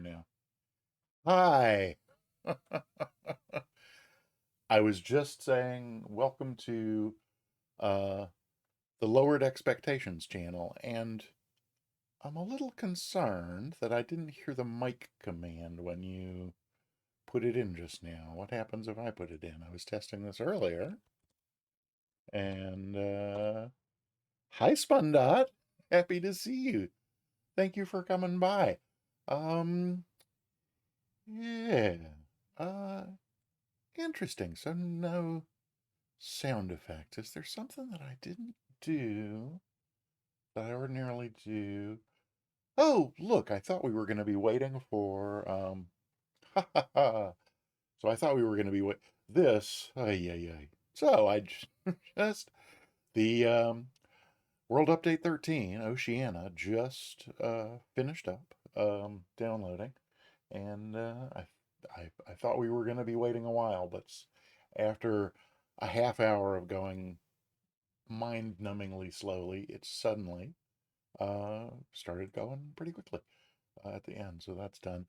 now. Hi. I was just saying welcome to uh, the Lowered Expectations channel, and I'm a little concerned that I didn't hear the mic command when you put it in just now. What happens if I put it in? I was testing this earlier, and hi, Spundot. Happy to see you. Thank you for coming by. Um, yeah. Uh, Interesting. So no sound effects. Is there something that I didn't do that I ordinarily do? Oh, look, I thought we were going to be waiting for, so I thought we were going to be this, ay, ay, ay. So I just, the, World Update 13, Oceania, just, finished up, downloading, and, I thought we were going to be waiting a while, but after a half hour of going mind-numbingly slowly, it suddenly started going pretty quickly at the end. So that's done.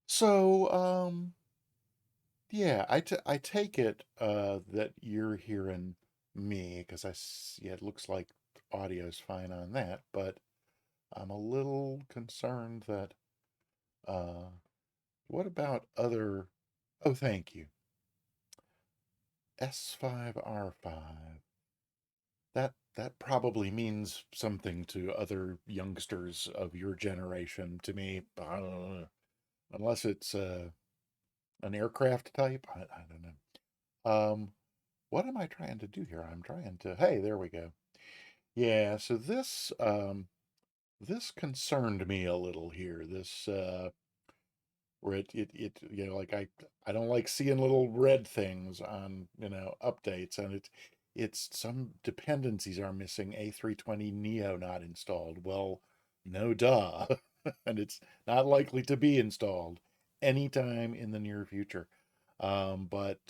So yeah, I take it that you're hearing me because yeah, it looks like audio's fine on that, but I'm a little concerned that uh what about other, oh, thank you, S5R5. That probably means something to other youngsters of your generation. To me, I don't know, unless it's an aircraft type. I don't know. What am I trying to do here? I'm trying to. Hey, there we go. Yeah. So this concerned me a little here. This where it like I don't like seeing little red things on updates, and it's some dependencies are missing. A320 Neo not installed. Well, no duh. And it's not likely to be installed anytime in the near future. But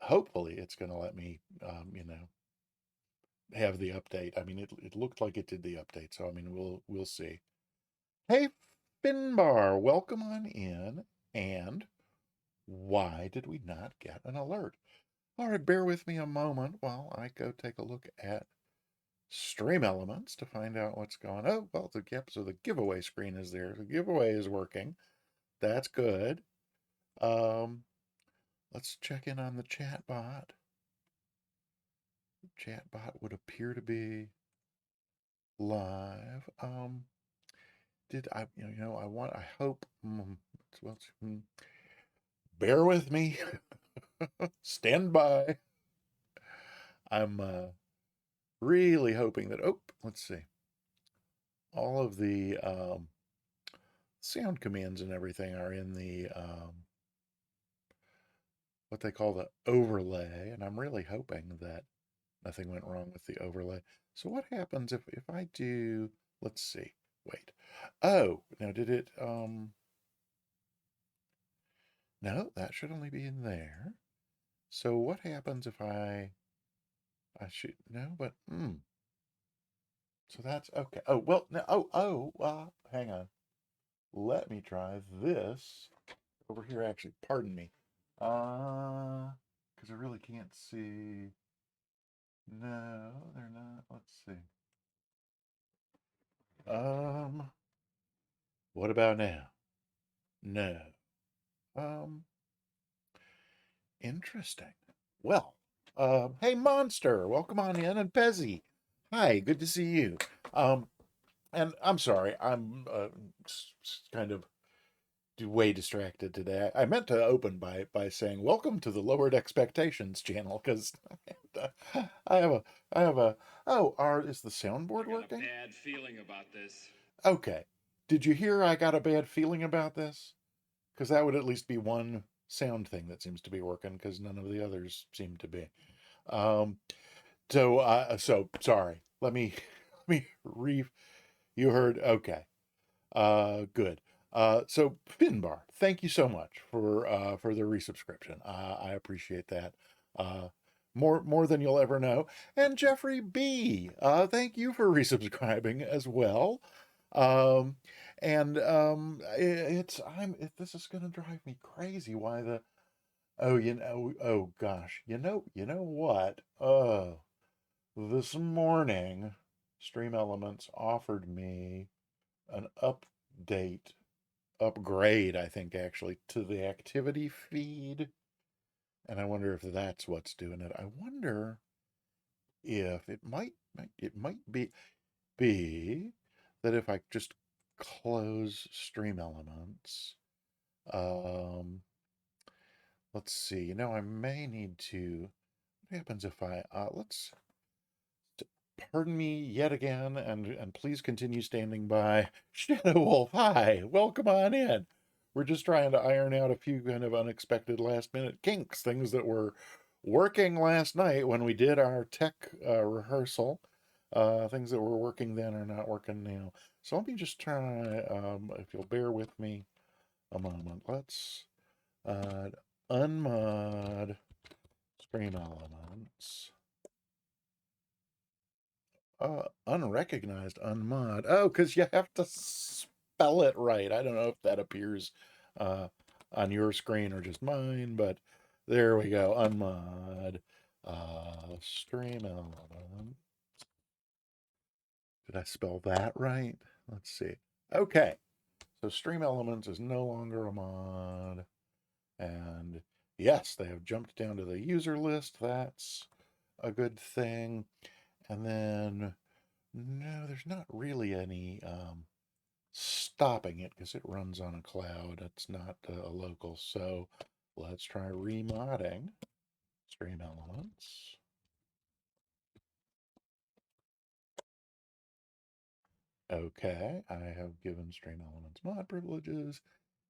hopefully it's going to let me have the update. I mean, it looked like it did the update, so I mean we'll see. Hey, Finbar, welcome on in. And why did we not get an alert? All right, bear with me a moment while I go take a look at Stream Elements to find out what's going on. Oh, well, so the giveaway screen is there. The giveaway is working. That's good. Um, let's check in on the chat bot. The chat bot would appear to be live. Did I, I hope, well, bear with me. Stand by. I'm really hoping that, oh, let's see. All of the sound commands and everything are in the, what they call the overlay. And I'm really hoping that nothing went wrong with the overlay. So what happens if I do, let's see, wait. Oh, now did it, no, that should only be in there. So what happens if I should, no, but, so that's okay. Oh, well, no, hang on. Let me try this over here, actually, pardon me. Because I really can't see. No, they're not. Let's see. Um, what about now? No. Um, Interesting. Well, hey, Monster, welcome on in, and Pezzy. Hi, good to see you. Um, and I'm sorry, I'm kind of way distracted today. I meant to open by saying welcome to the Lowered Expectations channel because I have a I have a oh, is the soundboard I got working? a bad feeling about this. Okay. Did you hear I got a bad feeling about this? Because that would at least be one sound thing that seems to be working because none of the others seem to be. Um, so sorry. Let me let me re. You heard? Okay. Good. So Finbar, thank you so much for the resubscription. I appreciate that. Uh, more than you'll ever know. And Jeffrey B, thank you for resubscribing as well. Um, this is gonna drive me crazy. Why the oh gosh, you know what? This morning, Stream Elements offered me an upgrade, I think actually, to the activity feed, and I wonder if that's what's doing it. I wonder if it might be that if I just close Stream Elements, um, let's see. I may need to. What happens if I let's pardon me yet again, and please continue standing by. Shadow Wolf, hi, welcome on in. We're just trying to iron out a few kind of unexpected last minute kinks, things that were working last night when we did our tech rehearsal. Things that were working then are not working now. So let me just try, if you'll bear with me a moment. Let's uh, unmod Stream Elements. Unrecognized unmod. Oh, because you have to spell it right. I don't know if that appears uh, on your screen or just mine, but there we go. Unmod. Stream element. Did I spell that right? Let's see. Okay. So Stream Elements is no longer a mod. And yes, they have jumped down to the user list. That's a good thing. And then no, there's not really any stopping it because it runs on a cloud. It's not a local. So let's try remodding Stream Elements. Okay, I have given Stream Elements mod privileges.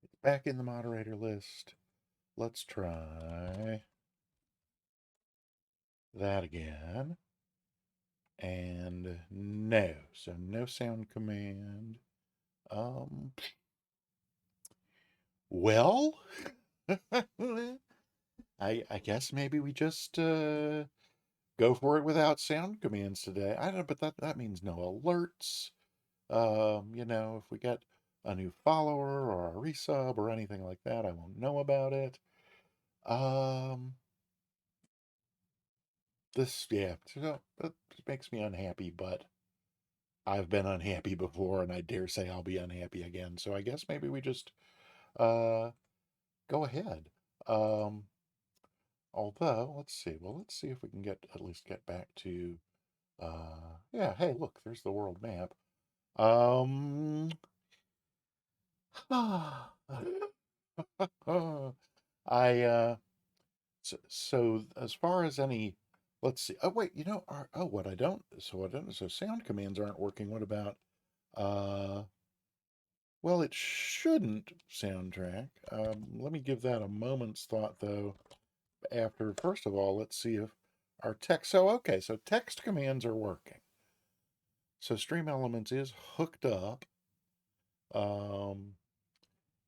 It's back in the moderator list. Let's try that again. And no, so no sound command. Um, well, I guess maybe we just go for it without sound commands today. I don't know, but that means no alerts. If we get a new follower or a resub or anything like that, I won't know about it. Um, yeah, so that makes me unhappy, but I've been unhappy before, and I dare say I'll be unhappy again. So I guess maybe we just uh go ahead. Um, Although, let's see. Well, let's see if we can at least get back to yeah, hey, look, there's the world map. Um I so as far as any let's see. Oh wait, what I don't so sound commands aren't working. What about uh well, it shouldn't soundtrack. Let me give that a moment's thought though. After first of all, let's see if our text okay, so text commands are working. So Stream Elements is hooked up. Um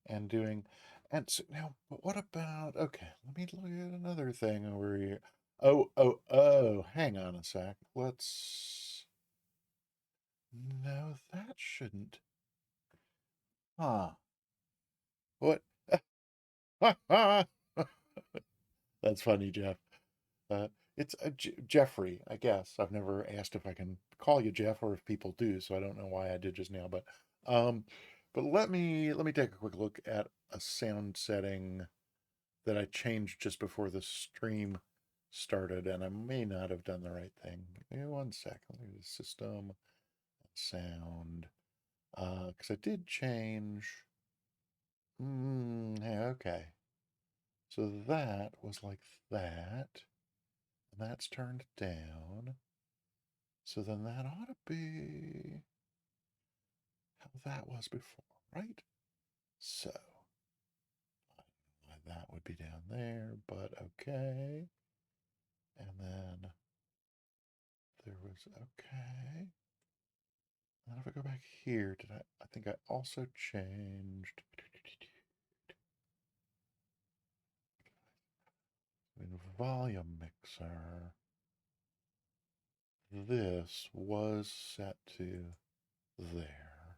and doing and so now but what about okay, let me look at another thing over here. Oh, hang on a sec. Let's no, that shouldn't. Huh. What? That's funny, Jeff. It's Jeffrey, I guess. I've never asked if I can call you Jeff or if people do, so I don't know why I did just now. Um, but let me take a quick look at a sound setting that I changed just before the stream started, and I may not have done the right thing. Give me 1 second. Let me do system sound, because I did change. Yeah, okay. So that was like that, and that's turned down. So then that ought to be how that was before, right? So that would be down there, but okay. And then there was okay. And if I go back here, I think I also changed in volume mixer. This was set to there.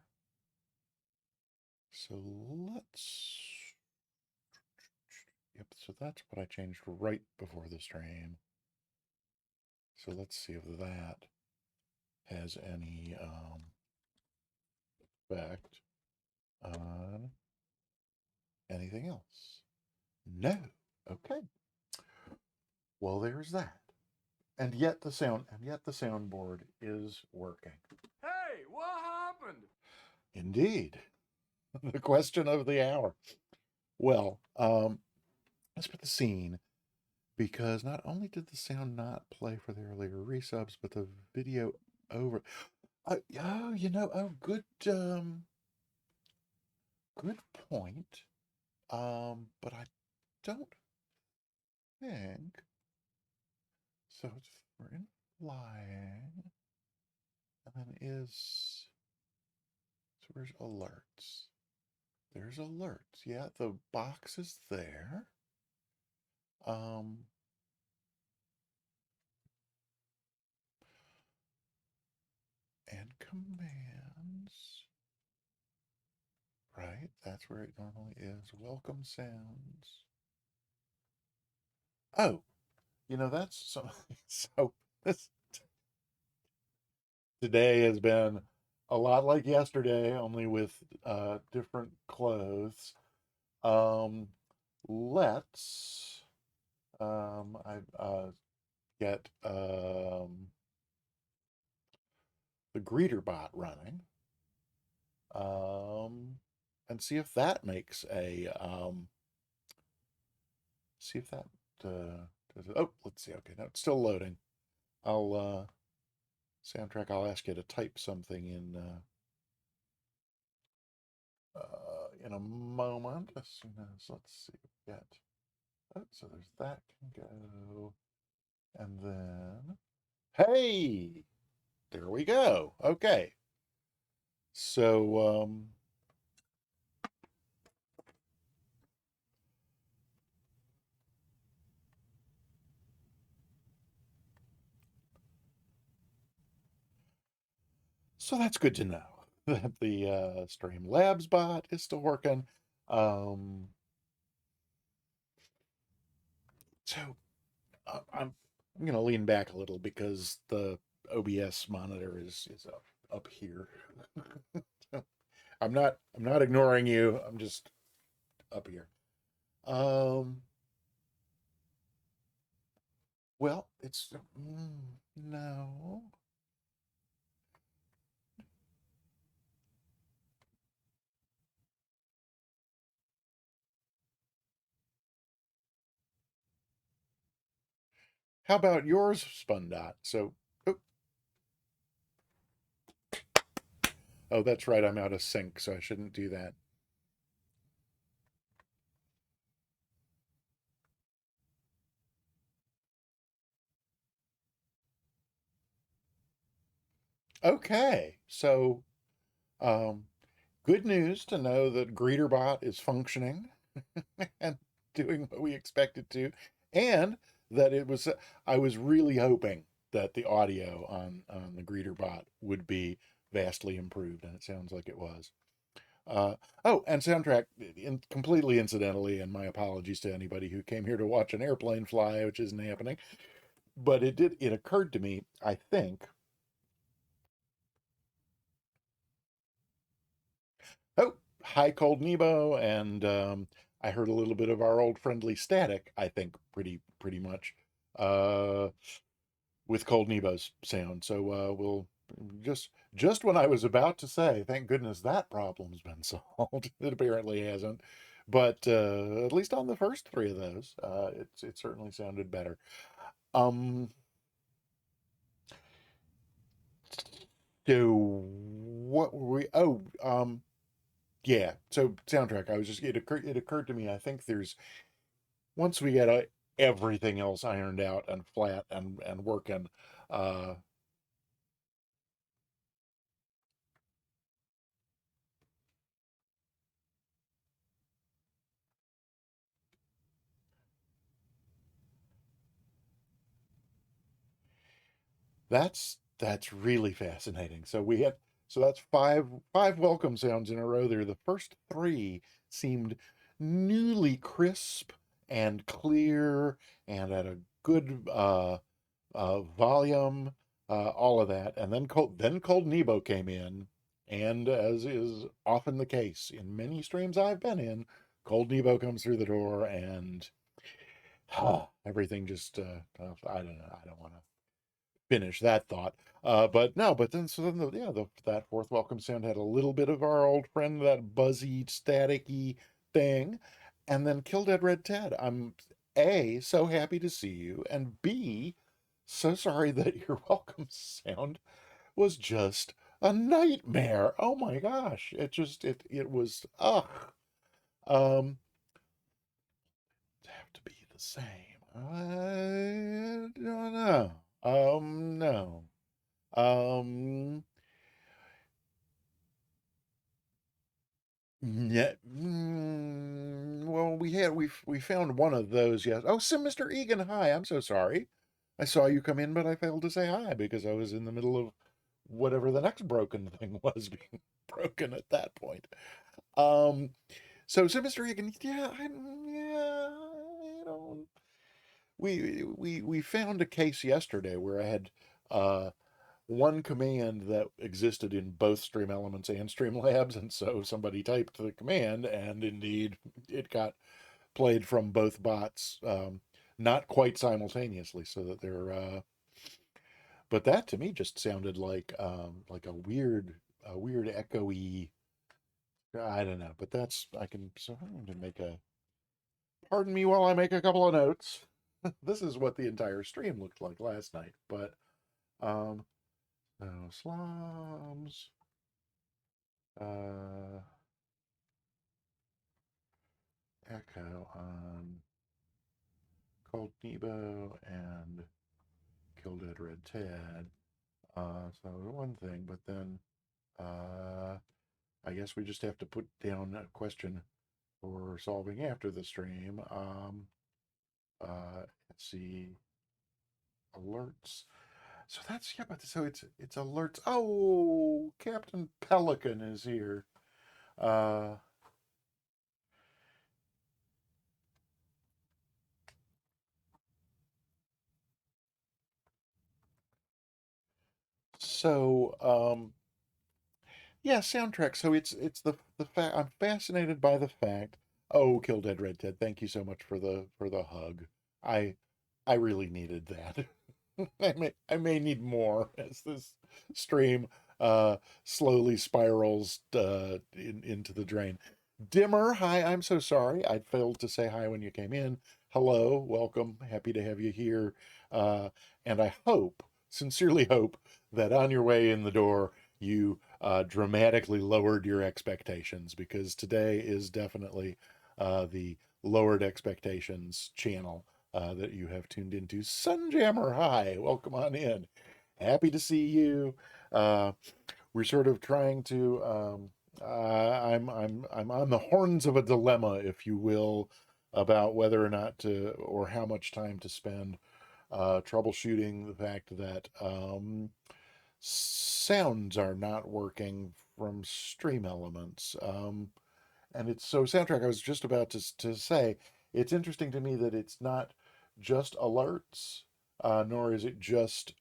So let's, yep, so that's what I changed right before the stream. So let's see if that has any effect on anything else. No. Okay. Well, there's that. And yet the soundboard is working. Hey, what happened? Indeed. The question of the hour. Well, let's put the scene, because not only did the sound not play for the earlier resubs, but the video over. Good point. But I don't think so. We're in flying, and then so where's alerts? There's alerts. Yeah, the box is there. And commands. Right, that's where it normally is. Welcome sounds. Oh, that's so. So this today has been a lot like yesterday, only with different clothes. Um, let's I get the greeter bot running, and see if that makes a see if that does it. Oh, let's see. Okay, now it's still loading. I'll Soundtrack, I'll ask you to type something in a moment. As soon as, let's see, get. Oh, so there's that can go. And then, hey, there we go. Okay. So, so that's good to know that the Streamlabs bot is still working. So I'm going to lean back a little because the OBS monitor is up here. I'm not ignoring you. I'm just up here. Well, it's no. How about yours, Spundot? So, oh, that's right. I'm out of sync, so I shouldn't do that. Okay, so good news to know that GreeterBot is functioning and doing what we expect it to, and that I was really hoping that the audio on the GreeterBot would be vastly improved, and it sounds like it was. Oh, and Soundtrack, completely incidentally, and my apologies to anybody who came here to watch an airplane fly, which isn't happening, but it occurred to me, I think. Oh, hi, Cold Nebo, and I heard a little bit of our old friendly Static. I think pretty much uh, with Cold Nebo's sound. So we'll just when I was about to say, thank goodness that problem's been solved. It apparently hasn't, but at least on the first three of those, it certainly sounded better. Um, so what were we? Oh, yeah. So Soundtrack. It occurred to me. I think there's once we get everything else ironed out and flat and working. Uh, that's really fascinating. So So that's five welcome sounds in a row there. The first three seemed newly crisp and clear and at a good volume, all of that. And then Cold Nebo came in, and as is often the case in many streams I've been in, Cold Nebo comes through the door, and everything just I don't know. I don't want to finish that thought. But no, but then so then that fourth welcome sound had a little bit of our old friend, that buzzy, staticky thing, and then Kill Dead Red Ted. I'm A, so happy to see you, and B, so sorry that your welcome sound was just a nightmare. Oh my gosh. It was um have to be the same. I don't know. No. Um, yeah. Well, we found one of those. Yes. Oh, so Mr. Egan, hi. I'm so sorry. I saw you come in, but I failed to say hi because I was in the middle of whatever the next broken thing was being broken at that point. Um, so Mr. Egan, yeah, I don't. We found a case yesterday where I had uh one command that existed in both Stream Elements and Streamlabs, and so somebody typed the command, and indeed it got played from both bots, not quite simultaneously, so that they're. But that to me just sounded like a weird echoey. I don't know, but that's I can. So I'm going to make a. Pardon me while I make a couple of notes. This is what the entire stream looked like last night, but um, no slums. Uh, Echo on Cold Nebo and Kill Dead Red Ted. So that was one thing, but then uh, I guess we just have to put down a question for solving after the stream. Let's see, alerts. So that's yeah, but so it's alerts. Oh, Captain Pelican is here. Uh, so yeah, soundtrack. So it's the fact I'm fascinated by the fact. Oh, Kill Dead Red Ted, thank you so much for the hug. I I really needed that. I may need more as this stream uh slowly spirals into the drain. Dimmer, hi, I'm so sorry. I failed to say hi when you came in. Hello, welcome. Happy to have you here. Uh and I hope, sincerely hope, that on your way in the door you dramatically lowered your expectations, because today is definitely the lowered expectations channel that you have tuned into. Sunjammer, hi, welcome on in. Happy to see you. Uh, we're sort of trying to. I'm on the horns of a dilemma, if you will, about whether or not to, or how much time to spend troubleshooting the fact that sounds are not working from Stream Elements. And it's so soundtrack. I was just about to say it's interesting to me that it's not just alerts, nor is it just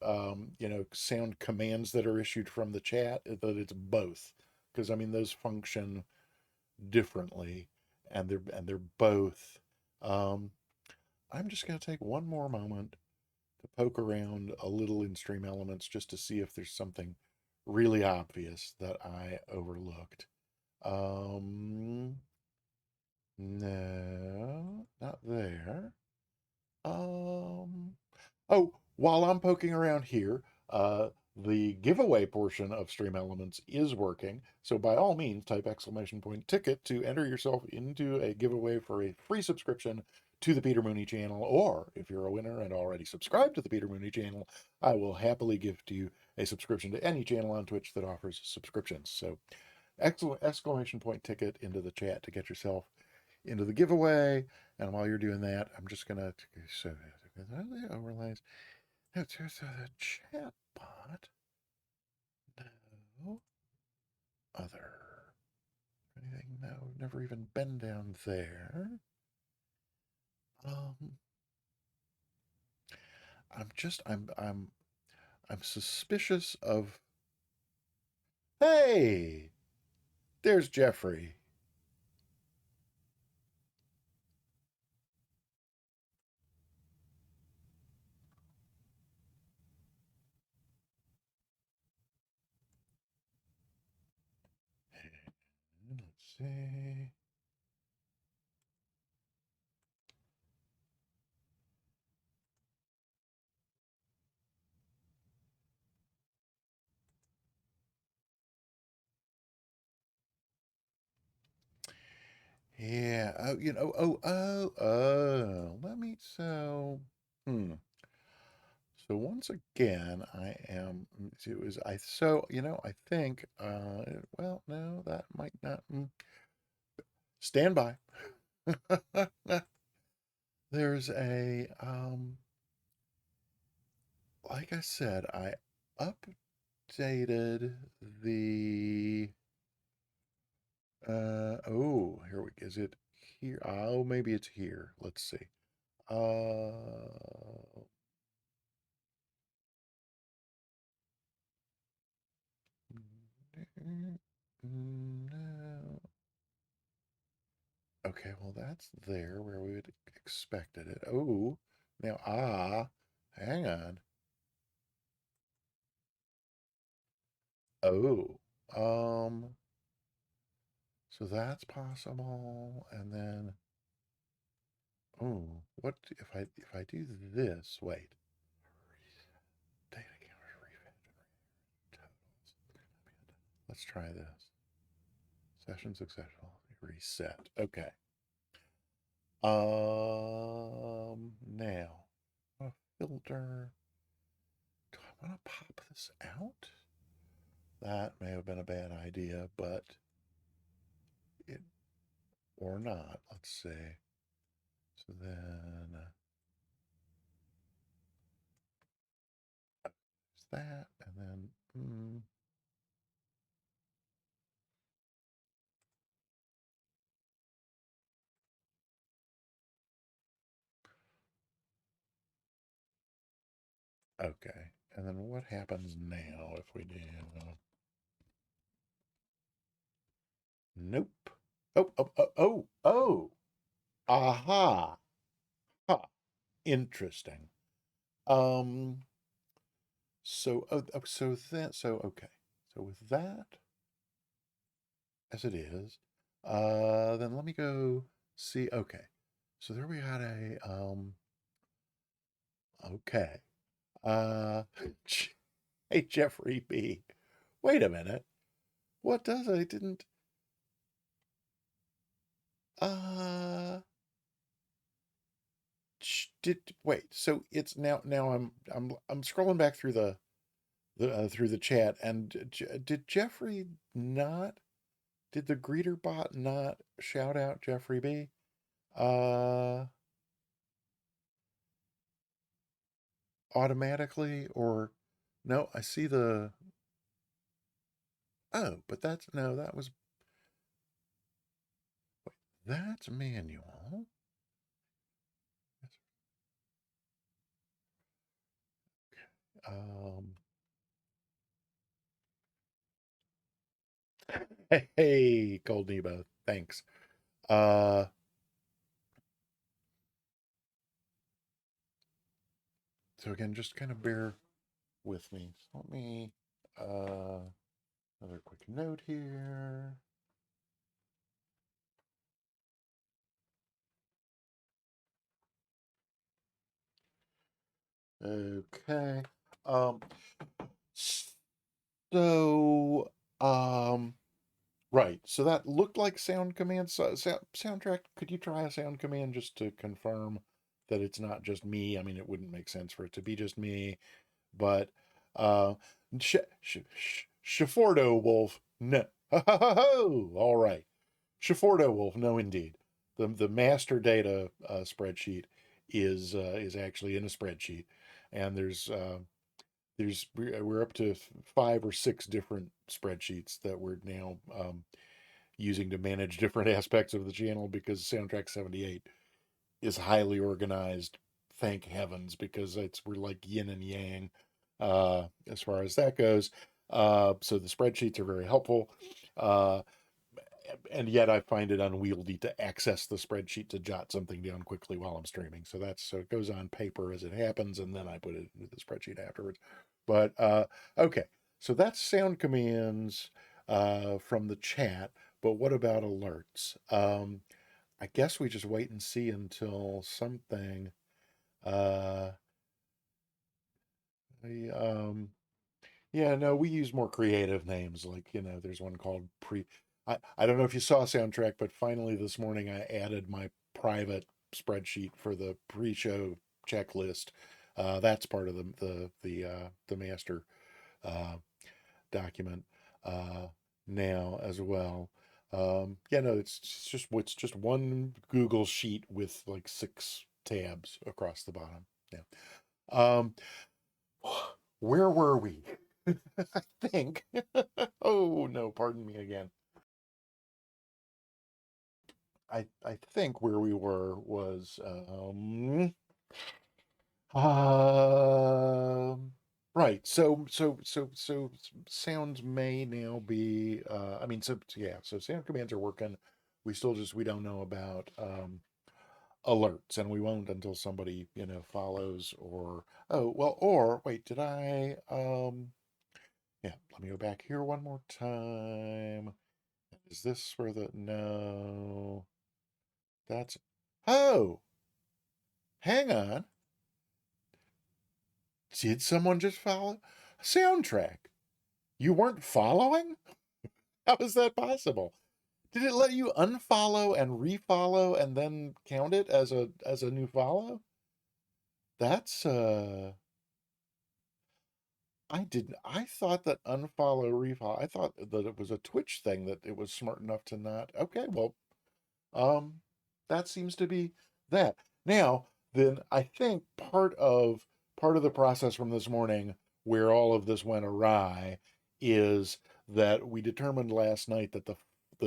sound commands that are issued from the chat. That it's both, because I mean those function differently, and they're both. Um, I'm just going to take one more moment to poke around a little in Stream Elements just to see if there's something really obvious that I overlooked. No, not there. Um, oh, while I'm poking around here, the giveaway portion of Stream Elements is working. So by all means, type exclamation point ticket to enter yourself into a giveaway for a free subscription to the Peter Mooney channel. Or if you're a winner and already subscribed to the Peter Mooney channel, I will happily gift you a subscription to any channel on Twitch that offers subscriptions. So exclamation point ticket into the chat to get yourself into the giveaway. And while you're doing that, I'm just gonna so the overlays. Now there's the chat bot. No. other. Anything? No, never even been down there. Um, I'm suspicious of. Hey, there's Jeffrey. Let's see. Yeah. Oh, Let me. Hmm. So once again, I am. It was. I. So I think. Well, no, that might not. Stand by. There's a. Like I said, I updated the. Oh, here we. Is it here? Oh, maybe it's here. Let's see. Uh. No. Okay, well, that's there where we would expected it. Oh, now, hang on. Oh, so that's possible. And then, oh, what if I do this? Wait, data camera totals. Let's try this. Session successful. Reset. Okay. Now, filter. Do I want to pop this out? That may have been a bad idea, but it or not. Let's see. So then that, and then okay. And then what happens now if we do? Nope. Oh. Aha. Huh. Interesting. Um. So okay. So with that as it is, then let me go see. Okay. So there we had a okay. Uh, hey Jeffrey B. Wait a minute. What does I didn't? Uh, did wait. So it's now I'm scrolling back through the chat and did Jeffrey not? Did the greeter bot not shout out Jeffrey B? Uh, Automatically or no? I see the. Oh, but that's no. That's manual. Um, hey, Cold Nebo, thanks. Uh, so again, just kind of bear with me. So let me, another quick note here. Okay. Um, so, right. So that looked like sound command. Soundtrack. Could you try a sound command just to confirm that it's not just me? I mean, it wouldn't make sense for it to be just me, but uh, Shafordo Wolf. No. All right. Shafordo Wolf. No, indeed. The master data spreadsheet is actually in a spreadsheet, and there's we're up to 5 or 6 different spreadsheets that we're now using to manage different aspects of the channel, because Soundtrack 78 is highly organized. Thank heavens, because we're like yin and yang as far as that goes. So the spreadsheets are very helpful. And yet I find it unwieldy to access the spreadsheet to jot something down quickly while I'm streaming. So it goes on paper as it happens, and then I put it into the spreadsheet afterwards. But okay, so that's sound commands from the chat. But what about alerts? I guess we just wait and see until something. We, yeah, no, we use more creative names. Like, there's one called I don't know if you saw Soundtrack, but finally this morning I added my private spreadsheet for the pre-show checklist. That's part of the master document now as well. Yeah, no, it's just one Google sheet with like 6 tabs across the bottom. Yeah. Um, where were we? I think. Oh no, pardon me again. I think where we were was right. So sounds may now be I mean, yeah, so sound commands are working. We don't know about alerts, and we won't until somebody, follows, or oh well, or wait, did I yeah, let me go back here one more time. Is this where no, that's, oh, hang on. Did someone just follow? Soundtrack. You weren't following? How is that possible? Did it let you unfollow and refollow and then count it as a new follow? That's I thought that unfollow refollow. I thought that it was a Twitch thing, that it was smart enough to not. Okay, well, um that seems to be that. Now, then I think part of the process from this morning where all of this went awry is that we determined last night that the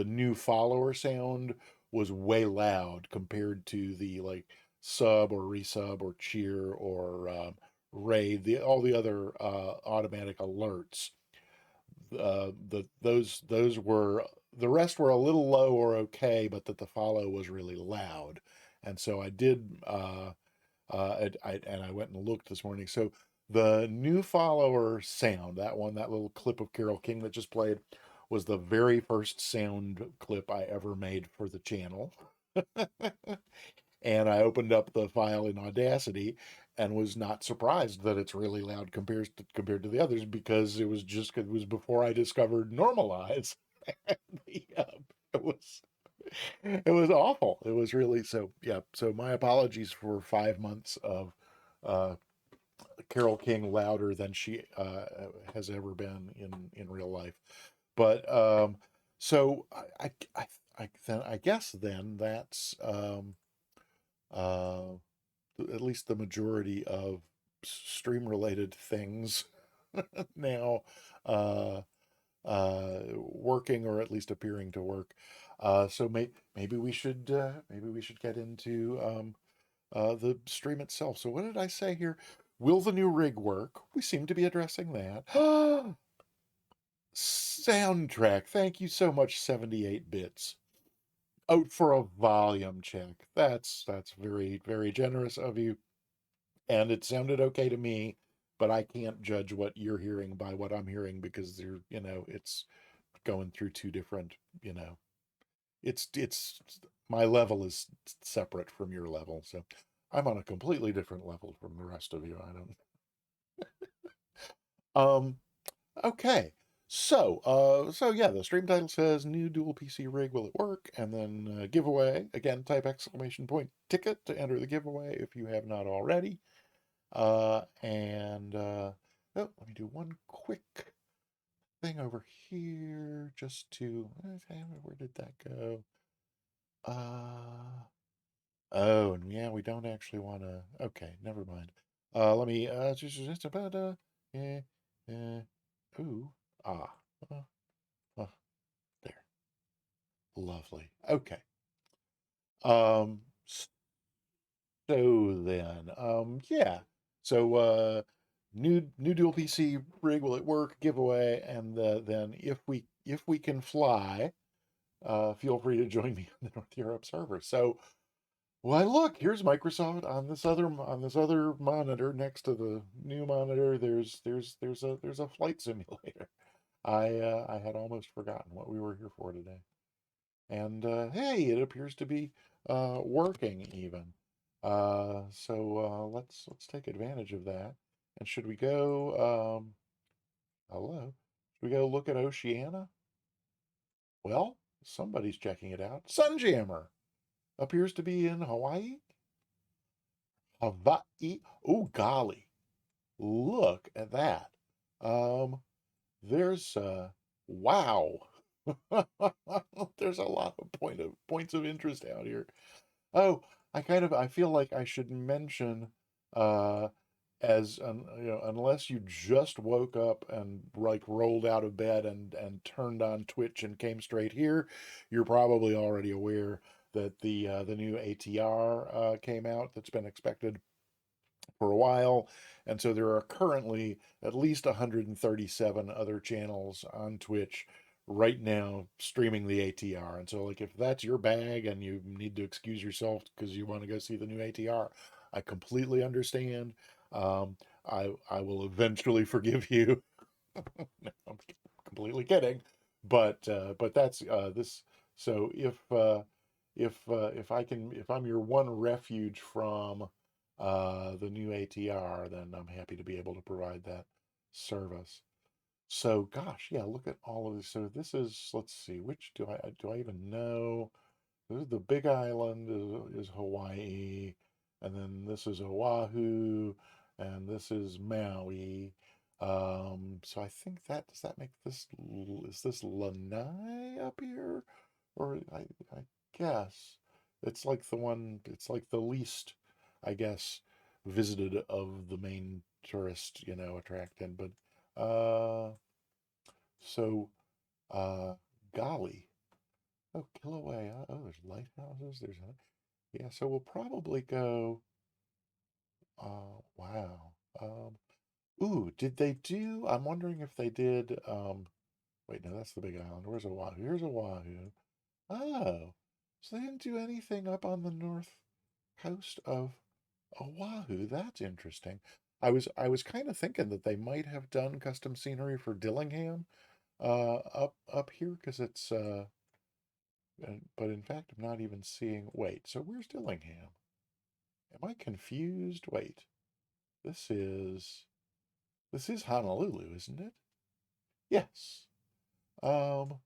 new follower sound was way loud compared to the like sub or resub or cheer or raid, all the other automatic alerts. Those were, the rest were a little low or okay, but that the follow was really loud. And so I did and I went and looked this morning. So the new follower sound, that little clip of Carole King that just played, was the very first sound clip I ever made for the channel. And I opened up the file in Audacity and was not surprised that it's really loud compared to the others, because it was before I discovered Normalize. It was it was awful. It was really, so yeah. So my apologies for 5 months of uh, Carole King louder than she has ever been in real life. But so I guess then that's uh, at least the majority of stream related things now uh, working, or at least appearing to work. So maybe we should get into the stream itself. So what did I say here? Will the new rig work? We seem to be addressing that. Soundtrack. Thank you so much, 78 bits. Out for a volume check. That's very, very generous of you. And it sounded okay to me, but I can't judge what you're hearing by what I'm hearing, because it's going through 2 different, it's my level is separate from your level. So I'm on a completely different level from the rest of you. I don't. Okay. So yeah, the stream title says new dual PC rig, will it work? And then giveaway. Again, type exclamation point ticket to enter the giveaway if you have not already. And oh, let me do one quick thing over here just to, where did that go? Oh, and yeah, we don't actually want to. Okay, never mind. Let me just about Eh, ooh, ah, uh, uh, there. Lovely. Okay. Um, so then, yeah. So, new dual PC rig will it work giveaway, and then if we can fly, feel free to join me on the North Europe server. So, why look, here's Microsoft on this other monitor next to the new monitor. There's a flight simulator. I had almost forgotten what we were here for today. And hey, it appears to be working even. So let's take advantage of that. And should we go? Hello, should we go look at Oceania? Well, somebody's checking it out. Sunjammer appears to be in Hawaii. Hawaii. Oh golly, look at that. Um, there's wow. There's a lot of points of interest out here. Oh, I feel like I should mention uh unless you just woke up and like rolled out of bed and turned on Twitch and came straight here, you're probably already aware that the new ATR came out that's been expected for a while. And so there are currently at least 137 other channels on Twitch right now streaming the ATR. And so, like, if that's your bag and you need to excuse yourself because you want to go see the new ATR, I completely understand. I will eventually forgive you. No, I'm completely kidding, but that's this. So if I'm your one refuge from the new ATR, then I'm happy to be able to provide that service. So gosh, yeah, look at all of this. So this is, let's see, which do I even know? This is the Big Island is Hawaii, and then this is Oahu, and this is Maui. So I think that does that make this is this Lanai up here, or I guess it's like the one it's like the least, I guess, visited of the main tourist attractant. But so uh, golly. Oh, Kilauea. Oh, there's lighthouses. Yeah. So we'll probably go. Wow. Ooh, did they do? I'm wondering if they did. Wait, no, that's the Big Island. Where's Oahu? Here's Oahu. Oh, so they didn't do anything up on the north coast of Oahu. That's interesting. I was kind of thinking that they might have done custom scenery for Dillingham, up here because it's but in fact, I'm not even seeing. Wait, so where's Dillingham? Am I confused? Wait, this is this is Honolulu, isn't it? Yes. Um,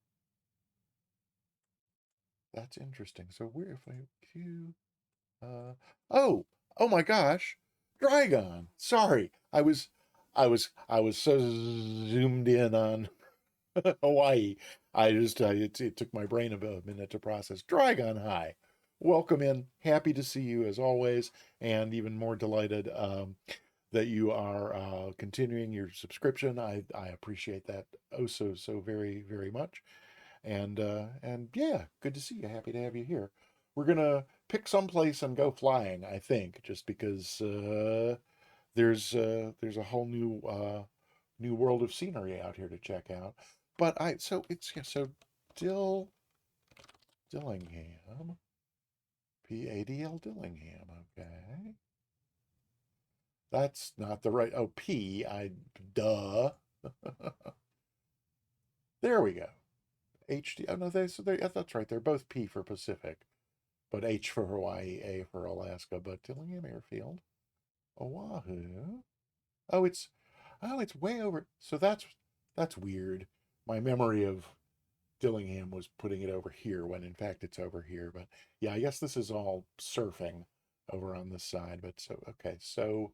that's interesting. So where if I Q uh oh oh my gosh, Dragon. Sorry, I was so zoomed in on Hawaii. It took my brain a minute to process. Dragon, hi. Welcome in. Happy to see you as always, and even more delighted that you are continuing your subscription. I appreciate that oh so very very much. And yeah, good to see you. Happy to have you here. We're gonna pick someplace and go flying, I think, just because there's a whole new world of scenery out here to check out. But I so it's yeah, so Dill Dillingham, Padl Dillingham. Okay, that's not the right. Oh, P. I duh. There we go. HD. Oh no, that's right. They're both P for Pacific, but H for Hawaii, A for Alaska. But Dillingham Airfield, Oahu. Oh, it's way over. So that's weird. My memory of Dillingham was putting it over here when in fact it's over here. But yeah, I guess this is all surfing over on this side. But so okay, so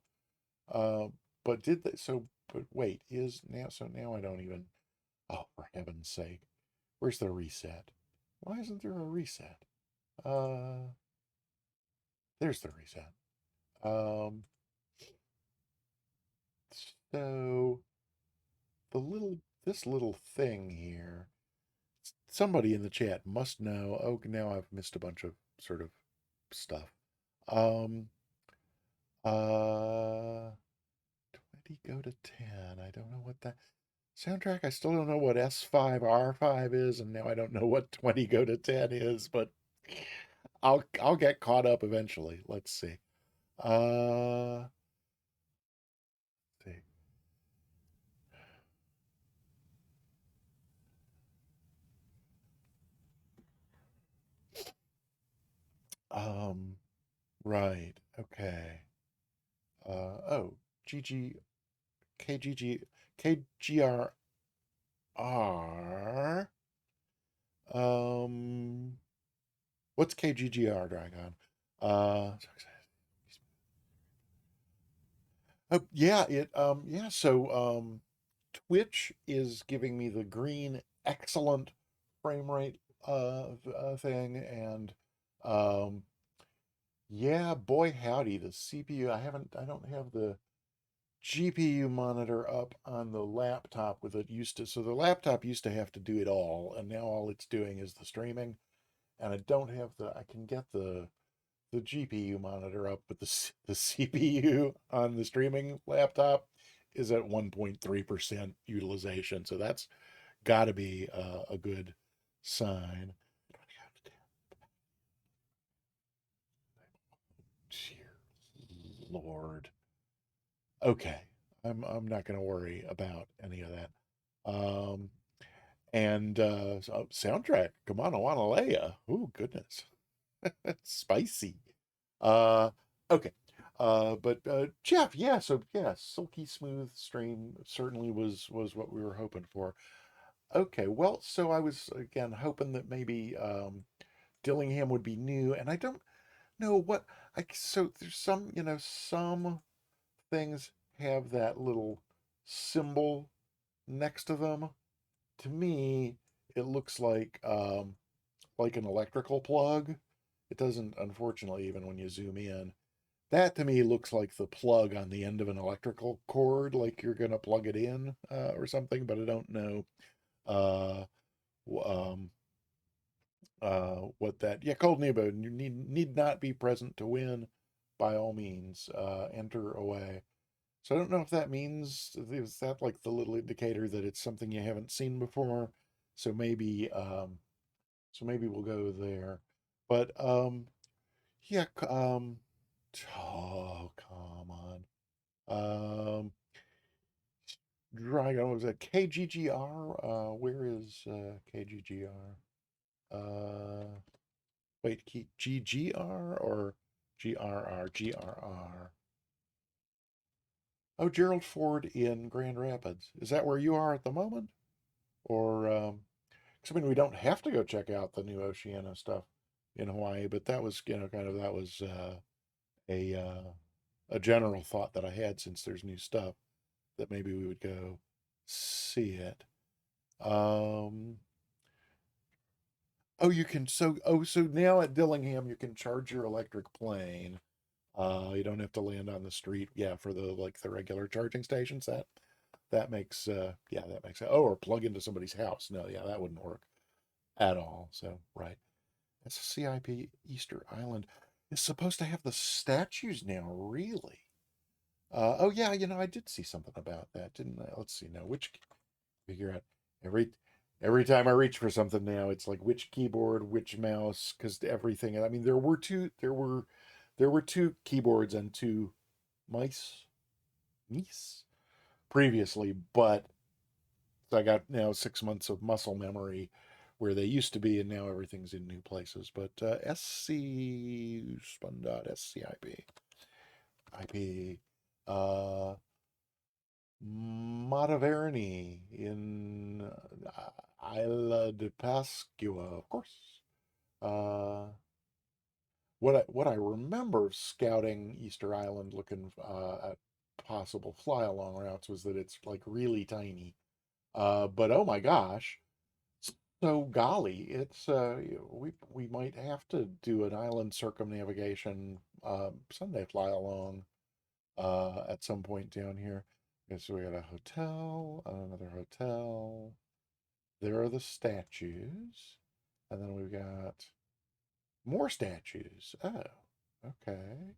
uh, but did they? So but wait, is now so now I don't even. Oh, for heaven's sake, where's the reset? Why isn't there a reset? Uh, there's the reset. Um, So this little thing here, somebody in the chat must know. Oh, now I've missed a bunch of sort of stuff. Um, 20 go to 10. I don't know what that soundtrack. I still don't know what S5R5 is, and now I don't know what 20 go to 10 is, but I'll get caught up eventually. Let's see. See. Right. Okay. Oh, GG KGG KGRR. Um, what's KGGR, Dragon? So excited. Oh, yeah, yeah, so, Twitch is giving me the green excellent frame rate, thing, and, um, yeah, boy howdy, the CPU, I don't have the GPU monitor up on the laptop with it used to, so the laptop used to have to do it all, and now all it's doing is the streaming, and I don't have I can get the GPU monitor up, but the CPU on the streaming laptop is at 1.3% utilization. So that's got to be a good sign. Dear Lord. Okay. I'm not going to worry about any of that. And so soundtrack, come on, I want to Leia. Oh goodness. Spicy. Uh, okay. But Jeff, yeah, so yeah, silky smooth stream certainly was what we were hoping for. Okay, well, so I was again hoping that maybe Dillingham would be new, and I don't know what so there's some, some things have that little symbol next to them. To me, it looks like an electrical plug. It doesn't, unfortunately, even when you zoom in. That to me looks like the plug on the end of an electrical cord, like you're gonna plug it in or something, but I don't know uh, um, what that. Yeah, Cold Nebo, you need not be present to win. By all means, enter away. So I don't know if that means, is that like the little indicator that it's something you haven't seen before? So maybe we'll go there. But yeah, oh come on. Dragon, what was that? KGGR? Where is KGGR? Wait, GGR or GRR? GRR. Oh, Gerald Ford in Grand Rapids. Is that where you are at the moment? Or, 'cause I mean, we don't have to go check out the new Oceana stuff in Hawaii, but that was, kind of, that was a, a general thought that I had since there's new stuff that maybe we would go see it. Um, oh, you can so now at Dillingham you can charge your electric plane. You don't have to land on the street. Yeah, for the regular charging stations. That makes yeah, that makes sense. Oh, or plug into somebody's house. No, yeah, that wouldn't work at all. So right. That's CIP Easter Island is supposed to have the statues now, really. Oh yeah, I did see something about that, didn't I? Let's see now. Which figure out every every time I reach for something now, it's like which keyboard, which mouse, because everything. I mean, there were two keyboards and two mice previously, but I got now 6 months of muscle memory where they used to be, and now everything's in new places. But SC SCIP IP uh Monteverni in Isla de Pascua, of course. Uh, what I remember scouting Easter Island, looking at possible fly along routes, was that it's like really tiny. But oh my gosh, so golly, it's we might have to do an island circumnavigation Sunday fly along at some point down here. Okay, so we got a hotel, another hotel. There are the statues. And then we've got more statues. Oh, okay.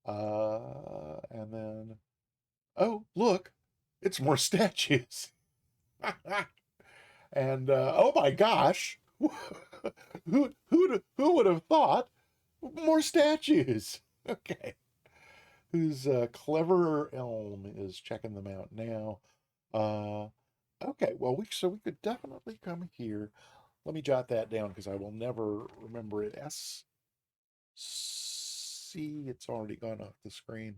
And then, oh, look, it's more statues. And oh my gosh, who would have thought more statues? Okay, whose clever elm is checking them out now? Uh, okay, well we could definitely come here. Let me jot that down because I will never remember it. SC. It's already gone off the screen.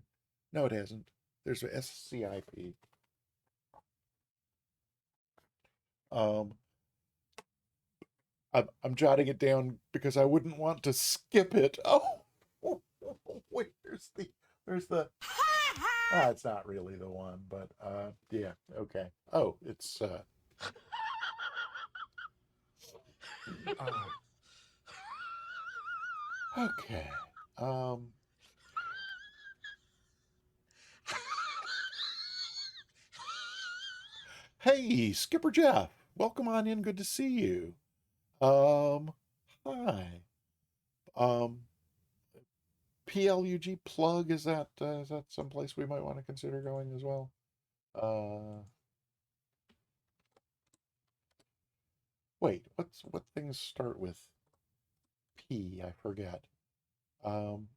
No, it hasn't. There's a SCIP. Um, I'm jotting it down because I wouldn't want to skip it. Oh, wait, there's the it's not really the one, but yeah, okay. Oh, it's okay. Um hey, Skipper Jeff. Welcome on in. Good to see you. Um hi. Um PLUG plug, is that someplace we might want to consider going as well? Uh Wait, what things start with P? I forget. Um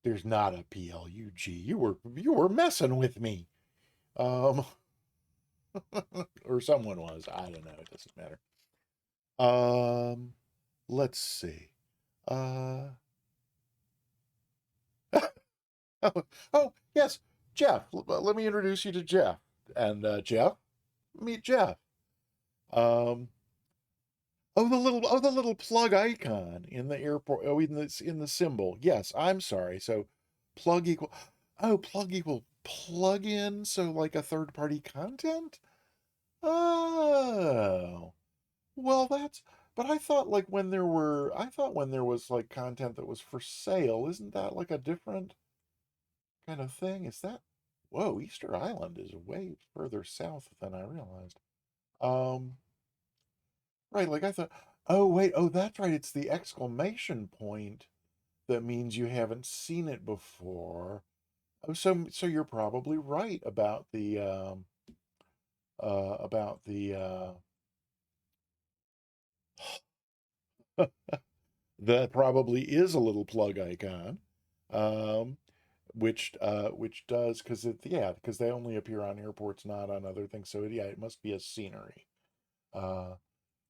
there's not a PLUG. You were messing with me. Um or someone was. I don't know. It doesn't matter. Um let's see. Uh oh, oh yes, Jeff. Let me introduce you to Jeff. And Jeff, meet Jeff. Um the little plug icon in the airport. Oh, in the symbol. Yes, I'm sorry. So plug equal. Oh, plug equal plug in. So like a third party content. Oh, well that's. But I thought when there was like content that was for sale, isn't that like a different kind of thing? Is that? Whoa, Easter Island is way further south than I realized. Um, right, like I thought. Oh wait, oh that's right. It's the exclamation point that means you haven't seen it before. Oh, so you're probably right about the that probably is a little plug icon, um, which does because they only appear on airports, not on other things. So yeah, it must be a scenery. Uh,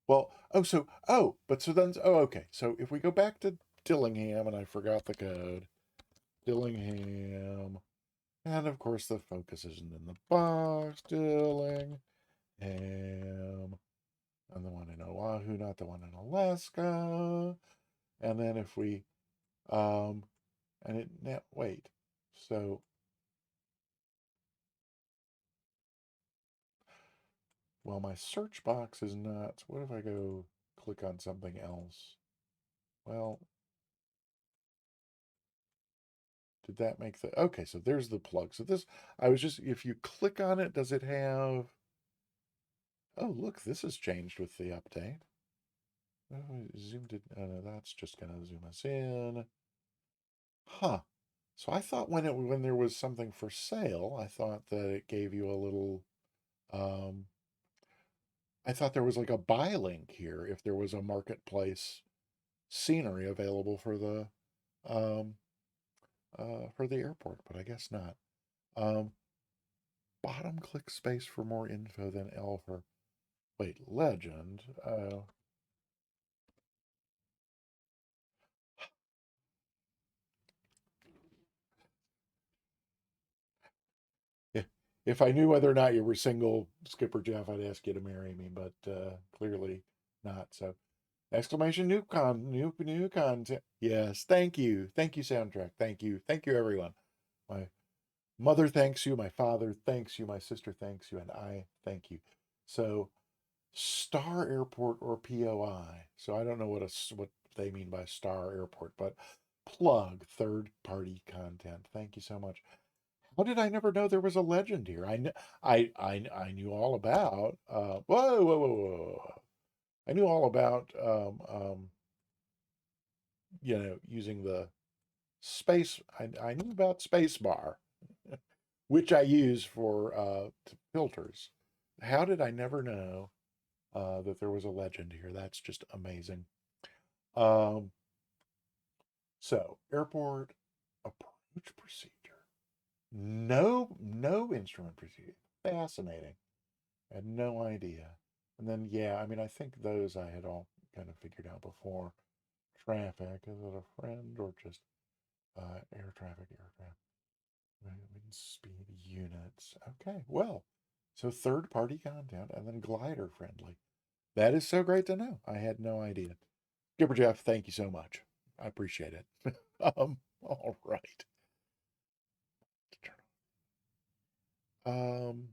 well, but so then okay. So if we go back to Dillingham, and I forgot the code, Dillingham. And of course, the focus isn't in the box. Dillingham. And the one in Oahu, not the one in Alaska. And then if we, and it, now, wait. So, well, my search box is not, what if I go click on something else? Well, did that make okay, so there's the plug. So if you click on it, does it have, oh, look, this has changed with the update. Oh, zoomed it. No, that's just gonna zoom us in. Huh. So I thought when there was something for sale, I thought that it gave you a little. Um, I thought there was like a buy link here if there was a marketplace scenery available um, for the airport, but I guess not. Um, bottom click space for more info than L for. Wait, legend. If I knew whether or not you were single, Skipper Jeff, I'd ask you to marry me, but clearly not. So, exclamation new content. Yes, thank you, soundtrack. Thank you, everyone. My mother thanks you, my father thanks you, my sister thanks you, and I thank you. So, Star Airport or POI. So I don't know what they mean by Star Airport, but plug third party content. Thank you so much. How did I never know there was a legend here? I knew all about whoa, whoa, whoa, whoa, whoa. I knew all about using the space. I knew about spacebar, which I use for filters. How did I never know that there was a legend here? That's just amazing. Um, so airport approach procedure. No instrument procedure. Fascinating. I had no idea. And then, yeah, I mean, I think those I had all kind of figured out before. Traffic, is it a friend or just air traffic, aircraft? Wind speed units. Okay, well, so third party content and then glider friendly. That is so great to know. I had no idea. Skipper Jeff, thank you so much. I appreciate it. All right. Um,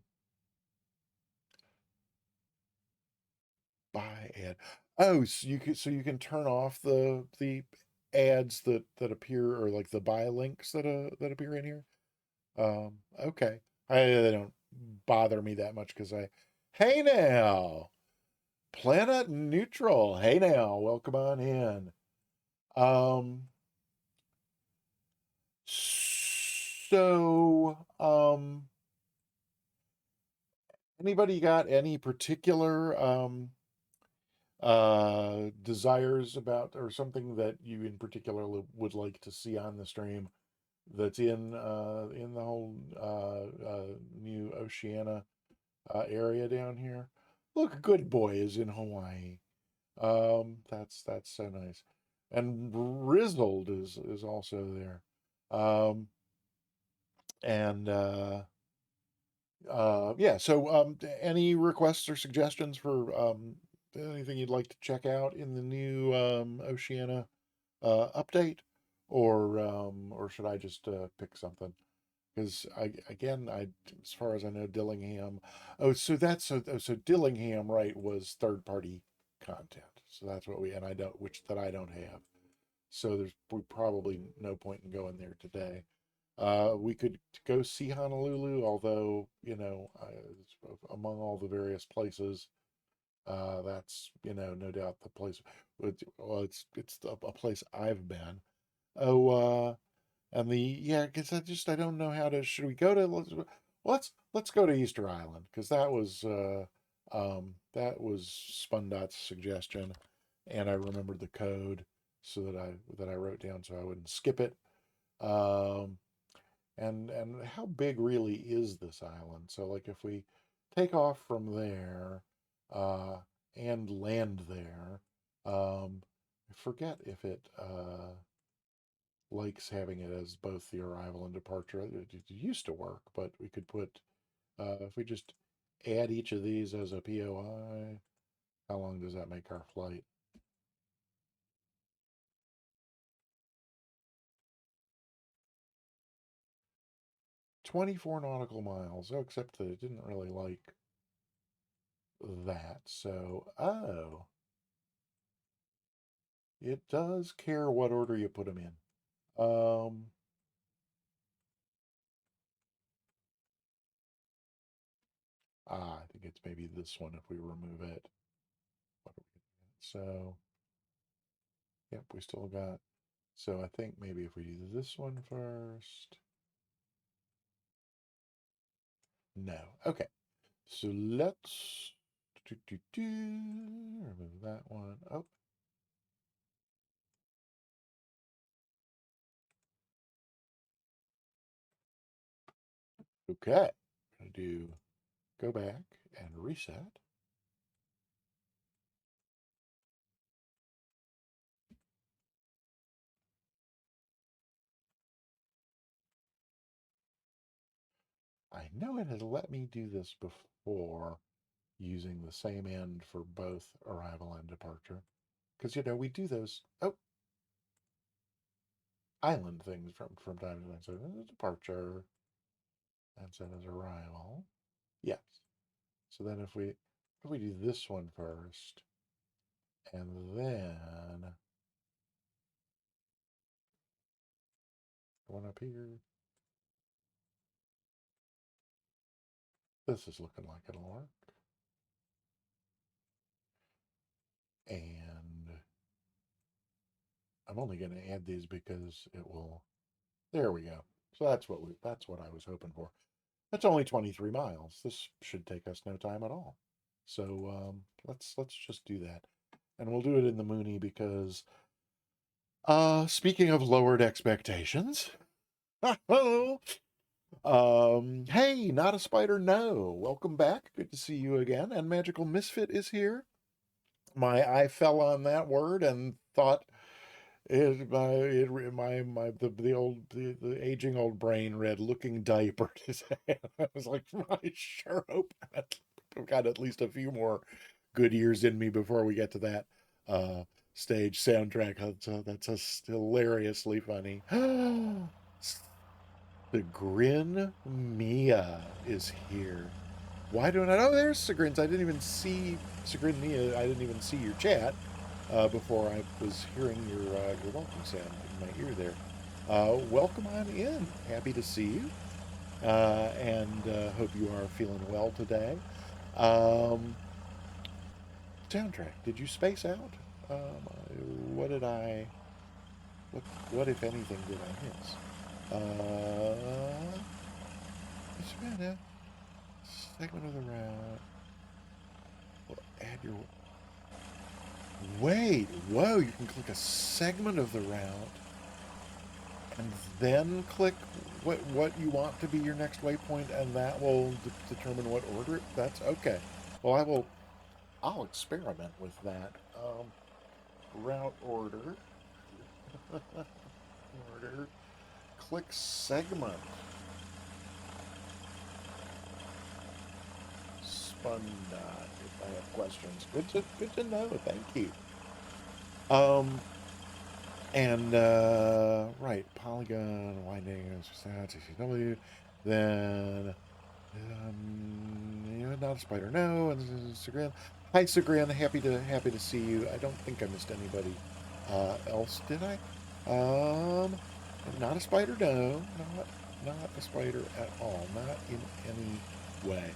buy ad. Oh, so you can turn off the ads that appear or like the buy links that appear in here. Okay. They don't bother me that much because hey now, Planet Neutral. Hey now, welcome on in. Um, so, anybody got any particular desires about or something that you in particular would like to see on the stream that's in the whole new Oceania area down here? Look, Good Boy is in Hawaii. That's so nice. And Rizzled is also there. Um, and yeah, so any requests or suggestions for anything you'd like to check out in the new Oceania update, or should I just pick something? Because as far as I know, Dillingham. Oh, so Dillingham, right, was third party content. So that's what and I don't, which that I don't have. So there's probably no point in going there today. We could go see Honolulu, although among all the various places, that's no doubt the place. Well, it's a place I've been. Oh, and yeah, because I don't know how to. Should we go to let's go to Easter Island because that was Spundot's suggestion, and I remembered the code so that I wrote down so I wouldn't skip it. Um, and how big really is this island? So like if we take off from there, uh, and land there, I forget if it likes having it as both the arrival and departure. It used to work, but we could put if we just add each of these as a POI, how long does that make our flight? 24 nautical miles. Oh, except that it didn't really like that. So, oh, it does care what order you put them in. Um, I think it's maybe this one if we remove it. What are we gonna get? So, yep, we still got. So I think maybe if we do this one first. No. Okay. So let's remove that one. Oh, okay. I'm gonna do go back and reset. I know it had let me do this before using the same end for both arrival and departure. Because we do those island things from time to time. So there's a departure and so there's arrival. Yes. So then if we do this one first and then one up here. This is looking like it'll work. And I'm only going to add these because it will. There we go. So that's what I was hoping for. That's only 23 miles. This should take us no time at all. So let's just do that. And we'll do it in the Mooney because speaking of lowered expectations. Hey, not a spider, no. Welcome back. Good to see you again. And Magical Misfit is here. My eye fell on that word and thought the aging old brain read "looking diaper." I was like, I sure hope I've got at least a few more good years in me before we get to that stage soundtrack. That's hilariously funny. The Grin Mia is here. Why don't I? Oh, there's Sigrins. I didn't even see Sigrin Mia. I didn't even see your chat before I was hearing your welcome sound in my ear there. Welcome on in. Happy to see you, and hope you are feeling well today. Um, Soundtrack. Did you space out? What did I? What if anything did I miss? Just a minute. Segment of the route. Well, add your. Wait, whoa! You can click a segment of the route, and then click what you want to be your next waypoint, and that will determine what order. That's okay. Well, I'll experiment with that. Route order. Order. Click segment. Spun if I have questions. Good to know. Thank you. Um and right, Polygon, Winding, TCW, then not a spider, no, and Sagran. Hi Sagran, happy to see you. I don't think I missed anybody else, did I? Not a spider, no, not a spider at all, not in any way.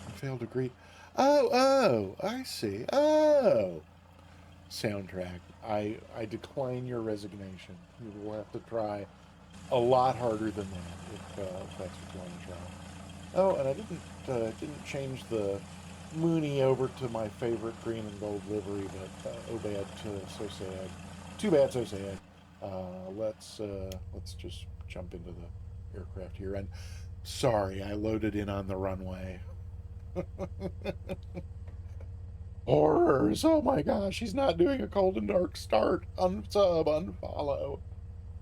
I failed to greet. Oh, I see. Oh, soundtrack. I decline your resignation. You will have to try a lot harder than that if that's what you want to try. Oh, and I didn't change the Mooney over to my favorite green and gold livery, but oh bad, so sad. Too bad, so sad. Let's just jump into the aircraft here. And sorry, I loaded in on the runway. Horrors! Oh my gosh, he's not doing a cold and dark start. Unsub, unfollow.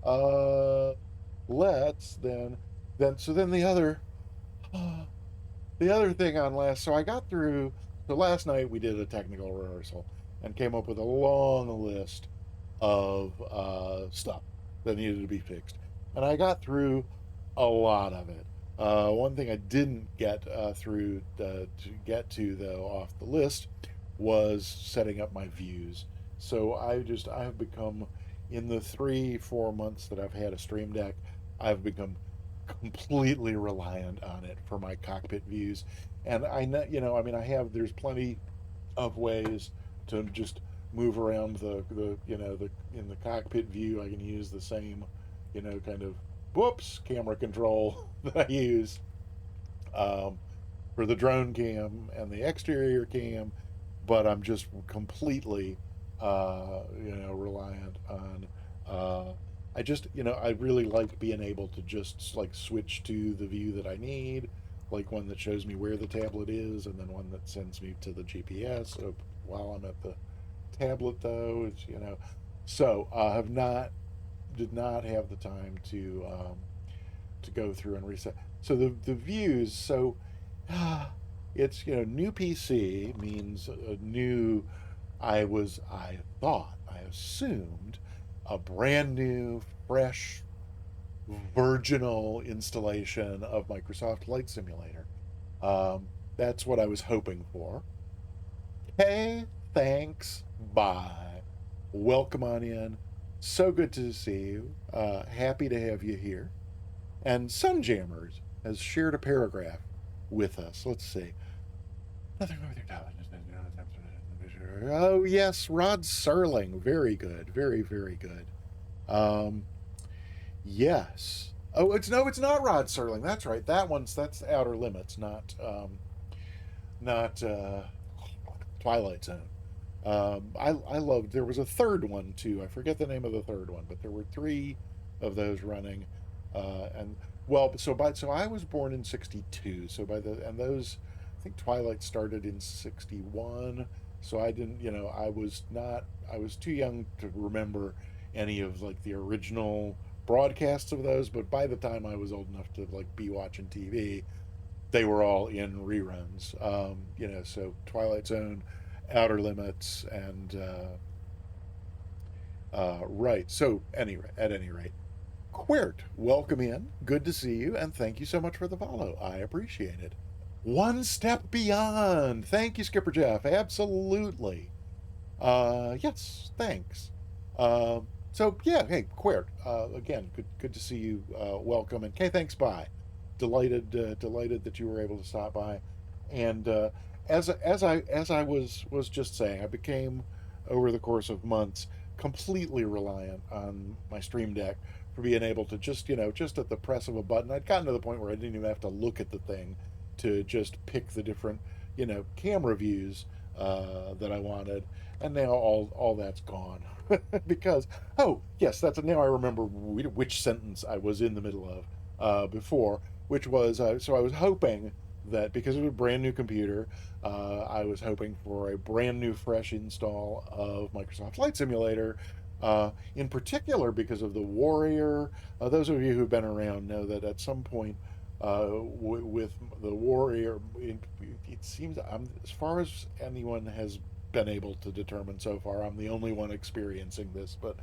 Uh, let's then the other thing on last. So I got through. So last night we did a technical rehearsal and came up with a long list of stuff that needed to be fixed, and I got through a lot of it. One thing I didn't get through to get to though off the list was setting up my views. So I have become in the 3 4 months that I've had a Stream Deck, I've become completely reliant on it for my cockpit views. And I know, I mean, there's plenty of ways to just move around the in the cockpit view. I can use the same, kind of whoops camera control that I use um, for the drone cam and the exterior cam, but I'm just completely, reliant on. I just, I really like being able to just like switch to the view that I need, like one that shows me where the tablet is, and then one that sends me to the GPS. So while I'm at the tablet, though, so I did not have the time to go through and reset. So the views. So it's new PC means a new. I thought I assumed a brand new, fresh, virginal installation of Microsoft Flight Simulator. That's what I was hoping for. Hey, thanks, bye. Welcome on in. So good to see you. Happy to have you here. And Sunjammers has shared a paragraph with us. Let's see. Nothing wrong with your talent. Oh yes, Rod Serling. Very good. Very, very good. Um, yes. Oh, it's not Rod Serling. That's right. That's Outer Limits, not Twilight Zone. I loved. There was a third one too. I forget the name of the third one, but there were three of those running, and well, so I was born in '62. So by the and those, I think Twilight started in '61. So I didn't, I was not. I was too young to remember any of like the original broadcasts of those. But by the time I was old enough to like be watching TV, they were all in reruns. So Twilight Zone, Outer Limits, and right. So at any rate, Quirt, welcome in. Good to see you, and thank you so much for the follow. I appreciate it. One step beyond. Thank you, Skipper Jeff. Absolutely. Yes, thanks. Uh, so yeah, hey, Quirt. Again, good to see you. Welcome, and thanks. Bye. Delighted that you were able to stop by, and as I was just saying, I became over the course of months completely reliant on my Stream Deck for being able to just at the press of a button. I'd gotten to the point where I didn't even have to look at the thing to just pick the different camera views that I wanted, and now all that's gone because oh yes, now I remember which sentence I was in the middle of before, which was so I was hoping that because it was a brand new computer, I was hoping for a brand new fresh install of Microsoft Flight Simulator. In particular, because of the Warrior. Those of you who've been around know that at some point with the Warrior, it seems as far as anyone has been able to determine so far, I'm the only one experiencing this. But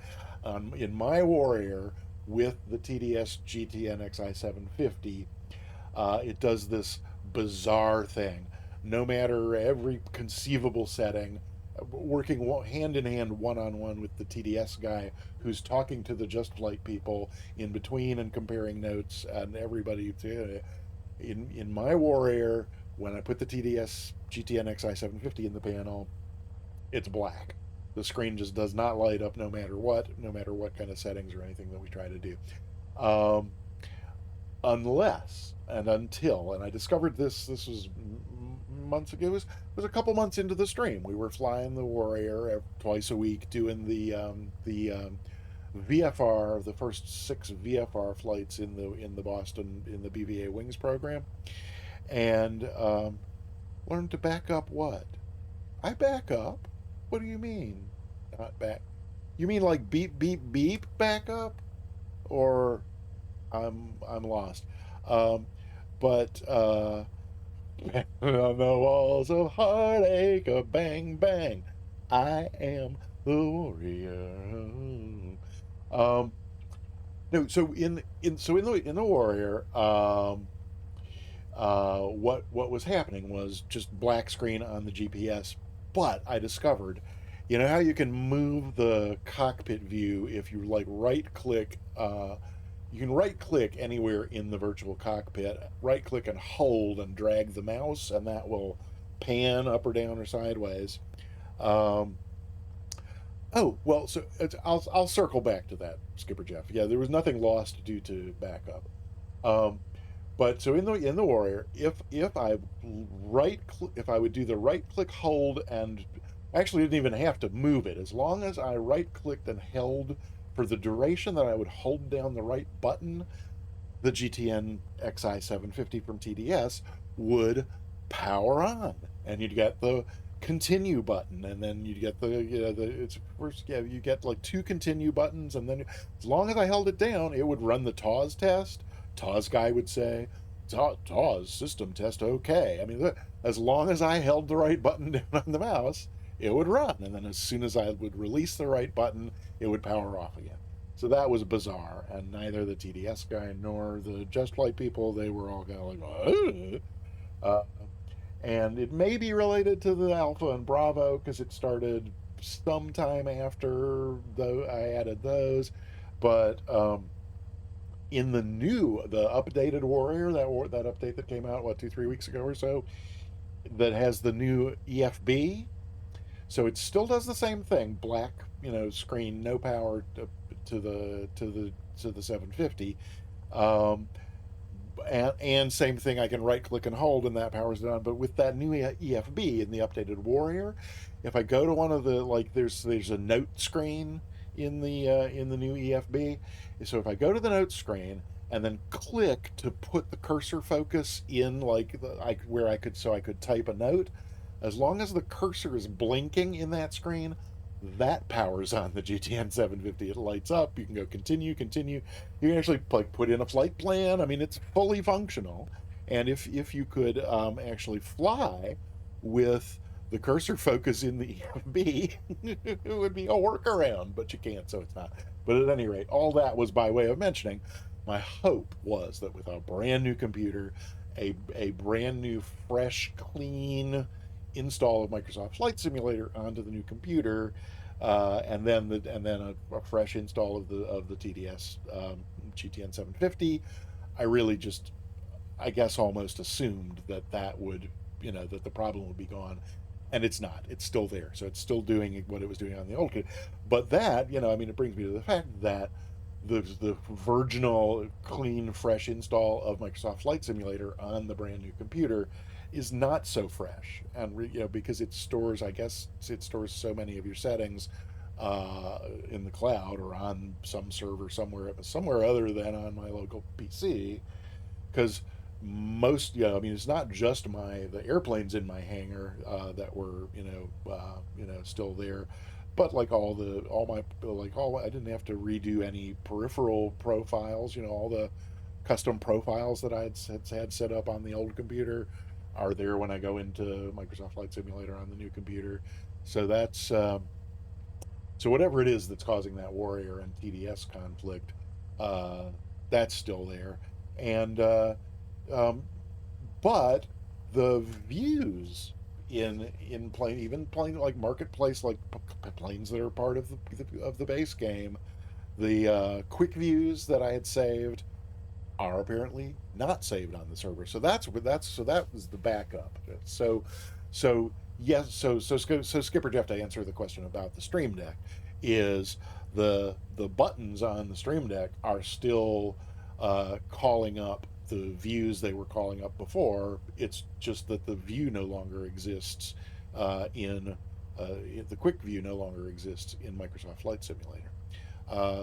in my Warrior with the TDS GTN Xi 750, it does this bizarre thing. No matter every conceivable setting, working hand in hand, one on one with the TDS guy who's talking to the Just Flight people in between and comparing notes, and everybody in my Warrior, when I put the TDS GTN Xi 750 in the panel, it's black. The screen just does not light up no matter what kind of settings or anything that we try to do. Um, Unless and until, and I discovered this was months ago. It was a couple months into the stream. We were flying the Warrior twice a week, doing the VFR, the first 6 VFR flights in the Boston in the BVA Wings program, and learned to back up. What? I back up? What do you mean? Not back? You mean like beep beep beep back up, or I'm lost. Um, but on the walls of heartache, a bang bang, I am the warrior. Um, no, so in the warrior, what was happening was just black screen on the GPS. But I discovered, you know how you can move the cockpit view if you like right click. You can right click anywhere in the virtual cockpit, right click and hold and drag the mouse, and that will pan up or down or sideways. Um, oh, well, so I'll circle back to that, Skipper Jeff. Yeah, there was nothing lost due to backup. Um, but so in the Warrior, if I would do the right click hold and actually didn't even have to move it, as long as I right clicked and held for the duration that I would hold down the right button, the GTN Xi 750 from TDS would power on, and you'd get the continue button, and then you'd get it's first, yeah, you get like 2 continue buttons, and then as long as I held it down, it would run the TAWS test. TAWS guy would say, TAWS system test okay. I mean, as long as I held the right button down on the mouse, it would run, and then as soon as I would release the right button, it would power off again. So that was bizarre, and neither the TDS guy nor the Just Flight people, they were all kind of like, uh, and it may be related to the Alpha and Bravo because it started sometime after I added those, but in the updated Warrior, that update that came out, what, 2, 3 weeks ago or so, that has the new EFB. So it still does the same thing, black, screen, no power to the 750. Um, and same thing, I can right click and hold and that powers it on. But with that new EFB in the updated Warrior, if I go to one of the, like, there's a note screen in the new EFB. So if I go to the note screen and then click to put the cursor focus in, like, where I could type a note, as long as the cursor is blinking in that screen, that powers on the GTN 750. It lights up. You can go continue, continue. You can actually, like, put in a flight plan. I mean, it's fully functional. And if you could actually fly with the cursor focus in the EFB, it would be a workaround, but you can't, so it's not. But at any rate, all that was by way of mentioning. My hope was that with a brand new computer, a brand new, fresh, clean install of Microsoft Flight Simulator onto the new computer, and then a fresh install of the TDS GTN 750. I really just, I guess, almost assumed that would, that the problem would be gone, and it's not. It's still there, so it's still doing what it was doing on the old kit. But that, I mean, it brings me to the fact that the virginal, clean, fresh install of Microsoft Flight Simulator on the brand new computer is not so fresh, and because it stores, I guess, it stores so many of your settings in the cloud or on some server somewhere other than on my local PC. Because I mean, it's not just the airplanes in my hangar that were, still there, but like I didn't have to redo any peripheral profiles. All the custom profiles that I had set up on the old computer are there when I go into Microsoft Flight Simulator on the new computer. So that's so whatever it is that's causing that Warrior and TDS conflict, uh, that's still there, and um, but the views in plane, even plane like marketplace, like planes that are part of the base game, the quick views that I had saved are apparently not saved on the server. So that was the backup. So so yes, so Skipper Jeff, to answer the question about the Stream Deck, is the buttons on the Stream Deck are still calling up the views they were calling up before. It's just that the view no longer exists in the quick view no longer exists in Microsoft Flight Simulator.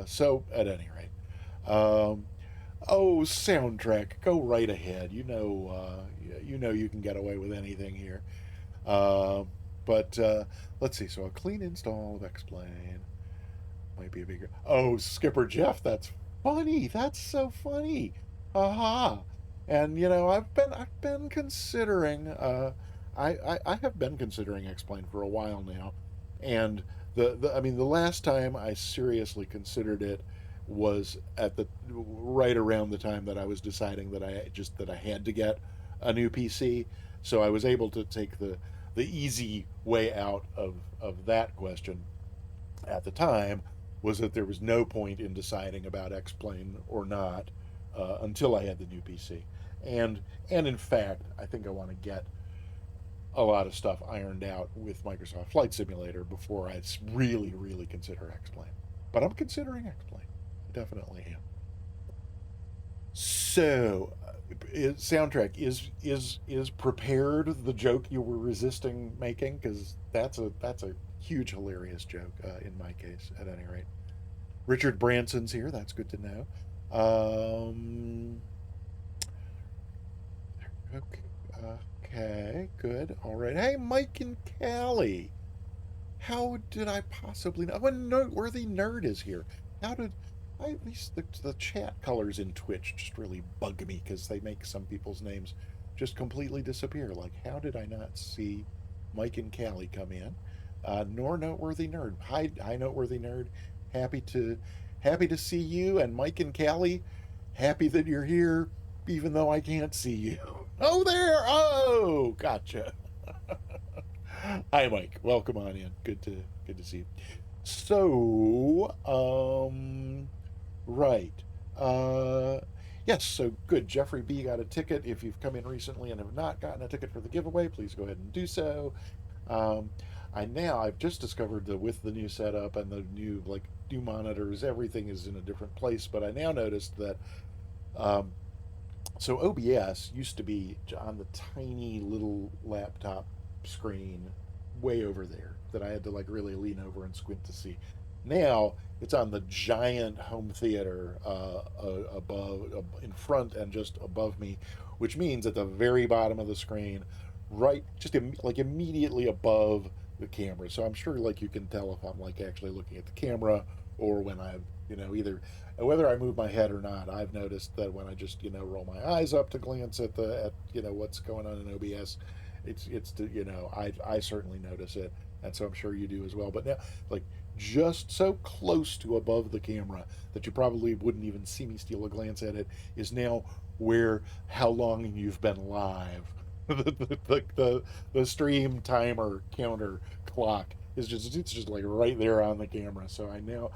So at any rate, oh, soundtrack, go right ahead. You can get away with anything here. Uh, but let's see. So a clean install of X-Plane might be a bigger. Oh, Skipper Jeff, that's funny. That's so funny. Aha. And I've been considering. I have been considering X-Plane for a while now, and I mean, the last time I seriously considered it was at the right around the time that I was deciding that I had to get a new PC. So I was able to take the easy way out of that question at the time, was that there was no point in deciding about X-Plane or not until I had the new PC. And in fact, I think I want to get a lot of stuff ironed out with Microsoft Flight Simulator before I really, really consider X-Plane. But I'm considering X-Plane. I definitely am. So, soundtrack is prepared the joke you were resisting making? Because that's a huge hilarious joke in my case, at any rate. Richard Branson's here. That's good to know. Okay, okay, good. All right. Hey, Mike and Callie. How did I possibly know? Oh, a noteworthy nerd is here. How did at least the chat colors in Twitch just really bug me because they make some people's names just completely disappear. Like, how did I not see Mike and Callie come in? Nor noteworthy nerd. Hi, noteworthy nerd. Happy to happy to see you, and Mike and Callie. Happy that you're here, even though I can't see you. Oh, there! Oh, gotcha. Hi, Mike. Welcome on in. Good to see you. So, right. Yes, so good. Jeffrey B got a ticket. If you've come in recently and have not gotten a ticket for the giveaway, please go ahead and do so. Um, I've just discovered that with the new setup and the new monitors, everything is in a different place. But I now noticed that um, so OBS used to be on the tiny little laptop screen way over there that I had to like really lean over and squint to see. Now it's on the giant home theater above, in front and just above me, which means at the very bottom of the screen, right, just like immediately above the camera. So I'm sure like you can tell if I'm like actually looking at the camera or when I'm, either whether I move my head or not. I've noticed that when I just roll my eyes up to glance at what's going on in OBS, I certainly notice it, and so I'm sure you do as well. But now, like just so close to above the camera that you probably wouldn't even see me steal a glance at it is now where how long you've been live. The stream timer counter clock is it's just like right there on the camera. So I no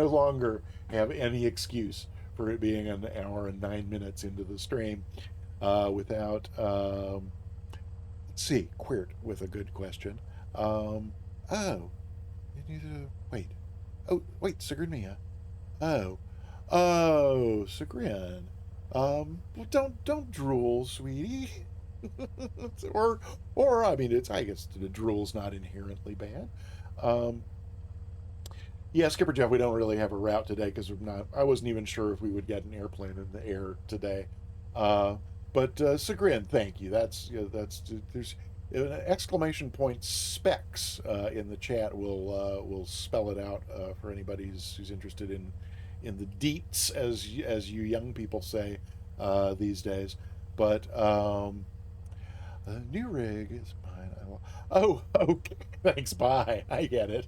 longer have any excuse for it being an hour and 9 minutes into the stream without. Let's see, Quirt with a good question. Um, oh, you need to wait. Oh, wait, Sigurnia. Oh, oh, Sigrin. Well, don't drool, sweetie. or I mean, it's I guess the drool's not inherently bad. Um, Yeah, Skipper Jeff, we don't really have a route today because we're not. I wasn't even sure if we would get an airplane in the air today. Uh, but Sagrin, thank you. That's there's an exclamation point specs in the chat. Will spell it out for anybody who's interested in the deets as you young people say these days. But the new rig is mine. Oh, okay. Thanks. Bye. I get it.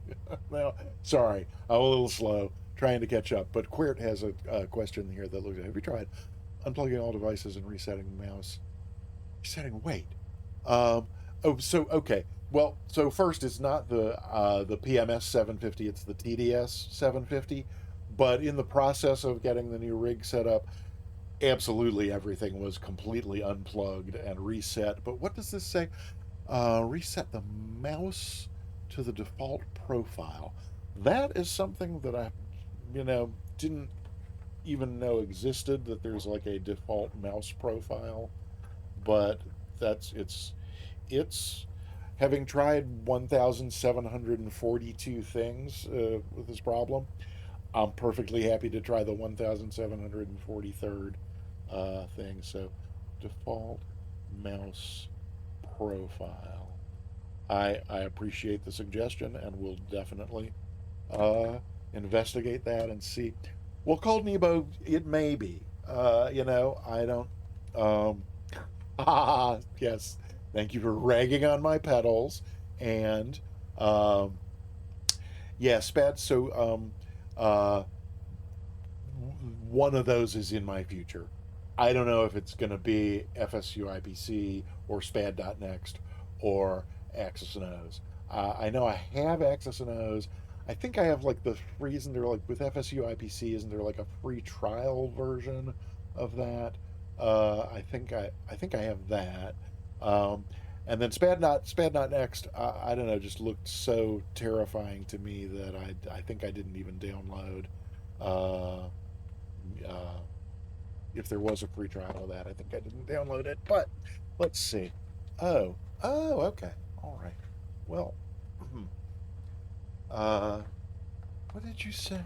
Well, sorry. I'm a little slow trying to catch up. But Quirt has a question here that looks. Have you tried unplugging all devices and resetting the mouse? Resetting. Wait. Um. Oh. So okay. Well. So first, it's not the PMS 750. It's the TDS 750. But in the process of getting the new rig set up, absolutely everything was completely unplugged and reset. But what does this say? Reset the mouse to the default profile. That is something that I, didn't even know existed, that there's like a default mouse profile. But it's having tried 1,742 things with this problem. I'm perfectly happy to try the 1,743rd thing. So, default mouse profile. I appreciate the suggestion and will definitely uh, investigate that and see. Well, Cold Nebo, it may be. I don't. Um, yes. Thank you for ragging on my pedals. And um, yeah, Spad. So uh, one of those is in my future. I don't know if it's going to be FSU IPC or SPAD.next or Axis and O's. I know I have Axis and O's. I think I have like the free, isn't there like with FSU IPC, isn't there like a free trial version of that? I think I have that. Um, and then SPAD.next, I don't know, just looked so terrifying to me that I think I didn't even download. Uh, uh, if there was a free trial of that. I think I didn't download it, but let's see. Oh, okay, all right. Well, uh, what did you say?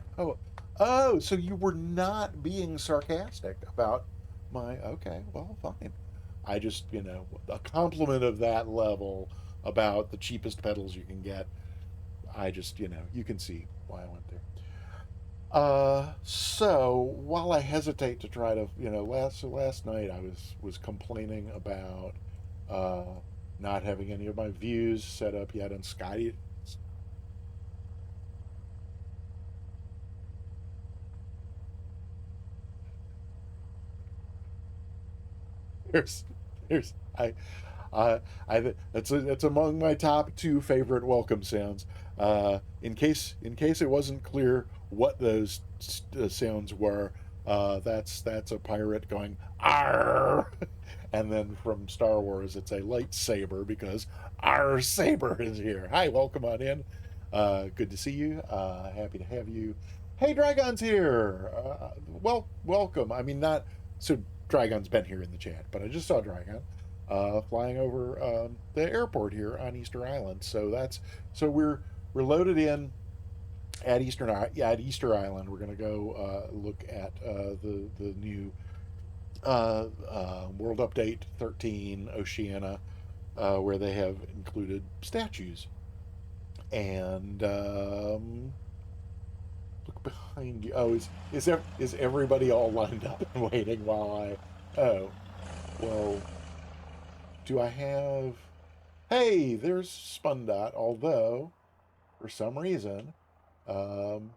So you were not being sarcastic about my. Okay, well, fine. I just, a compliment of that level about the cheapest pedals you can get. I just, you can see why I went there. So while I hesitate to try to, last night I was complaining about uh, not having any of my views set up yet, and Scotty, there's, there's, that's among my top two favorite welcome sounds. In case it wasn't clear what those sounds were, That's a pirate going "Arr!" And then from Star Wars, it's a lightsaber because our saber is here. Hi, welcome on in. Good to see you. Happy to have you. Hey, Dragon's here. Welcome. I mean, not so. Dragon's been here in the chat, but I just saw Dragon flying over the airport here on Easter Island. So we're loaded in at Easter Island. We're going to go look at the new World Update 13 Oceania, where they have included statues. And look behind you. Oh, is everybody all lined up and waiting while I? Oh, well. Do I have? Hey, there's Spundot. Although for some reason, um,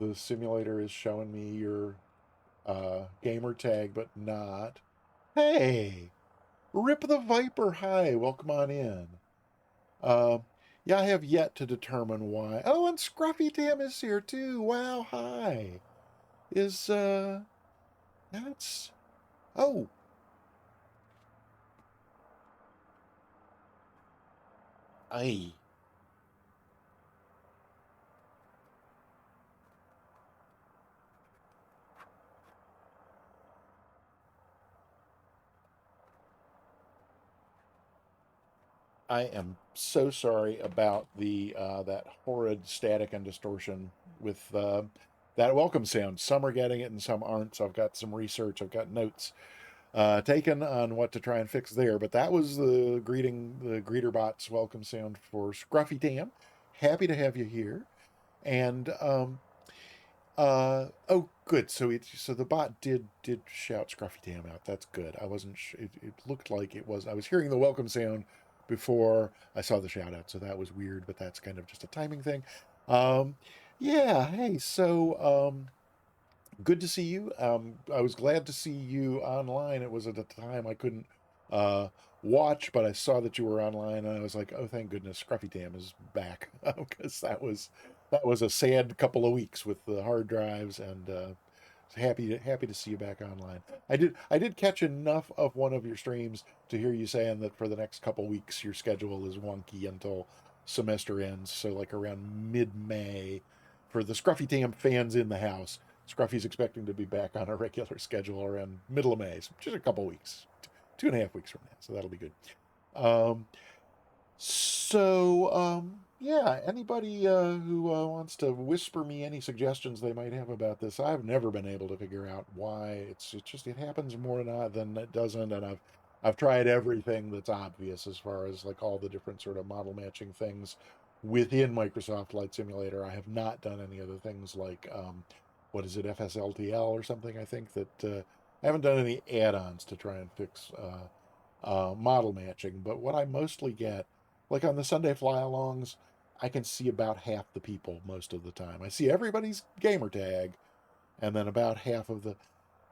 the simulator is showing me your gamer tag, but not. Hey, Rip the Viper. Hi, welcome on in. Um, yeah, I have yet to determine why. Oh, and Scruffy Tam is here too. Wow, hi. Is that's oh, I I am so sorry about the that horrid static and distortion with that welcome sound. Some are getting it and some aren't. So I've got some research. I've got notes taken on what to try and fix there. But that was the greeter bot's welcome sound for Scruffy Tam. Happy to have you here. And oh, good. So the bot did shout Scruffy Tam out. That's good. I wasn't. It looked like it was. I was hearing the welcome sound before I saw the shout out, so that was weird. But that's kind of just a timing thing. Um, yeah. Hey. Good to see you. I was glad to see you online. It was at a time I couldn't uh, watch, but I saw that you were online, and I was like, "Oh, thank goodness, Scruffy Tam is back," because that was a sad couple of weeks with the hard drives, and happy to see you back online. I did catch enough of one of your streams to hear you saying that for the next couple weeks your schedule is wonky until semester ends, so like around mid-May. For the Scruffy Tam fans in the house, Scruffy's expecting to be back on a regular schedule around middle of May, so just a couple weeks, 2.5 weeks from now. So that'll be good. Um, yeah, anybody who wants to whisper me any suggestions they might have about this, I've never been able to figure out why. It happens more than it doesn't, and I've tried everything that's obvious as far as like all the different sort of model matching things within Microsoft Flight Simulator. I have not done any of the things like what is it, FSLTL or something. I think that I haven't done any add-ons to try and fix model matching. But what I mostly get, like on the Sunday fly-alongs, I can see about half the people most of the time. I see everybody's gamer tag, and then about half of the.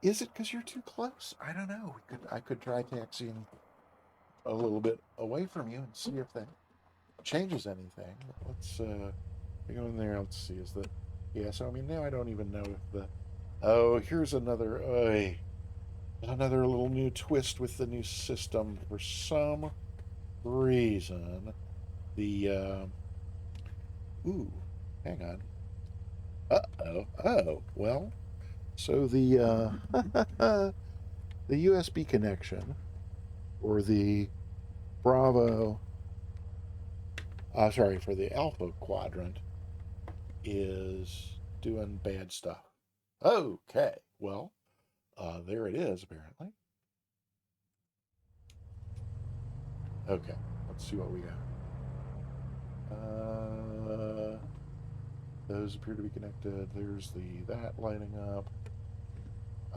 Is it because you're too close? I don't know. I could try taxiing a little bit away from you and see if that changes anything. Let's go in there. Let's see. Is the yeah? So I mean, now I don't even know if the. Oh, here's another little new twist with the new system. For some reason, the ooh, hang on. Well, so the USB connection or the Bravo, sorry, for the Alpha quadrant is doing bad stuff. Okay, well, there it is apparently. Okay, let's see what we got. Those appear to be connected. There's that lighting up.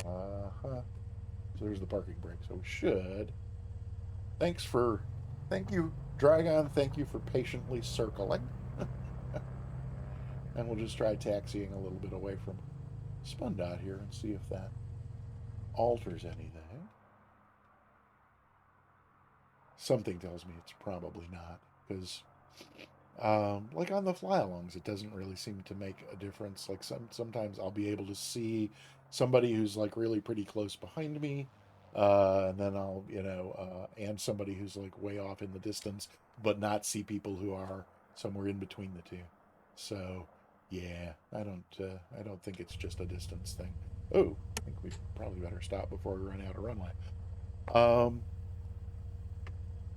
So there's the parking brake. So we should. Thank you, Dragon. Thank you for patiently circling. And we'll just try taxiing a little bit away from Spundot here and see if that alters anything. Something tells me it's probably not, because Like on the fly-alongs, it doesn't really seem to make a difference. Like sometimes I'll be able to see somebody who's like really pretty close behind me, and then and somebody who's like way off in the distance, but not see people who are somewhere in between the two. So, yeah, I don't think it's just a distance thing. Oh, I think we probably better stop before we run out of runway. Um,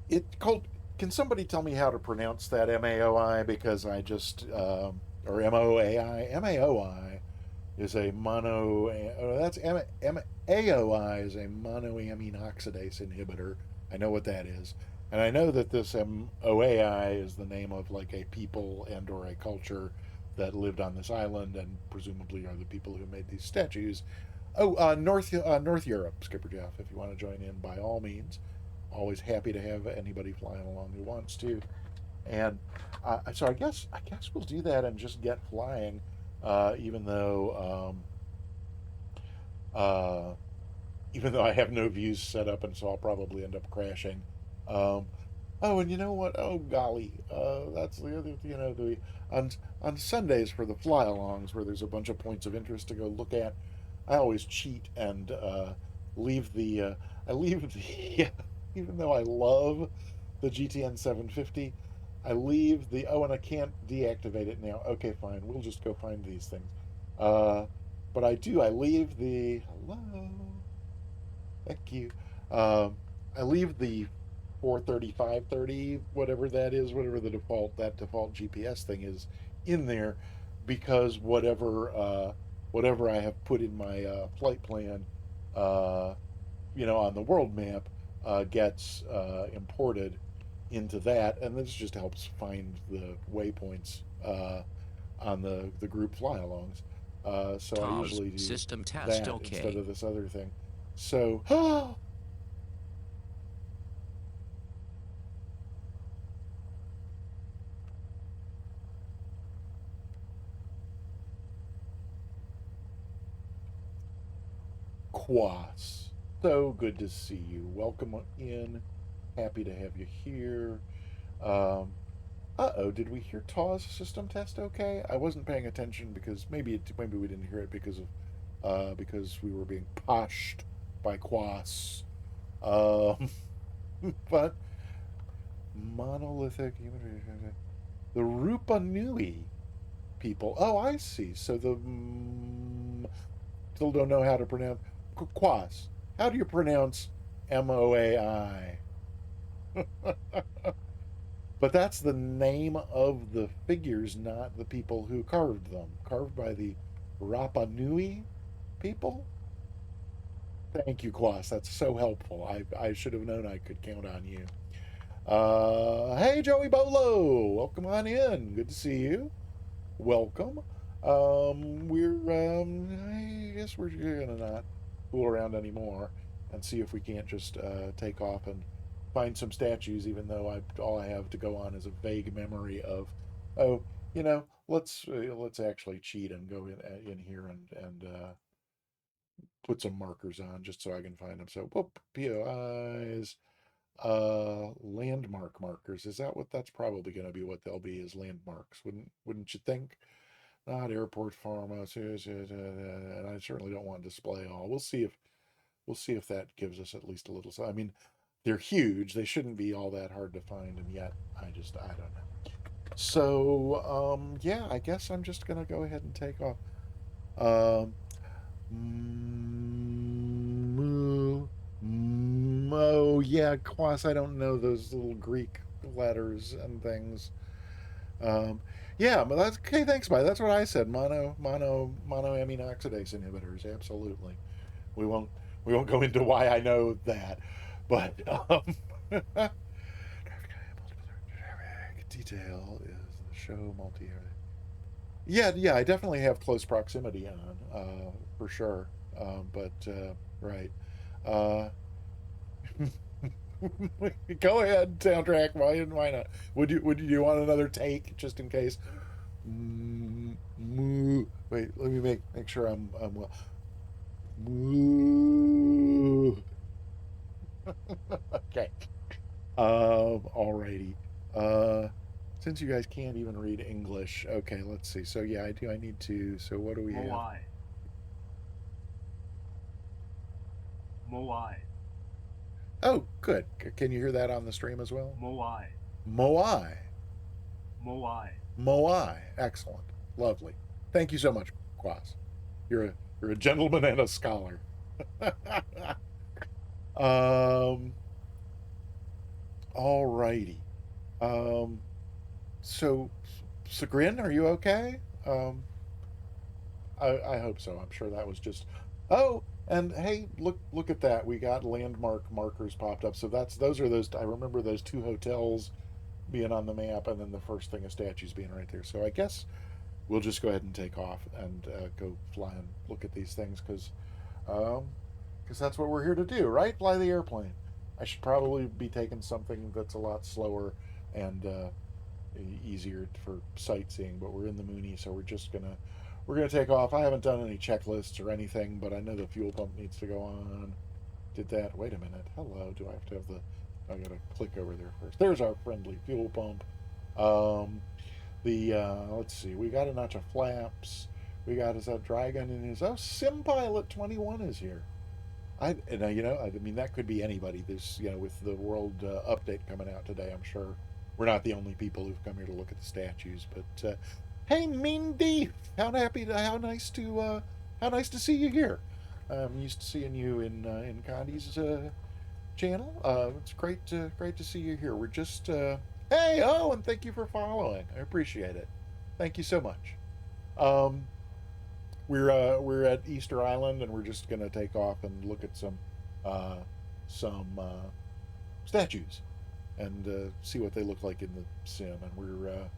it called. Can somebody tell me how to pronounce that MAOI? Because I just or MOAI. MAOI is a mono. That's MAOI is a monoamine oxidase inhibitor. I know what that is, and I know that this MOAI is the name of like a people and or a culture that lived on this island and presumably are the people who made these statues. Oh, North Europe, Skipper Jeff. If you want to join in, by all means. Always happy to have anybody flying along who wants to. And so I guess we'll do that and just get flying, even though uh, even though I have no views set up, and so I'll probably end up crashing. Um, oh, and you know what? Oh golly, that's the other. On on Sundays for the fly-alongs, where there's a bunch of points of interest to go look at, I always cheat and leave the I leave the even though I love the GTN 750, I leave the and I can't deactivate it now. Okay, fine, we'll just go find these things. Uh, but I leave the hello. Thank you. Um, I leave the 43530, whatever that is, whatever that default GPS thing is, in there, because whatever I have put in my flight plan, uh, on the world map, gets imported into that, and this just helps find the waypoints on the group fly-alongs. So I TOS, usually do system test that instead OK. of this other thing. So, Quas, so good to see you. Welcome in. Happy to have you here. Um, uh-oh, did we hear Taw's system test okay? I wasn't paying attention because maybe we didn't hear it because we were being poshed by Quas. Um, but monolithic the Rupa Nui people. Oh, I see. So still don't know how to pronounce Quas. How do you pronounce MOAI? But that's the name of the figures, not the people who carved them. Carved by the Rapa Nui people? Thank you, Quas. That's so helpful. I should have known I could count on you. Hey, Joey Bolo. Welcome on in. Good to see you. Welcome. I guess we're gonna not fool around anymore and see if we can't just take off and find some statues, even though all I have to go on is a vague memory of, oh, let's actually cheat and go in here and put some markers on just so I can find them. So, whoop, POIs, landmark markers. Is that what that's probably going to be? What they'll be is landmarks, wouldn't you think? Not airport pharma, and I certainly don't want display all. We'll see if that gives us at least a little. So I mean, they're huge. They shouldn't be all that hard to find, and yet I don't know. So yeah, I guess I'm just gonna go ahead and take off. Um, oh yeah, Quas. I don't know those little Greek letters and things. Um, yeah, but that's okay. Thanks, bye. That's what I said. Monoamine oxidase inhibitors. Absolutely. We won't we won't go into why I know that, but detail is the show multi. Yeah, yeah. I definitely have close proximity on, for sure. But right. Uh, Go ahead, soundtrack. Why not? Would you want another take just in case? Wait, let me make sure I'm well. Okay. Alrighty. Uh, Since you guys can't even read English, okay, let's see. So yeah, I need to. So what do we have? Moai. Moai. Oh, good. Can you hear that on the stream as well? Moai. Moai. Moai. Moai. Excellent. Lovely. Thank you so much, Quas. You're a gentleman and a scholar. All righty. Um, so Sagrin, are you okay? I hope so. I'm sure that was just. Oh, and hey, look at that. We got landmark markers popped up. So those are those. I remember those two hotels being on the map, and then the first thing of statues being right there. So I guess we'll just go ahead and take off and go fly and look at these things um, because that's what we're here to do, right? Fly the airplane. I should probably be taking something that's a lot slower and easier for sightseeing, but we're in the Mooney, so we're gonna take off. I haven't done any checklists or anything, but I know the fuel pump needs to go on. Did that? Wait a minute. Hello. Do I have to have the? I gotta click over there first. There's our friendly fuel pump. Um, let's see. We got a notch of flaps. We got is that Dragon in his. Oh, Sim Pilot 21 is here. I mean that could be anybody. This with the world update coming out today, I'm sure we're not the only people who've come here to look at the statues. But hey, Mindy, how nice to see you here. I'm used to seeing you in Condi's channel. It's great to see you here. We're just hey, oh, and thank you for following. I appreciate it. Thank you so much. Um, we're at Easter Island, and we're just gonna take off and look at some statues and see what they look like in the sim. And we're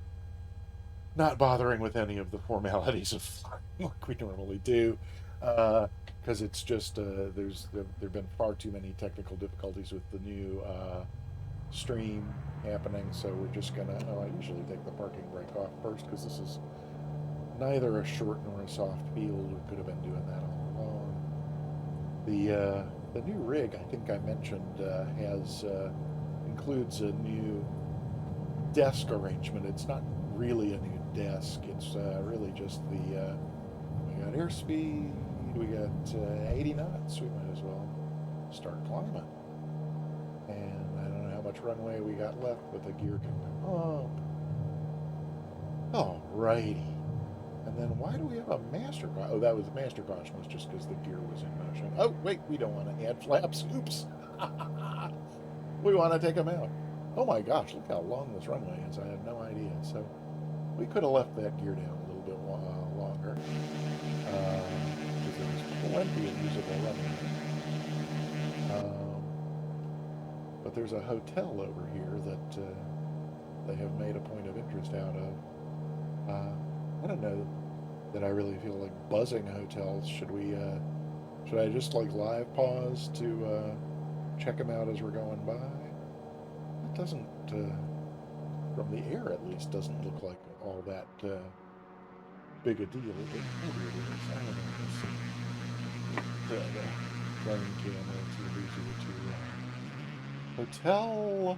not bothering with any of the formalities of flying like we normally do, because it's just there've been far too many technical difficulties with the new stream happening. So we're just gonna. Oh, I usually take the parking brake off first because this is neither a short nor a soft field. We could have been doing that all along. The new rig, I think I mentioned, has includes a new desk arrangement. It's not really a new desk. It's really just we got airspeed. We got 80 knots. We might as well start climbing. And I don't know how much runway we got left, but the gear can come up. Alrighty. And then why do we have a master caution? Oh, that was the master caution was just because the gear was in motion. Oh, wait, we don't want to add flaps. Oops. We want to take them out. Oh my gosh, look how long this runway is. I have no idea. So we could have left that gear down a little bit longer. Because there was plenty of usable runway. But there's a hotel over here that they have made a point of interest out of. I don't know that I really feel like buzzing hotels. Should I just like live pause to check them out as we're going by? It doesn't, from the air at least, doesn't look like all that big a deal. But maybe it is. I don't know. Let's see. The drone camera, it's easier to. Hotel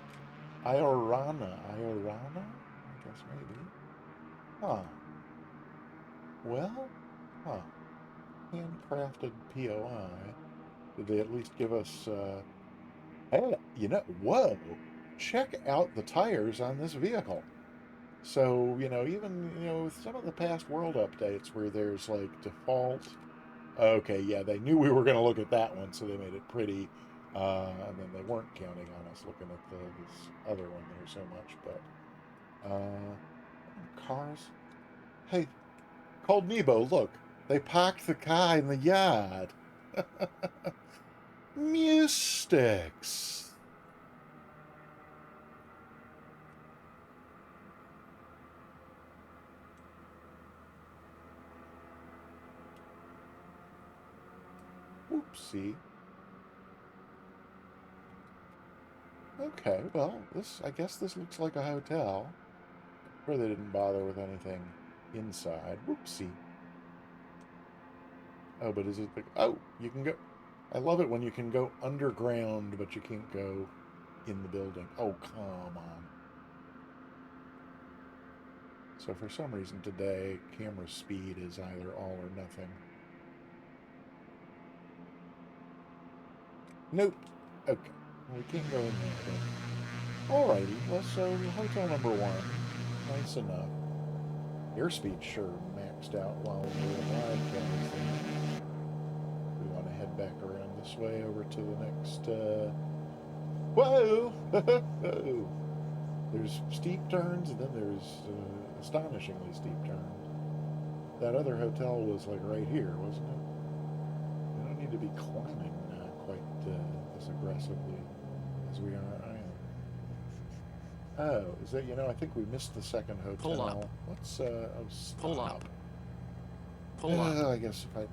Iorana. Iorana? I guess maybe. Huh. Well, huh. Handcrafted POI. Did they at least give us, hey, whoa, check out the tires on this vehicle. So, even, with some of the past world updates where there's like default, okay, yeah, they knew we were going to look at that one, so they made it pretty, and then they weren't counting on us looking at this other one there so much, but, cars. Hey, Cold Nebo, look, they parked the car in the yard. Mystics. Oopsie. Okay, well, I guess this looks like a hotel. Sure they didn't bother with anything inside. Whoopsie. Oh, but is it oh, you can go. I love it when you can go underground, but you can't go in the building. Oh, come on. So for some reason today, camera speed is either all or nothing. Nope. Okay. Well, we can't go in there, but... Alrighty. Well, so hotel number 1. Nice enough. Airspeed sure maxed out while we were alive, guys. We want to head back around this way over to the next, Whoa! Whoa! There's steep turns, and then there's astonishingly steep turns. That other hotel was like right here, wasn't it? We don't need to be climbing quite as aggressively as we are. Oh, is that, I think we missed the second hotel. Pull up. Let's, stop. Pull up. Pull up. I guess if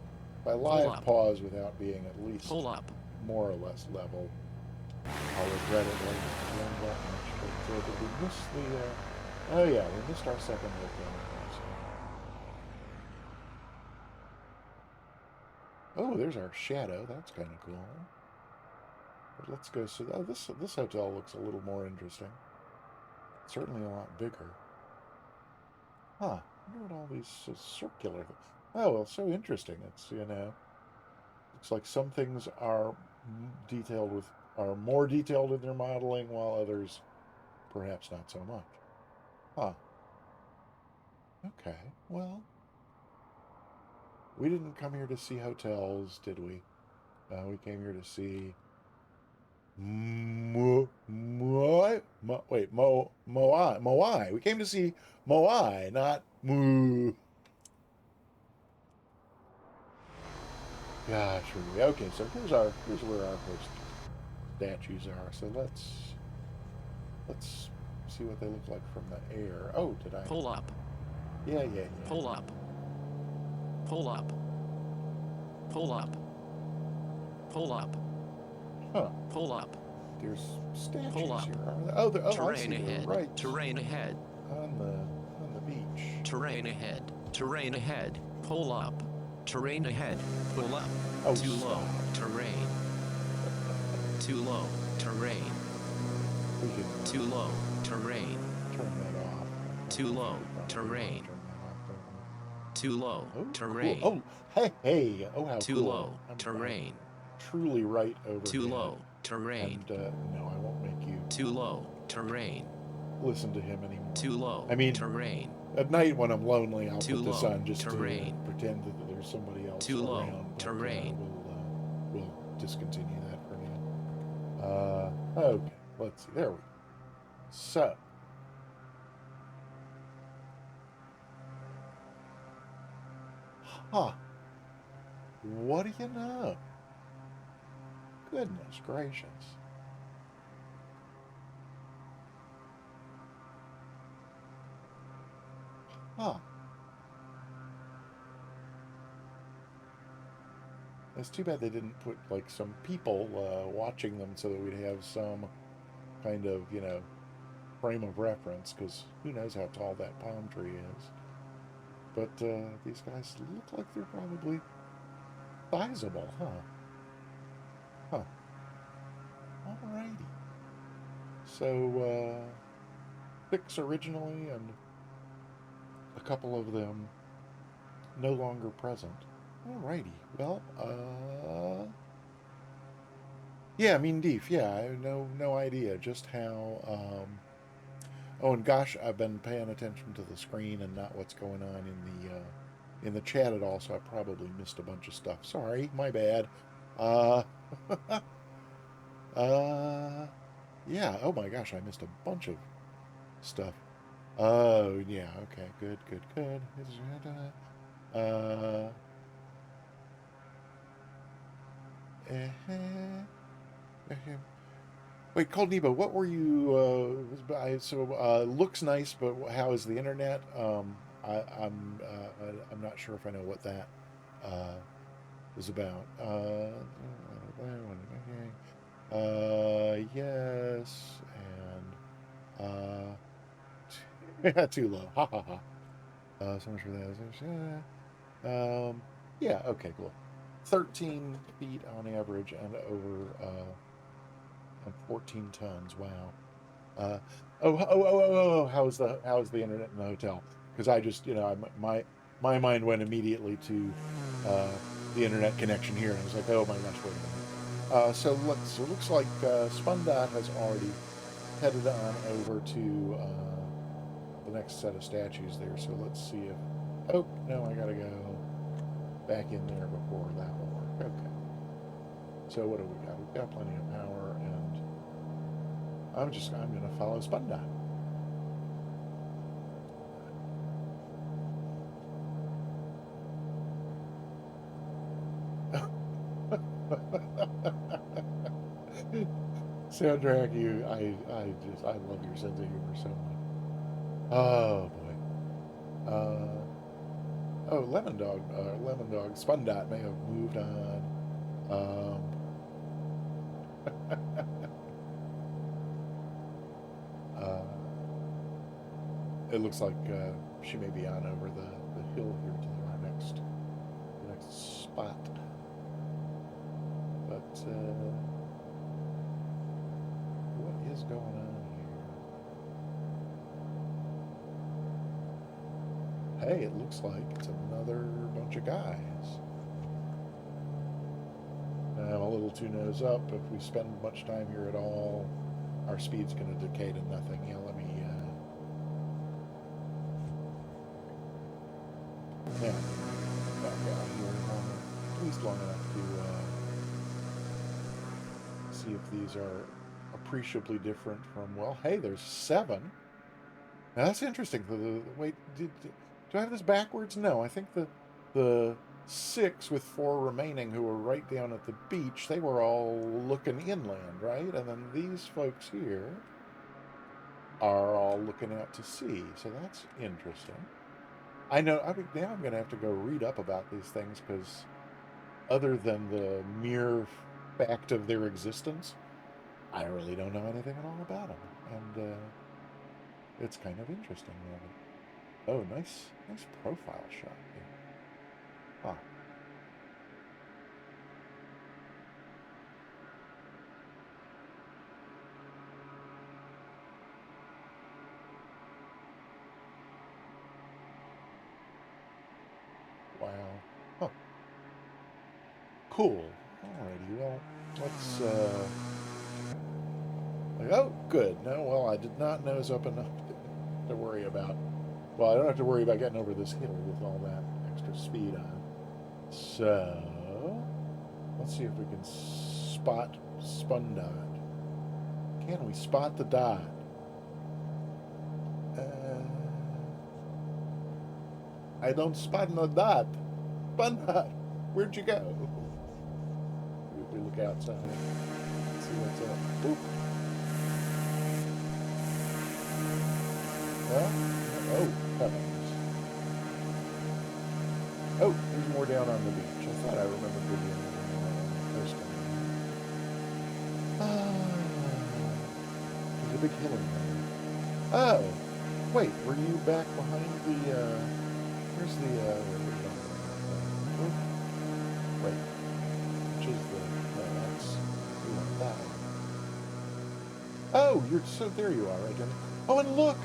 I live up. pause without being at least Pull up. more or less level, I'll regret it later. That much. But did we miss the, oh yeah, we missed our second hotel. Oh, there's our shadow. That's kind of cool. But let's go see. Oh, this hotel looks a little more interesting. Certainly a lot bigger. Huh. I wonder what all these circular... Oh, well, so interesting. It's, looks like some things are more detailed in their modeling, while others perhaps not so much. Huh. Okay, well... We didn't come here to see hotels, did we? We came here to see... Moai. We came to see Moai, not Moo. Gosh, really. Okay, so here's where our first statues are. So let's see what they look like from the air. Oh, did I? Pull up. Yeah. Pull up. Pull up. Pull up. Pull up. Huh. Pull up. There's statues Pull up. here, aren't there? Oh, I see. Terrain They're ahead. right. Terrain ahead. On the beach. Terrain ahead. Terrain ahead. Pull up. Terrain ahead. Pull up. Oh, Too stop. low. Terrain. Too low. Terrain. We could Too low. Terrain. turn that off. Too low. Terrain. Turn that off, don't we? Too low. Oh, Terrain. cool. Oh, hey. Oh, how Too cool. low. I'm Terrain. truly right over Too low. Terrain. And, no, I won't make you Too low. Terrain. listen to him anymore. Too low. I mean, terrain. At night when I'm lonely, I'll Too put this low. on just Terrain. to pretend that there's somebody else Too low. around. But, Terrain. We'll discontinue that for now. Okay, let's see. There we go. So. Huh. What do you know? Goodness gracious. Huh. It's too bad they didn't put, like, some people watching them so that we'd have some kind of, frame of reference, because who knows how tall that palm tree is. But these guys look like they're probably sizable, huh? Alrighty. So, 6 originally, and a couple of them no longer present. Alrighty. Well, yeah, Mean Deef. Yeah, I have no idea just how. Oh, and gosh, I've been paying attention to the screen and not what's going on in the chat at all. So I probably missed a bunch of stuff. Sorry, my bad. Yeah. Oh my gosh, I missed a bunch of stuff. Oh yeah. Okay. Good. Wait, Cold Nebo, what were you? Looks nice, but how is the internet? I'm not sure if I know what that is about. Yes, and too low. Ha ha ha. So much for that. Yeah. Okay. Cool. 13 feet on average and over and 14 tons. Wow. How's the internet in the hotel? because I just, my mind went immediately to the internet connection here, and I was like, oh my gosh, wait a minute. So it looks like Spundot has already headed on over to the next set of statues there. So let's see if. Oh no, I gotta go back in there before that will work. Okay. So what do we got? We've got plenty of power, and I'm gonna follow Spundot. Soundtrack, I love your sense of humor so much. Oh boy. Lemon Dog, Spundot may have moved on. It looks like she may be on over the hill here to our next spot. But what is going on here? Hey, it looks like it's another bunch of guys. I'm a little too nose up. If we spend much time here at all, our speed's going to decay to nothing. Yeah, let me. Back out here at least long enough to see if these are appreciably different from. Well, hey, there's 7. Now that's interesting. Wait, do I have this backwards? No, I think the 6 with 4 remaining who were right down at the beach, they were all looking inland, right? And then these folks here are all looking out to sea. So that's interesting. I know. Now I'm going to have to go read up about these things, because other than the mere fact of their existence, I really don't know anything at all about them. And it's kind of interesting, really. Oh, nice profile shot here. Ah. Wow. Huh. Cool. Alrighty, well, let's, oh, good. No, well, I did not nose up enough to worry about. Well, I don't have to worry about getting over this hill with all that extra speed on. So, let's see if we can spot Spundot. Can we spot the dot? I don't spot no dot. Spundot, where'd you go? If we look outside, let's see what's up. Boop. Well, oh, heavens. Oh, there's more down on the beach. I thought I remembered there being more on the coast. There's a big hill in there. Oh, wait, were you back behind the, where's the, wait, which is the, no, that's, we want that one. Oh, there you are, right? Oh, and look,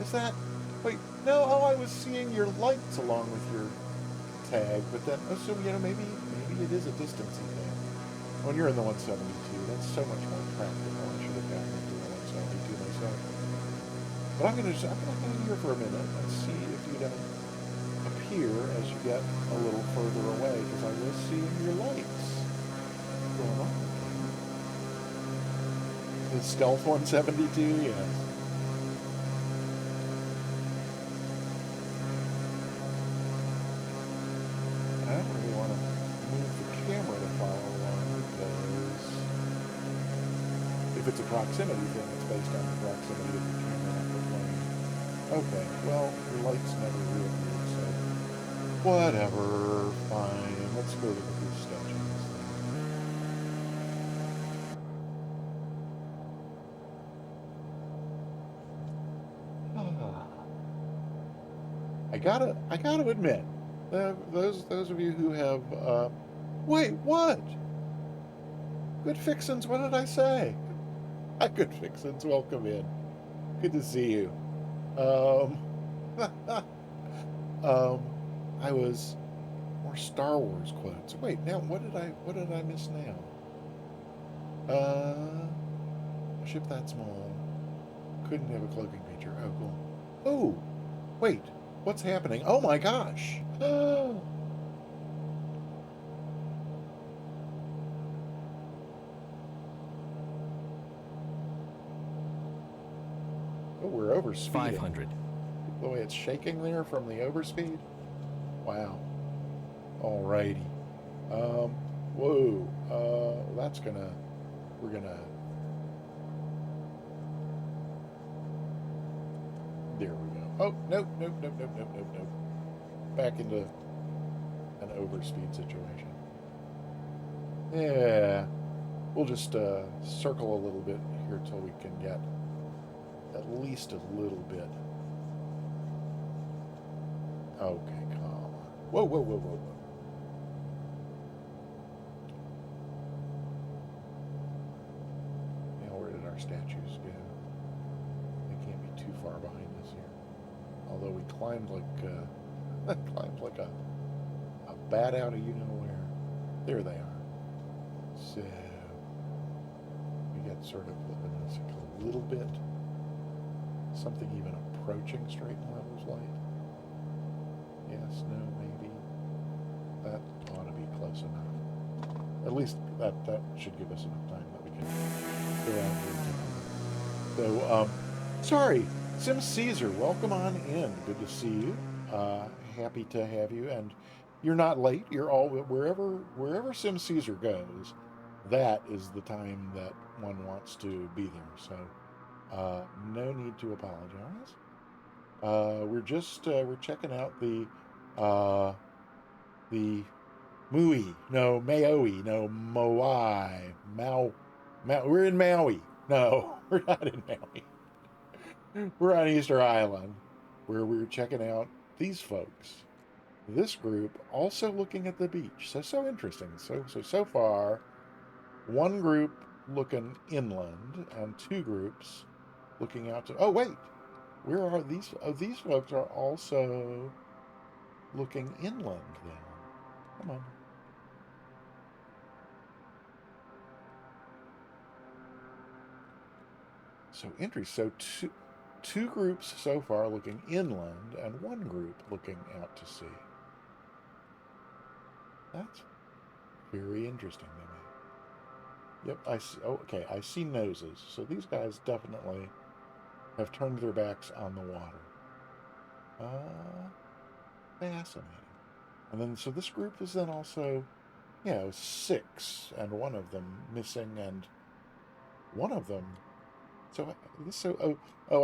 is that, wait, no, oh, I was seeing your lights along with your tag, but then assume, maybe it is a distancing thing. When you're in the 172, that's so much more practical. I should have gotten into the 172 myself. But I'm gonna hang here for a minute and see if you don't appear as you get a little further away, because I was seeing your lights going on. The Stealth 172, yes. I don't really want to move the camera to follow along, because if it's a proximity thing, it's based on the proximity of the camera that we're playing. Okay, well, your lights never reappeared, so whatever, fine. Let's go to the goose statues then. I gotta admit, those of you who have, wait, what? Good fixins, what did I say? Hi, Good fixins, welcome in. Good to see you. I was more Star Wars quotes. Wait, now what did I miss now? A ship that small couldn't have a cloaking feature. Oh, cool. Oh, wait, what's happening? Oh my gosh! Oh, we're overspeeding. 500. The way it's shaking there from the overspeed. Wow. Alrighty. Whoa. We're gonna. There we go. Oh, nope. Back into an overspeed situation. Yeah. We'll just circle a little bit here till we can get at least a little bit. Okay, come on. Whoa. Now, where did our statues go? They can't be too far behind us here. Although we climbed like a bat out of you know where. There they are. So we got sort of a little bit, something even approaching straight and level's light. Yes, no, maybe. That ought to be close enough. At least that should give us enough time that we can go out here. So, sorry, Sim Caesar, welcome on in. Good to see you. Happy to have you. And you're not late. You're all wherever Sim Caesar goes. That is the time that one wants to be there. So, no need to apologize. We're checking out the Maui, no Maui, no Moai, We're in Maui. No, we're not in Maui. We're on Easter Island, where we're checking out these folks. This group also looking at the beach. So interesting. So far, one group looking inland and two groups looking out to. Oh wait, where are these? Oh, these folks are also looking inland then. Come on. So interesting. So two groups so far looking inland and one group looking out to sea. That's very interesting to me. Yep, I see. Oh, okay, I see noses. So these guys definitely have turned their backs on the water. Fascinating. And then, so this group is then also, 6, and one of them missing, and one of them. I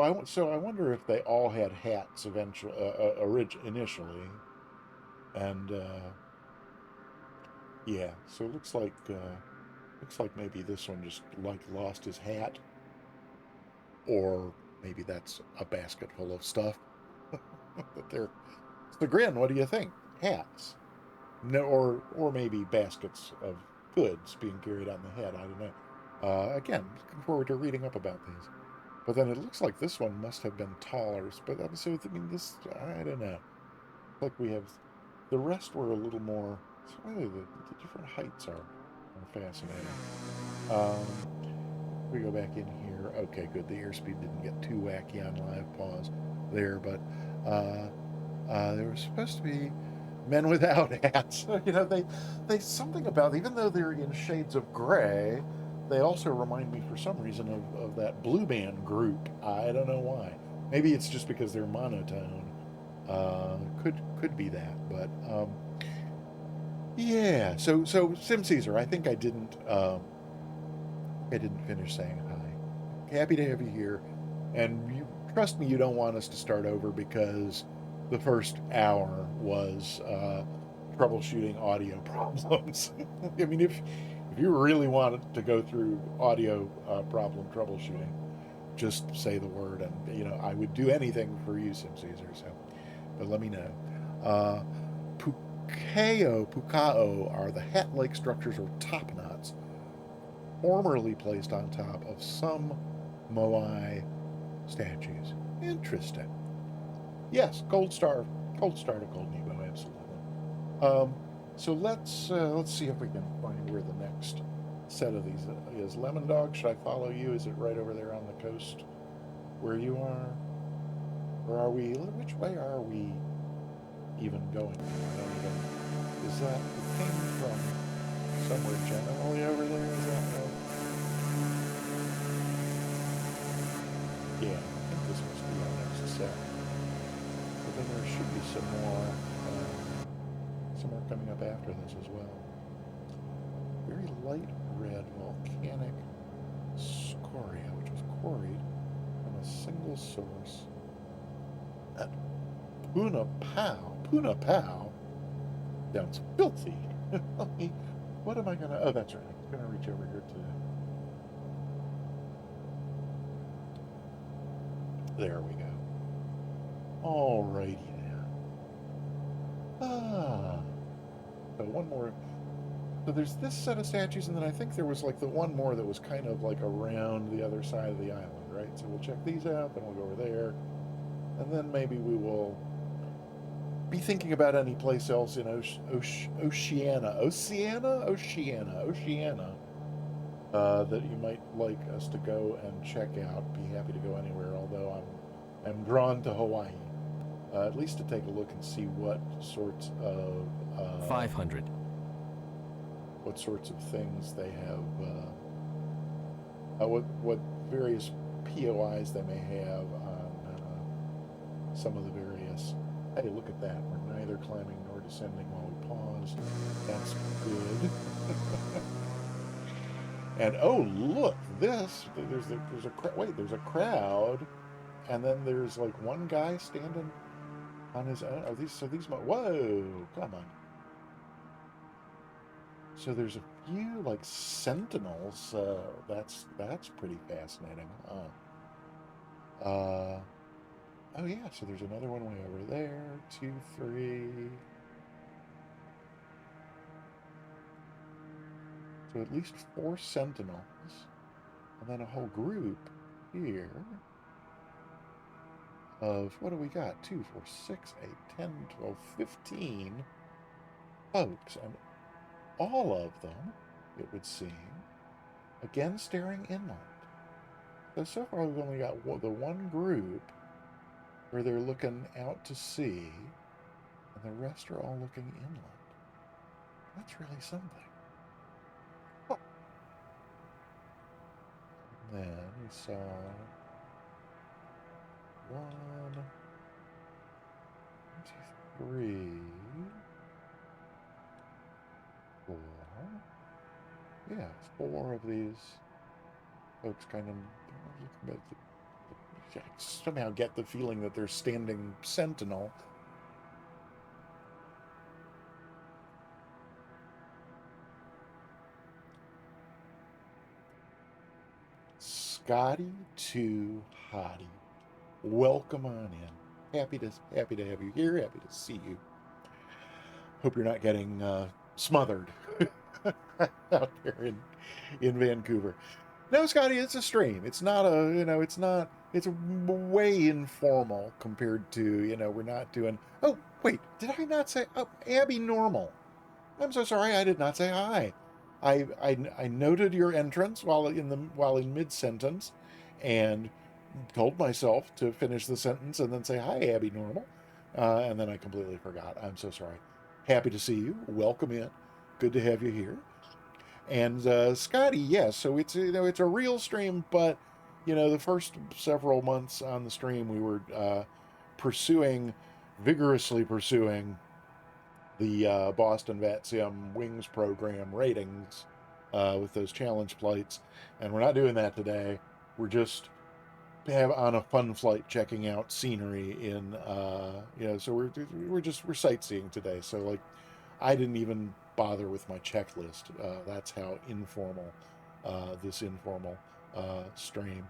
wonder if they all had hats eventually, initially, and yeah. So it looks like maybe this one just lost his hat, or maybe that's a basket full of stuff. But they're. It's the grin. What do you think? Hats. No, or maybe baskets of goods being carried on the head. I don't know. Again, looking forward to reading up about these. But then it looks like this one must have been taller. But so I mean, this I don't know. Like we have, the rest were a little more. So really, the different heights are fascinating. We go back in here. Okay, good. The airspeed didn't get too wacky on live pause there, but there was supposed to be men without hats. They something about, even though they're in shades of gray, they also remind me for some reason of that Blue Band group. I don't know why. Maybe it's just because they're monotone. Could be that, but yeah. So Sim Caesar, I think I didn't finish saying hi. Happy to have you here, and you trust me, you don't want us to start over because the first hour was troubleshooting audio problems. I mean, if you really wanted to go through audio problem troubleshooting, just say the word, and I would do anything for you, Sim Caesar. So, but let me know. Pukao are the hat-like structures or top knots, formerly placed on top of some Moai statues. Interesting. Yes, Gold Star Cold start of Gold Nebo, absolutely. So let's see if we can find where the next set of these is. Lemon Dog, should I follow you? Is it right over there on the coast where you are? Or are we, which way are we even going? I don't even, is that, it came from somewhere generally over there, is that right? Yeah, I think this must be our next set. But then there should be some more coming up after this as well. Very light red volcanic scoria, which was quarried from a single source at Punapau. Punapau? Sounds filthy. What am I gonna, oh, that's right. I'm gonna reach over here to, there we go. Alrighty then. So one more. So there's this set of statues, and then I think there was like the one more that was kind of like around the other side of the island, right? So we'll check these out, then we'll go over there, and then maybe we will be thinking about any place else in Oceania, that you might like us to go and check out. Be happy to go anywhere, although I'm drawn to Hawaii, at least to take a look and see what sorts of 500. What sorts of things they have, what various POIs they may have on some of the various. Hey, look at that! We're neither climbing nor descending while we pause. That's good. And oh, look! There's a crowd, and then there's like one guy standing on his own. Whoa! Come on. So there's a few like sentinels. That's pretty fascinating. Oh yeah. So there's another one way over there. 2, 3. So at least 4 sentinels, and then a whole group here of what do we got? 2, 4, 6, 8, 10, 12, 15 folks, and all of them, it would seem, again staring inland. So far we've only got the one group where they're looking out to sea, and the rest are all looking inland. That's really something. Oh. And then we saw 1, 2, 3, 4. Yeah, 4 of these folks kind of somehow get the feeling that they're standing sentinel. Scotty to Hottie, welcome on in. Happy to have you here. Happy to see you. Hope you're not getting smothered out there in Vancouver. No, Scotty, it's a stream. It's not it's way informal compared to, we're not doing, oh, wait, did I not say, oh, Abby Normal. I'm so sorry, I did not say hi. I noted your entrance while in mid-sentence and told myself to finish the sentence and then say, hi, Abby Normal. And then I completely forgot. I'm so sorry. Happy to see you. Welcome in. Good to have you here. And Scotty, yes, so it's a real stream, but the first several months on the stream we were vigorously pursuing the Boston VATSIM Wings program ratings with those challenge flights, and we're not doing that today. We're just on a fun flight checking out scenery in so we're sightseeing today. So like I didn't even bother with my checklist. That's how informal this informal stream.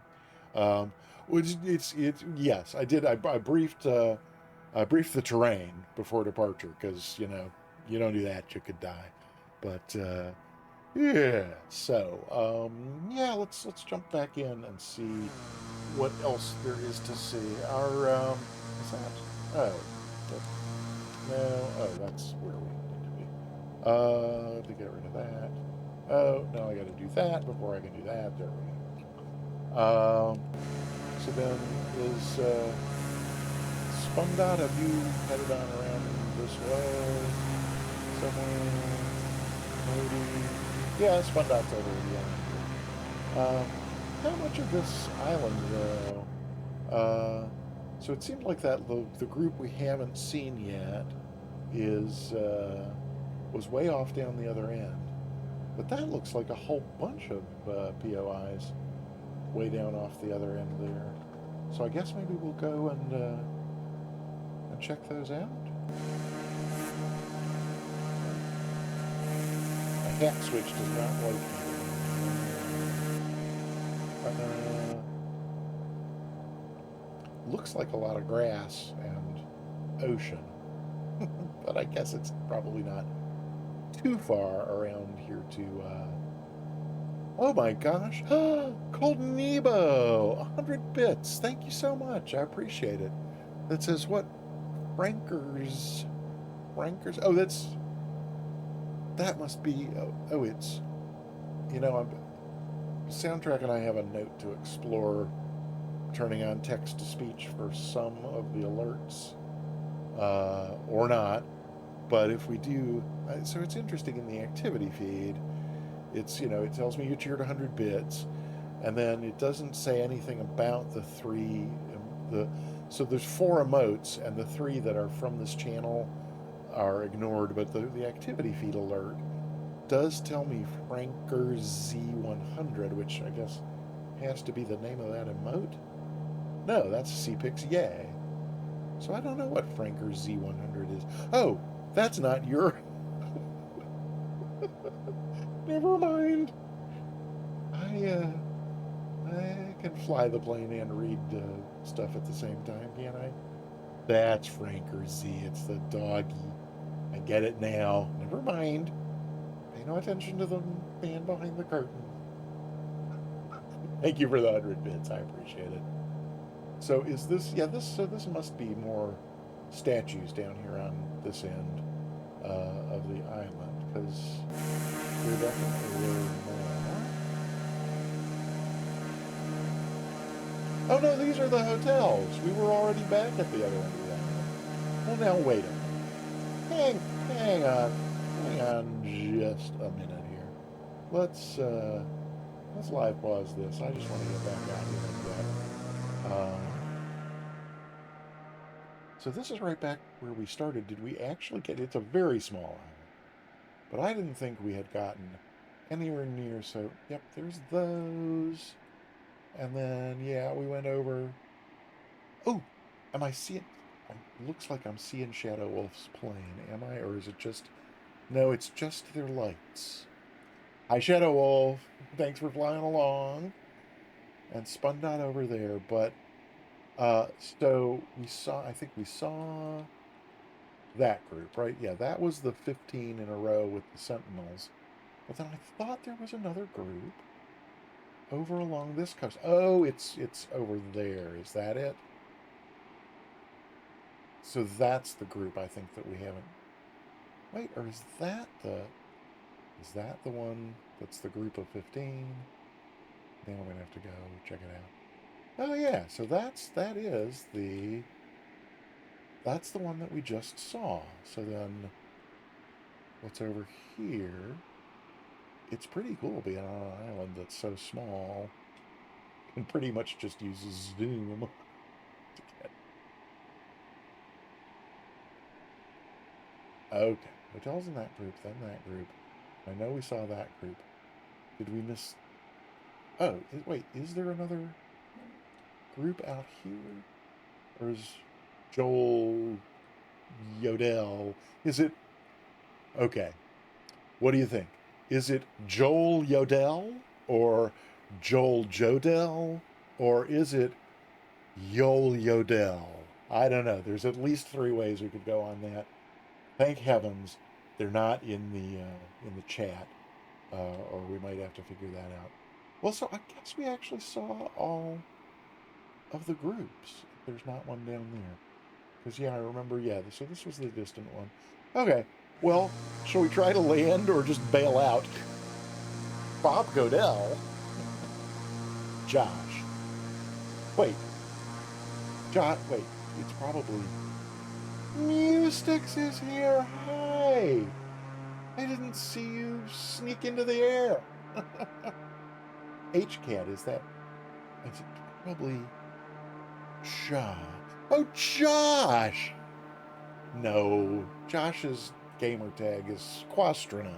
Yes, I did. I briefed the terrain before departure because you don't do that, you could die. But yeah, so yeah, let's jump back in and see what else there is to see. Our is that? Oh, No. Oh, that's where we need to be. To get rid of that. Oh, no, I got to do that before I can do that. There we go. So then is Spundot, have you headed on around this way somewhere? Maybe. Yeah, Spundot's over the island. How much of this island, though? So it seems like that the group we haven't seen yet is was way off down the other end. But that looks like a whole bunch of POIs way down off the other end there. So I guess maybe we'll go and check those out. My hat switch does not like looks like a lot of grass and ocean, but I guess it's probably not too far around here to oh my gosh, Cold Nebo, 100 bits. Thank you so much. I appreciate it. That says what? Rankers. Oh, that must be. Oh, it's. You know, Soundtrack and I have a note to explore turning on text to speech for some of the alerts, or not. But if we do, so it's interesting in the activity feed. It's, it tells me you cheered 100 bits, and then it doesn't say anything about the three. So there's 4 emotes, and the 3 that are from this channel are ignored. But the activity feed alert does tell me Franker Z100, which I guess has to be the name of that emote. No, that's CPix Yay. So I don't know what Franker Z100 is. Oh, that's not your. Never mind. I can fly the plane and read stuff at the same time, can't I? That's Franker Z. It's the doggy. I get it now. Never mind. Pay no attention to the man behind the curtain. Thank you for the 100 bits. I appreciate it. So is this? Yeah, so this must be more statues down here on this end of the island, because there definitely were more. Oh no, these are the hotels. We were already back at the other end of the island. Well, now wait a minute. Hang on just a minute here. Let's live pause this. I just want to get back out here and get. So this is right back where we started. Did we actually get? It's a very small island, but I didn't think we had gotten anywhere near. So yep, there's those. And then, yeah, we went over. Oh, am I seeing? Looks like I'm seeing Shadow Wolf's plane. Am I? Or is it just. No, it's just their lights. Hi, Shadow Wolf. Thanks for flying along. And Spundot over there. But, so I think we saw that group, right? Yeah, that was the 15 in a row with the Sentinels. But then I thought there was another group over along this coast. Oh, it's over there. Is that it? So that's the group I think that we haven't. Wait, or is that the one that's the group of 15? Then I'm gonna have to go check it out. Oh yeah, so that's the one that we just saw. So then what's over here? It's pretty cool being on an island that's so small and pretty much just uses Zoom to get. Okay, hotels in that group, then that group. I know we saw that group. Did we miss? Oh, wait, is there another group out here? Or is Joel Yodel? Is it? Okay, what do you think? Is it Joel Yodel or Joel Jodel? Or is it Yol Yodel? I don't know. There's at least 3 ways we could go on that. Thank heavens they're not in the chat, or we might have to figure that out. Well, so I guess we actually saw all of the groups. There's not one down there, Because, yeah, I remember, yeah, so this was the distant one. Okay, well, shall we try to land or just bail out? Bob Godell? Josh. Wait. Wait, it's probably... Mustix is here! Hi! I didn't see you sneak into the air! HCAT, is it probably... Josh. Oh, Josh! No, Josh's gamer tag is Quastronaut.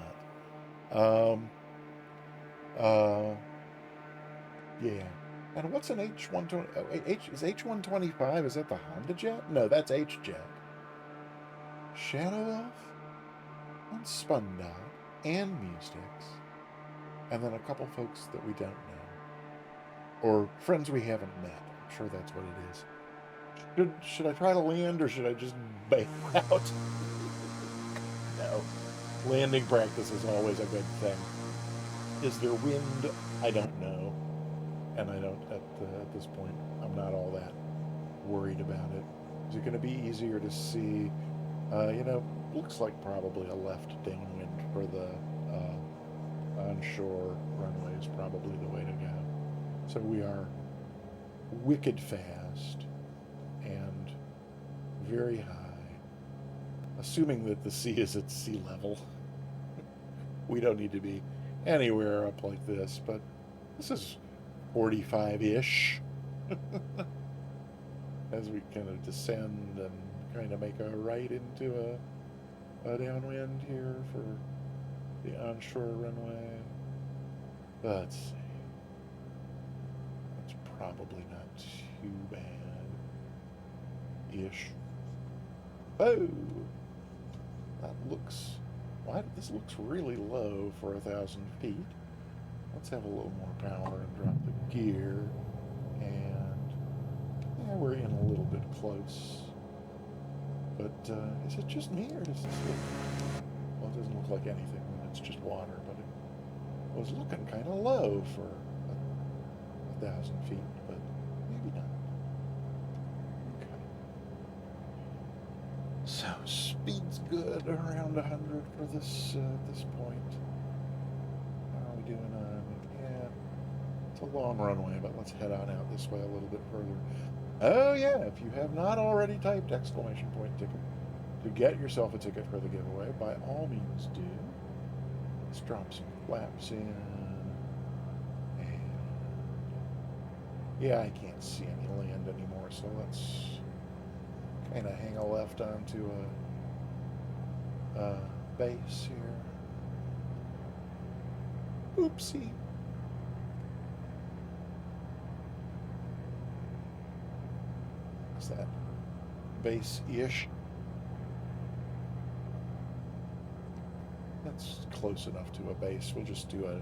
Yeah. And what's an H120? Is H125? Is that the Honda Jet? No, that's H-Jet. Shadow Elf and Spundog and Mustix. And then a couple folks that we don't know. Or friends we haven't met. I'm sure that's what it is. Should I try to land or should I just bail out? No. Landing practice is always a good thing. Is there wind? I don't know. And I don't, at this point, I'm not all that worried about it. Is it going to be easier to see? Looks like probably a left downwind for the onshore runway is probably the way to go. So we are wicked fast and very high, assuming that the sea is at sea level. We don't need to be anywhere up like this, but this is 45-ish as we kind of descend and kind of make a right into a downwind here for the onshore runway. Let's see. That's probably not too bad-ish. Oh! That looks... This looks really low for 1,000 feet. Let's have a little more power and drop the gear. And yeah, we're in a little bit close. But is it just me or does this look... Well, it doesn't look like anything when it's just water, but it was looking kind of low for 1,000 feet, but maybe not. Okay. So speed's good, around 100 for this point. How are we doing on? Yeah, it's a long runway, but let's head on out this way a little bit further. Oh yeah, if you have not already typed exclamation point ticket to get yourself a ticket for the giveaway, by all means do. Let's drop some flaps in. And yeah, I can't see any land anymore, so let's kind of hang a left onto a base here. Oopsie. Is that base-ish? That's close enough to a base. We'll just do an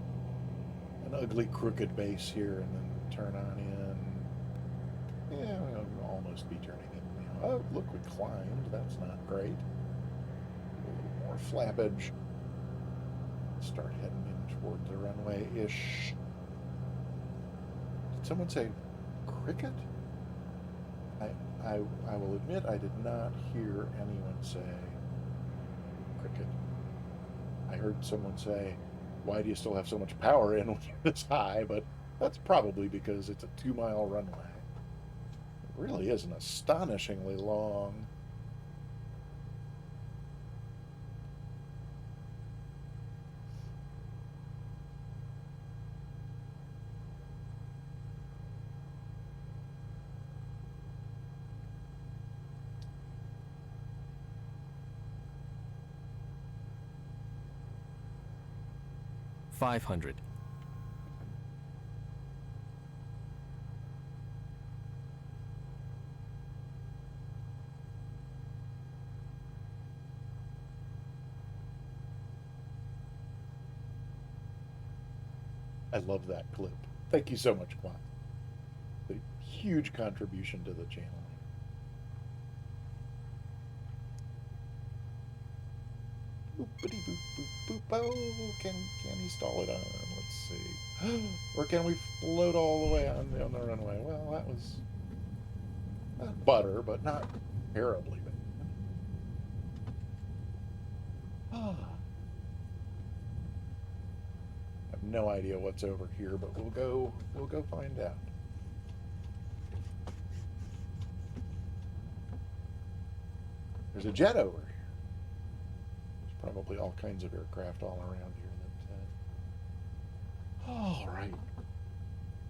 ugly crooked base here and then turn on in. Yeah, we'll almost be turning in now. Oh, look, we climbed. That's not great. A little more flappage. Start heading in toward the runway-ish. Did someone say cricket? I will admit I did not hear anyone say cricket. I heard someone say, why do you still have so much power in when you're this high? But that's probably because it's a 2-mile runway. It really is an astonishingly long... $500. I love that clip. Thank you so much, Quan. A huge contribution to the channel. Boopity boop boop boop. Oh, can he stall it on? Let's see. Or can we float all the way on the runway? Well, that was not butter, but not terribly bad. I have no idea what's over here, but we'll go find out. There's a jet over here. There's probably all kinds of aircraft all around here. All right.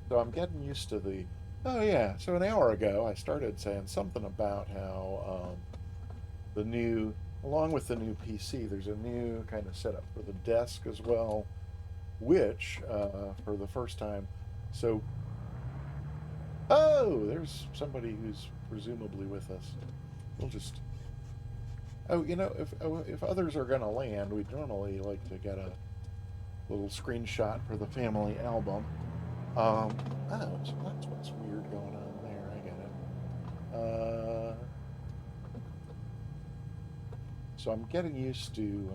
So I'm getting used to the. Oh yeah. So an hour ago, I started saying something about how the new, along with the new PC, there's a new kind of setup for the desk as well, which for the first time. So, oh, there's somebody who's presumably with us. We'll just. Oh, if others are going to land, we'd normally like to get a little screenshot for the family album. Oh, so that's what's weird going on there. I get it. So I'm getting used to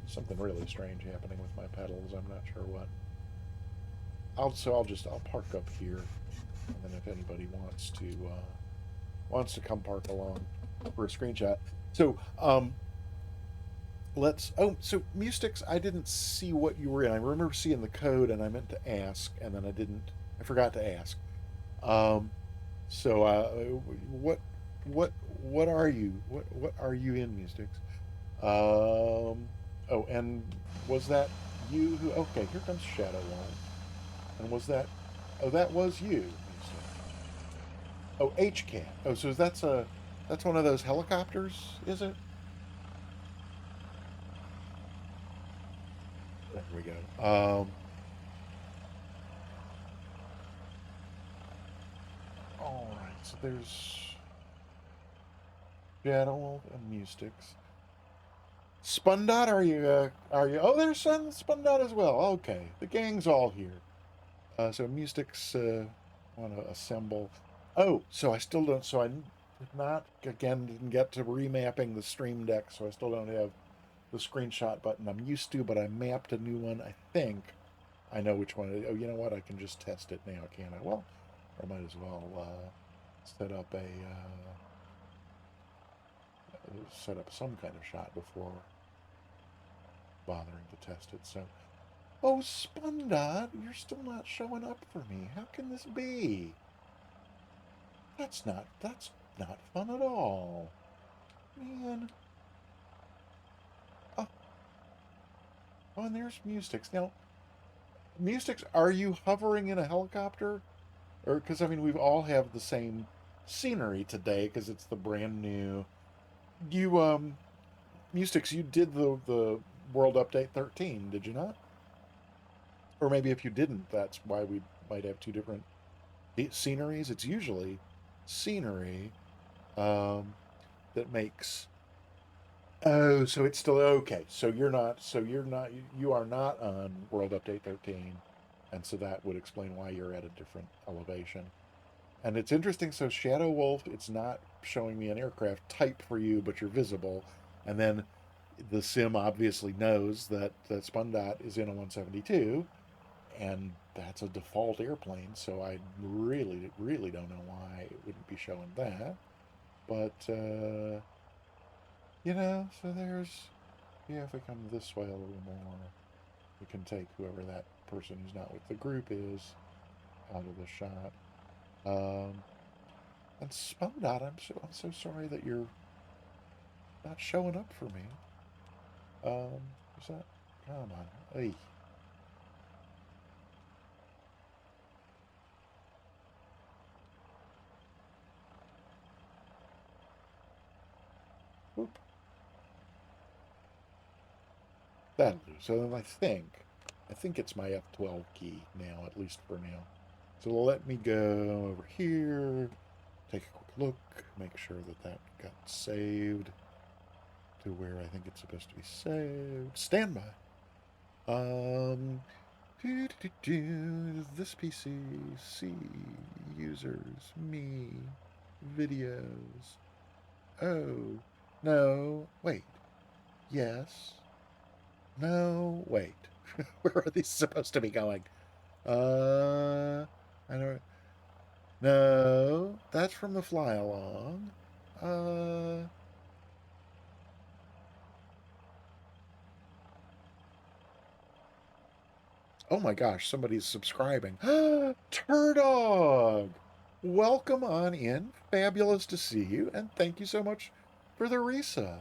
something really strange happening with my pedals. I'm not sure what. I'll park up here, and then if anybody wants to come park along for a screenshot. So so Mustix, I didn't see what you were in. I remember seeing the code and I meant to ask, and then I forgot to ask. So what are you? What are you in, Mustix? Oh, and was that you who, okay, here comes Shadow Wall. And was that, oh, that was you, Mustix. Oh, HCAT. Oh, so that's one of those helicopters, is it? There we go. All right. So there's Shadow and Mustix. Spundot, are you? Oh, there's Spundot as well. Okay, the gang's all here. So Mustix want to assemble. Oh, so I still don't. So I did not didn't get to remapping the Stream Deck. So I still don't have the screenshot button I'm used to, but I mapped a new one. I think I know which one. Oh, you know what? I can just test it now, can't I? Well, I might as well set up some kind of shot before bothering to test it. So, oh, Spundot, you're still not showing up for me. How can this be? That's not fun at all, man. Oh, and there's Mustix. Now, Mustix, are you hovering in a helicopter? Or, because, I mean, we all have the same scenery today because it's the brand new. Mustix, you did the World Update 13, did you not? Or maybe if you didn't, that's why we might have two different sceneries. It's usually scenery that makes. Oh, so it's still okay. So you're not. So you're not. You are not on World Update 13, and so that would explain why you're at a different elevation. And it's interesting. So Shadow Wolf, it's not showing me an aircraft type for you, but you're visible. And then the sim obviously knows that Spundot is in a 172, and that's a default airplane. So I really, really don't know why it wouldn't be showing that. But so if we come this way a little more, we can take whoever that person who's not with the group is out of the shot. And Spundot, I'm so sorry that you're not showing up for me. Is that? Come on. Hey. Whoop. That'll do. So then I think it's my F12 key now, at least for now. So let me go over here, take a quick look, make sure that got saved to where I think it's supposed to be saved. Standby. This PC, C, users, me, videos. Oh, no, wait. Yes. No, wait. Where are these supposed to be going? I don't. No, that's from the fly along. Uh, oh my gosh, somebody's subscribing. Turdog! Welcome on in. Fabulous to see you, and thank you so much for the resub.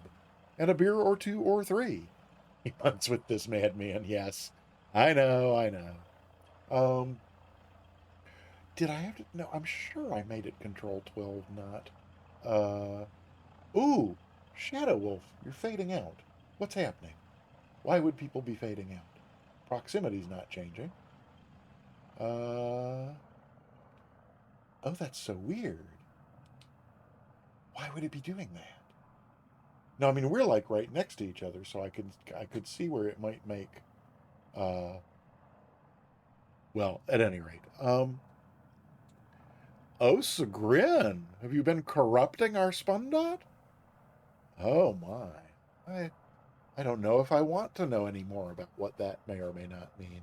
And a beer or two or three. He runs with this madman, yes. I know, I know. Did I have to? No, I'm sure I made it Control 12, not. Ooh, Shadow Wolf, you're fading out. What's happening? Why would people be fading out? Proximity's not changing. Oh, that's so weird. Why would it be doing that? No, I mean we're like right next to each other, so I could see where it might make. Uh, well, at any rate, oh, Sagrin, have you been corrupting our Spundot? Oh my, I don't know if I want to know any more about what that may or may not mean.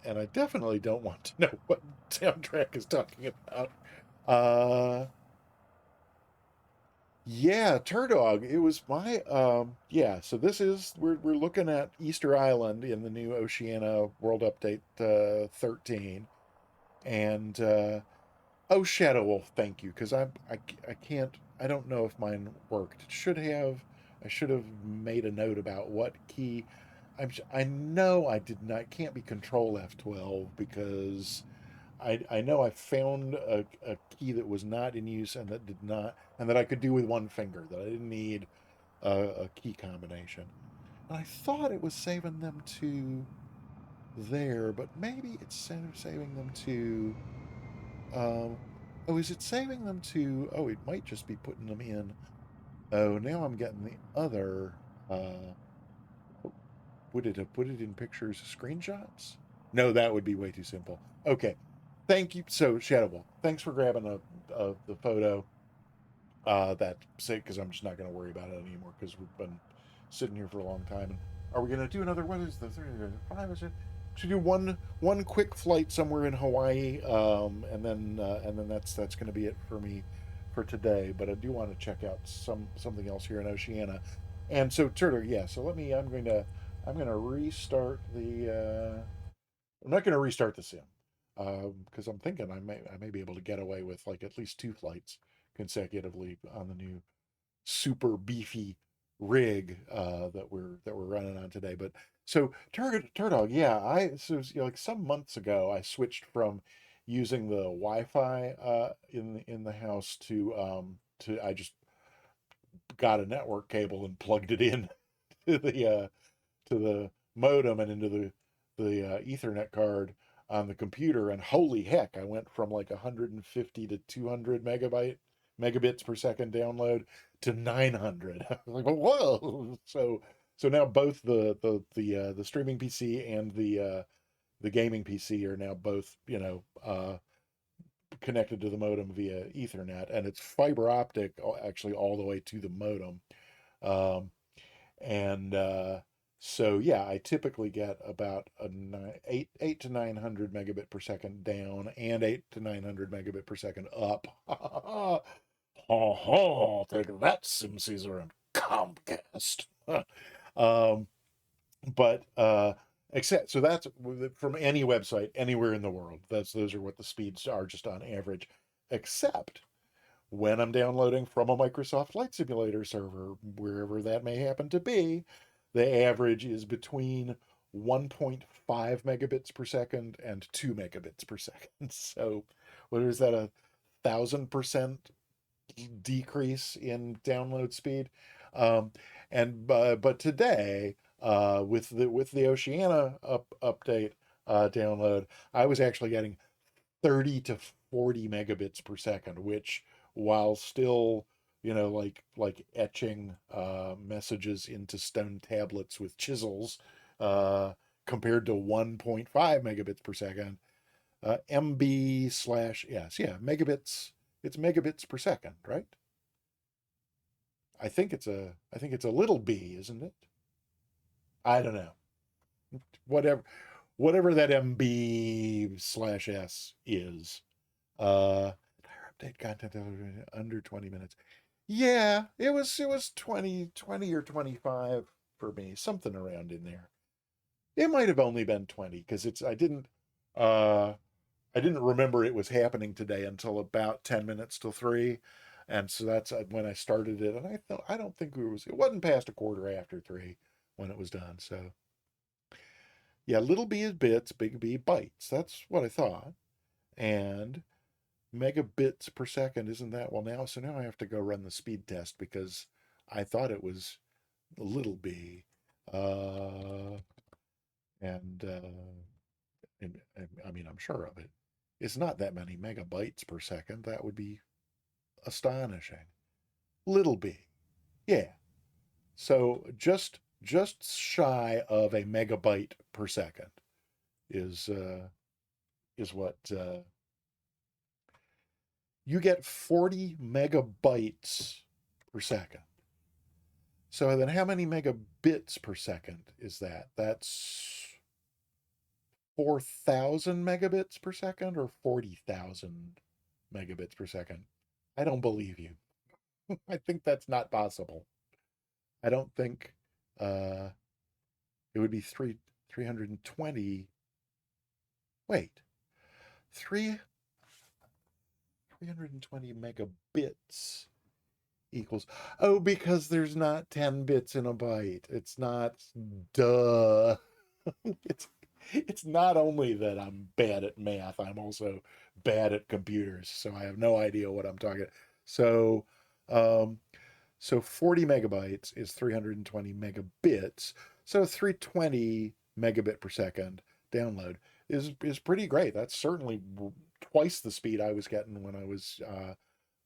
And I definitely don't want to know what soundtrack is talking about. Uh, yeah, Turdog. It was my yeah. So this is we're looking at Easter Island in the new Oceania World Update 13, and oh, Shadow Wolf, thank you, because I can't, I don't know if mine worked. It should have. I should have made a note about what key. I know I did not. Can't be Control F12 because I know I found a key that was not in use and that did not, and that I could do with one finger. That I didn't need a key combination. And I thought it was saving them to there, but maybe it's saving them to. Um, oh, is it saving them to? Oh, it might just be putting them in. Oh, now I'm getting the other. Would it have put it in pictures, screenshots? No, that would be way too simple. Okay, thank you. So Shadowball, thanks for grabbing the photo. That say because I'm just not going to worry about it anymore because we've been sitting here for a long time. And are we going to do another? What is the 5? Is it? Should do one quick flight somewhere in Hawaii, and then that's going to be it for me for today. But I do want to check out something else here in Oceania. And so Turtle, yeah. So let me. I'm going to restart the. I'm not going to restart the sim because I'm thinking I may be able to get away with like at least 2 flights consecutively on the new super beefy rig that we're running on today. But so Turdog, yeah, like some months ago I switched from using the Wi-Fi in the house to I just got a network cable and plugged it in to the modem and into the Ethernet card on the computer, and holy heck, I went from like 150 to 200 megabits per second download to 900. I was like, whoa! So now both the streaming PC and the gaming PC are now both connected to the modem via Ethernet, and it's fiber optic actually all the way to the modem. Um, and so yeah, I typically get about eight to 900 megabit per second down and 8 to 900 megabit per second up. Ha ha! Take that, Sim Caesar and Comcast. um, but except so that's from any website anywhere in the world. Those are what the speeds are just on average, except when I'm downloading from a Microsoft Flight Simulator server, wherever that may happen to be, the average is between 1.5 megabits per second and 2 megabits per second. So, what is that, 1,000% decrease in download speed? Um, and but today, with the Oceania update download, I was actually getting 30 to 40 megabits per second, which while still, like etching messages into stone tablets with chisels, uh, compared to 1.5 megabits per second, MB slash, yes, yeah, megabits, it's megabits per second, right? I think it's a little b, isn't it? I don't know. Whatever. whatever that MB/S is. Update content under 20 minutes. Yeah, it was 20 or 25 for me, something around in there. It might have only been 20 because I didn't remember it was happening today until about 10 minutes till 3. And so that's when I started it. And I don't think it wasn't past a quarter after 3 when it was done. So yeah, little b is bits, big B bytes. That's what I thought. And megabits per second, isn't that? Well, so now I have to go run the speed test because I thought it was little b. And I mean, I'm sure of it. It's not that many megabytes per second. That would be astonishing. Little b. Yeah. So just shy of a megabyte per second is what you get 40 megabytes per second. So then how many megabits per second is that? That's 4,000 megabits per second or 40,000 megabits per second. I don't believe you. I think that's not possible. I don't think it would be 320. Wait, 320 megabits equals, oh, because there's not 10 bits in a byte. It's not, duh. It's not only that I'm bad at math, I'm also bad at computers, so I have no idea what I'm talking about. So 40 megabytes is 320 megabits. So 320 megabit per second download is pretty great. That's certainly twice the speed I was getting when I was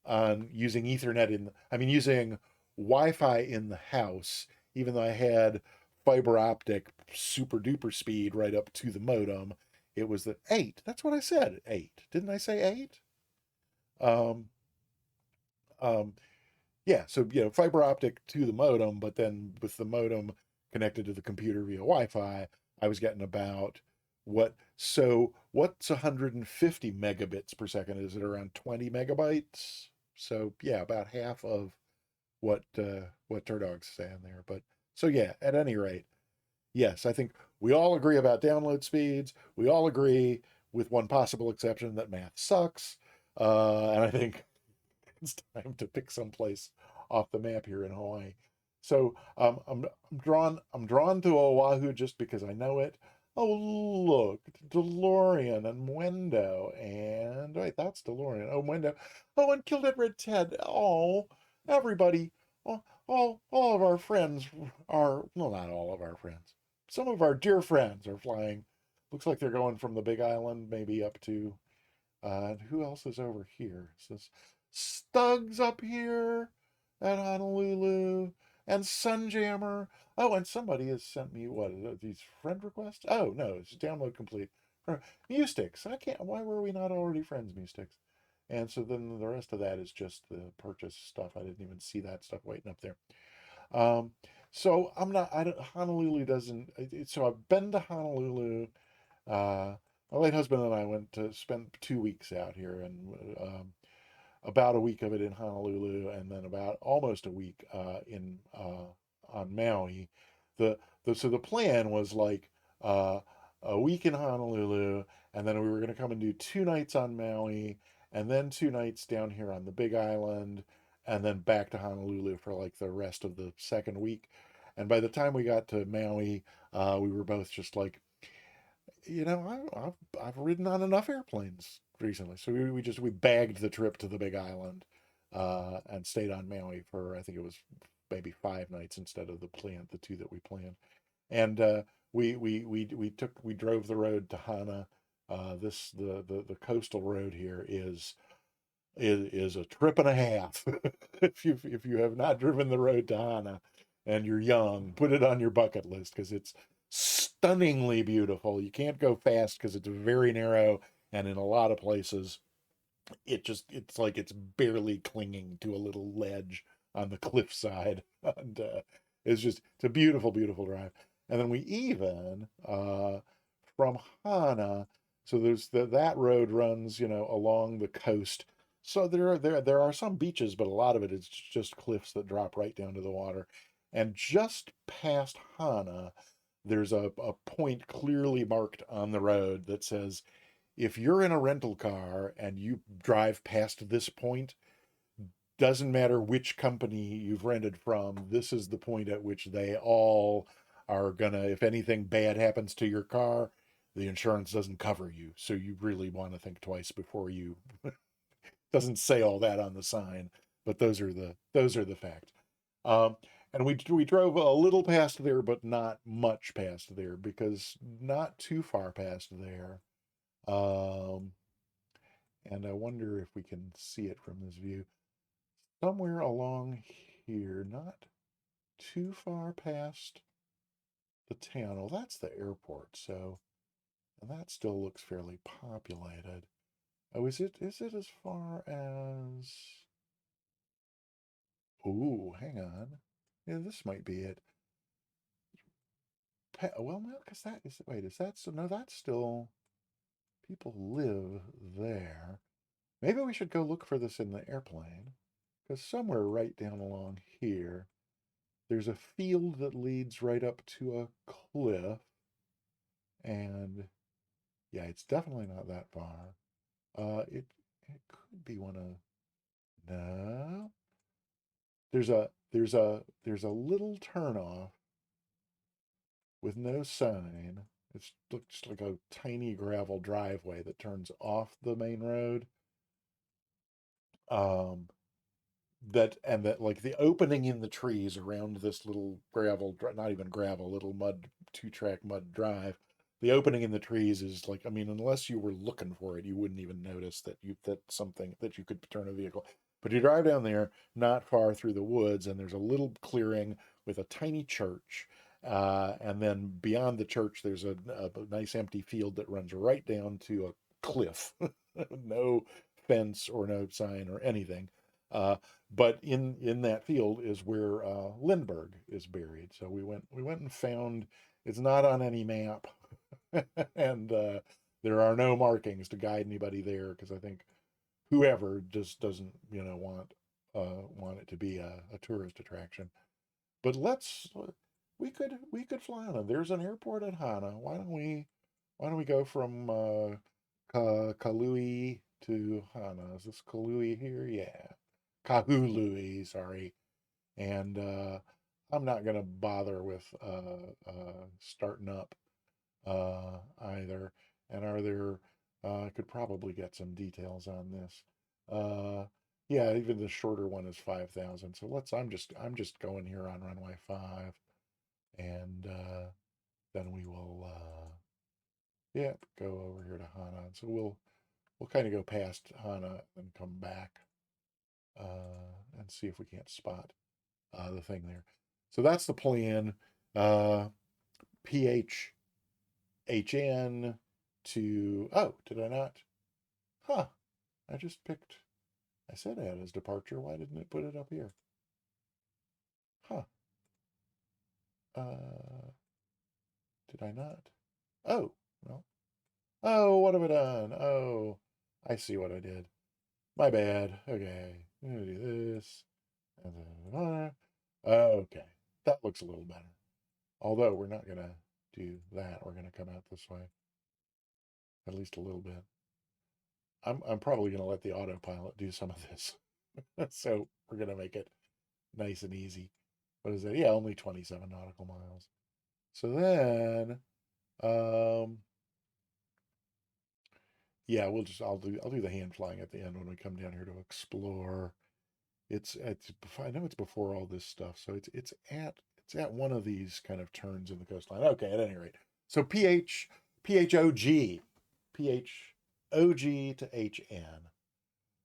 on using Ethernet using Wi-Fi in the house, even though I had fiber optic super duper speed right up to the modem. It was the 8. That's what I said. 8. Didn't I say 8? Um, yeah, so fiber optic to the modem, but then with the modem connected to the computer via Wi-Fi, I was getting about what's 150 megabits per second? Is it around 20 megabytes? So yeah, about half of what Turdog's saying there. But so yeah, at any rate, yes, I think we all agree about download speeds. We all agree, with one possible exception, that math sucks. And I think it's time to pick some place off the map here in Hawaii. So I'm drawn to Oahu just because I know it. Oh, look, DeLorean and Mwendo, and wait, that's DeLorean. Oh, Mwendo. Oh, and Killed at Red Ted. Oh, everybody, all of our friends are, well, not all of our friends. Some of our dear friends are flying. Looks like they're going from the Big Island, maybe up to. Who else is over here? It says Stugs up here at Honolulu, and Sunjammer. Oh, and somebody has sent me what are these friend requests? Oh no, it's download complete. Mustix. I can't. Why were we not already friends, Mustix? And so then the rest of that is just the purchase stuff. I didn't even see that stuff waiting up there. So I'm not. Honolulu doesn't. So I've been to Honolulu. My late husband and I went to spend 2 weeks out here, and about a week of it in Honolulu, and then about almost a week in on Maui. So the plan was like a week in Honolulu, and then we were going to come and do 2 nights on Maui, and then 2 nights down here on the Big Island, and then back to Honolulu for like the rest of the second week. And by the time we got to Maui, we were both just like, I've ridden on enough airplanes recently, so we bagged the trip to the Big Island, and stayed on Maui for, I think it was maybe 5 nights instead of the 2 that we planned. And we drove the road to Hana. The coastal road here is a trip and a half. If you have not driven the road to Hana and you're young, put it on your bucket list because it's stunningly beautiful. You can't go fast because it's very narrow, and in a lot of places it's like it's barely clinging to a little ledge on the cliffside. And it's a beautiful drive. And then we even from Hana. So there's that road runs, along the coast. So there are some beaches, but a lot of it is just cliffs that drop right down to the water. And just past Hana, there's a point clearly marked on the road that says, if you're in a rental car and you drive past this point, doesn't matter which company you've rented from, this is the point at which they all are gonna, if anything bad happens to your car, the insurance doesn't cover you. So you really want to think twice before you doesn't say all that on the sign, but those are the facts. Um, and we drove a little past there, but not much past there, because not too far past there. Um, and I wonder if we can see it from this view. Somewhere along here, not too far past the town. Well, that's the airport, so, and that still looks fairly populated. Oh, is it as far as, ooh, hang on. Yeah, this might be it. Well, no, because that is, wait, is that, so no, that's still, people live there. Maybe we should go look for this in the airplane, because somewhere right down along here, there's a field that leads right up to a cliff, and yeah, it's definitely not that far. It could be one of, no. There's a little turnoff with no sign. It looks like a tiny gravel driveway that turns off the main road. Um, that like the opening in the trees around this little gravel, not even gravel, little mud, 2-track mud drive. The opening in the trees is like, I mean, unless you were looking for it, you wouldn't even notice that something that you could turn a vehicle. But you drive down there, not far through the woods, and there's a little clearing with a tiny church. And then beyond the church, there's a nice empty field that runs right down to a cliff. No fence or no sign or anything. But in that field is where Lindbergh is buried. So we went and found. It's not on any map, and there are no markings to guide anybody there, because I think whoever just doesn't want it to be a tourist attraction. But we could fly on it. There's an airport at Hana. Why don't we go from Kalui to Hana? Is this Kalui here? Yeah. Kahului, sorry. And I'm not going to bother with starting up either. And are there, I could probably get some details on this. Yeah, even the shorter one is 5,000. So I'm just going here on runway 5, and then we will, yeah, go over here to Hana. So we'll kind of go past Hana and come back and see if we can't spot the thing there. So that's the plan. PHHN to, oh, did I not? Huh. I just picked, I said I had his departure. Why didn't it put it up here? Huh. Did I not? Oh, well. Oh, what have I done? Oh, I see what I did. My bad. Okay. I'm gonna do this. Okay. That looks a little better. Although we're not gonna do that. We're gonna come out this way. At least a little bit. I'm probably gonna let the autopilot do some of this. So we're gonna make it nice and easy. What is that? Yeah, only 27 nautical miles. So then yeah, I'll do the hand flying at the end when we come down here to explore. I know it's before all this stuff, so it's at one of these kind of turns in the coastline. Okay, at any rate. So PHOG to HN.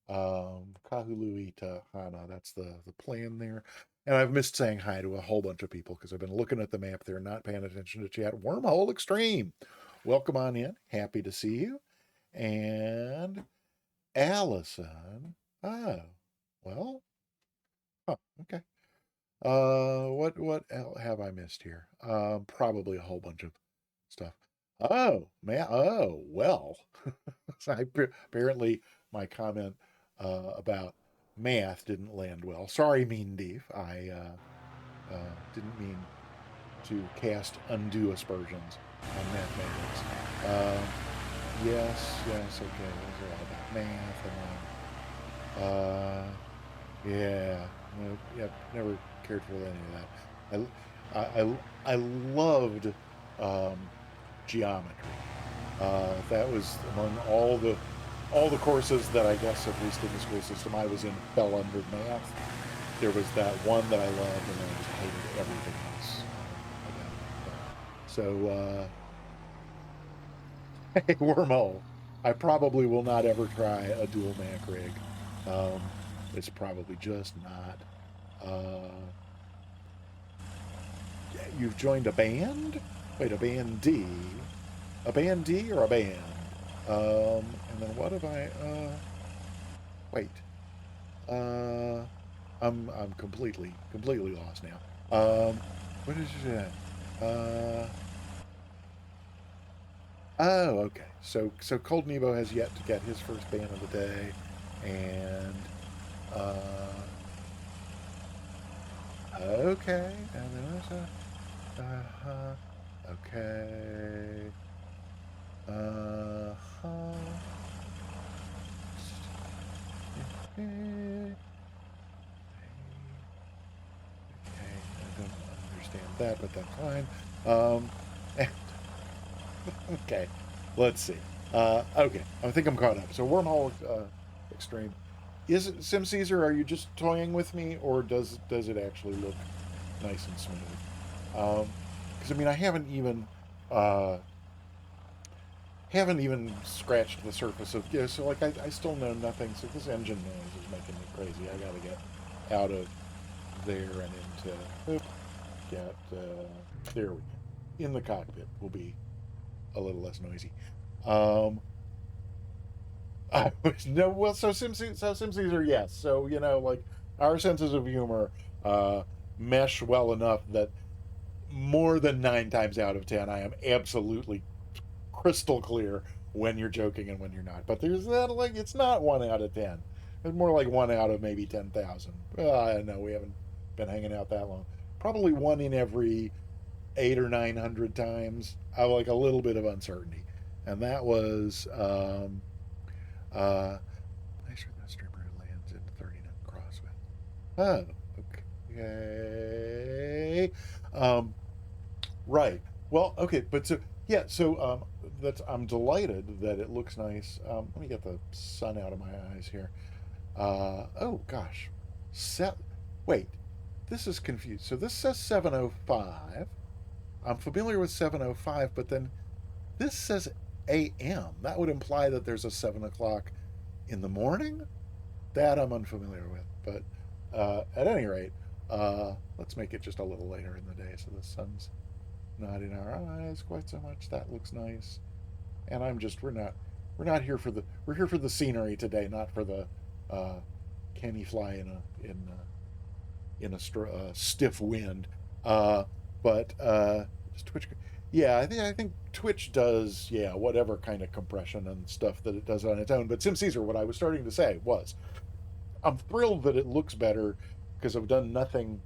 Kahului to Hana. That's the plan there. And I've missed saying hi to a whole bunch of people because I've been looking at the map there, not paying attention to chat. Wormhole Extreme. Welcome on in. Happy to see you. And Allison. Oh, well, huh, okay. What have I missed here? Probably a whole bunch of stuff. Oh, man. Oh, well. So apparently my comment about math didn't land well. Sorry, Mean Deep. I didn't mean to cast undue aspersions on mathematics. Yes, okay. Those are all about math. Yeah, no, yep, never cared for any of that. I loved um, geometry. That was among all the courses that I guess, at least in the school system I was in, fell under math. There was that one that I loved, and then I just hated everything else about it. So, hey, wormhole. I probably will not ever try a dual Mac rig. It's probably just not. Uh, you've joined a band? Wait, a band D? A band D or a band? And then what have I? Wait. Uh, I'm completely lost now. What is it? Oh, okay. So Cold Nebo has yet to get his first ban of the day, and okay, and then there's okay, okay. I don't understand that, but that's fine. And, okay, let's see. Okay, I think I'm caught up. So Wormhole Extreme. Is it Sim Caesar? Are you just toying with me, or does it actually look nice and smooth? Because I mean, I uh, haven't even scratched the surface of, yeah. So like, I still know nothing. So this engine noise is making me crazy. I gotta get out of there and into. Oop, get there we go. In the cockpit will be a little less noisy. Um, I was no well. So Simsies are yes. So like our senses of humor uh, mesh well enough that more than 9 times out of 10, I am absolutely crystal clear when you're joking and when you're not. But there's that, like, it's not 1 out of 10. It's more like 1 out of maybe 10,000. I know we haven't been hanging out that long. Probably one in every 800 or 900 times. I like a little bit of uncertainty, and that was uh, nicer than a streamer who lands in 39 crosswind. Oh, okay. Um, right. Well, okay, but so yeah, so that's I'm delighted that it looks nice. Let me get the sun out of my eyes here. Oh gosh, set. Wait, this is confused. So this says 7:05. I'm familiar with 7:05, but then this says a.m. That would imply that there's a 7 o'clock in the morning. That I'm unfamiliar with. But at any rate, let's make it just a little later in the day so the sun's not in our eyes quite so much. That looks nice. And we're not here for the scenery today, not for the can he fly in a stiff wind. Uh, but just Twitch. Yeah, I think Twitch does, yeah, whatever kind of compression and stuff that it does on its own. But SimCaesar, what I was starting to say was, I'm thrilled that it looks better because I've done nothing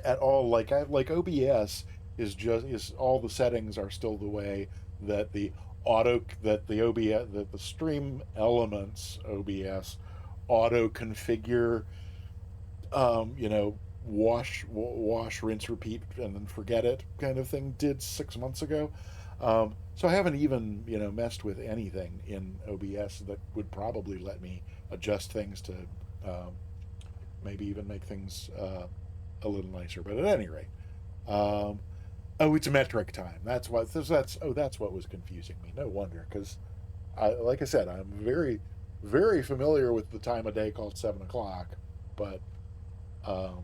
at all. Like OBS is all the settings are still the way that the OBS that the Stream Elements OBS auto configure, wash, rinse, repeat, and then forget it kind of thing did 6 months ago. So I haven't even messed with anything in OBS that would probably let me adjust things to um, maybe even make things a little nicer. But at any rate, um, oh, it's metric time. That's what was confusing me. No wonder, because like I said, I'm very very familiar with the time of day called 7 o'clock, but um,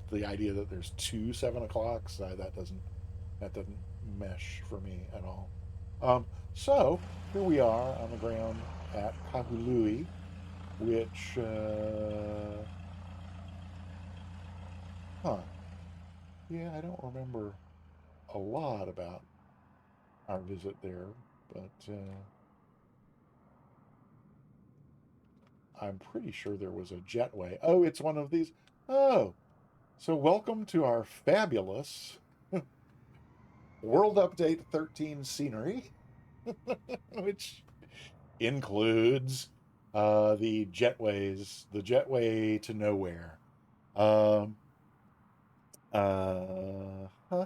the idea that there's two 7 o'clocks, that doesn't mesh for me at all. So here we are on the ground at Kahului, which huh, yeah, I don't remember a lot about our visit there, but I'm pretty sure there was a jetway. Oh, it's one of these. Oh, so welcome to our fabulous World Update 13 scenery, which includes the jetways, the jetway to nowhere. Um, huh?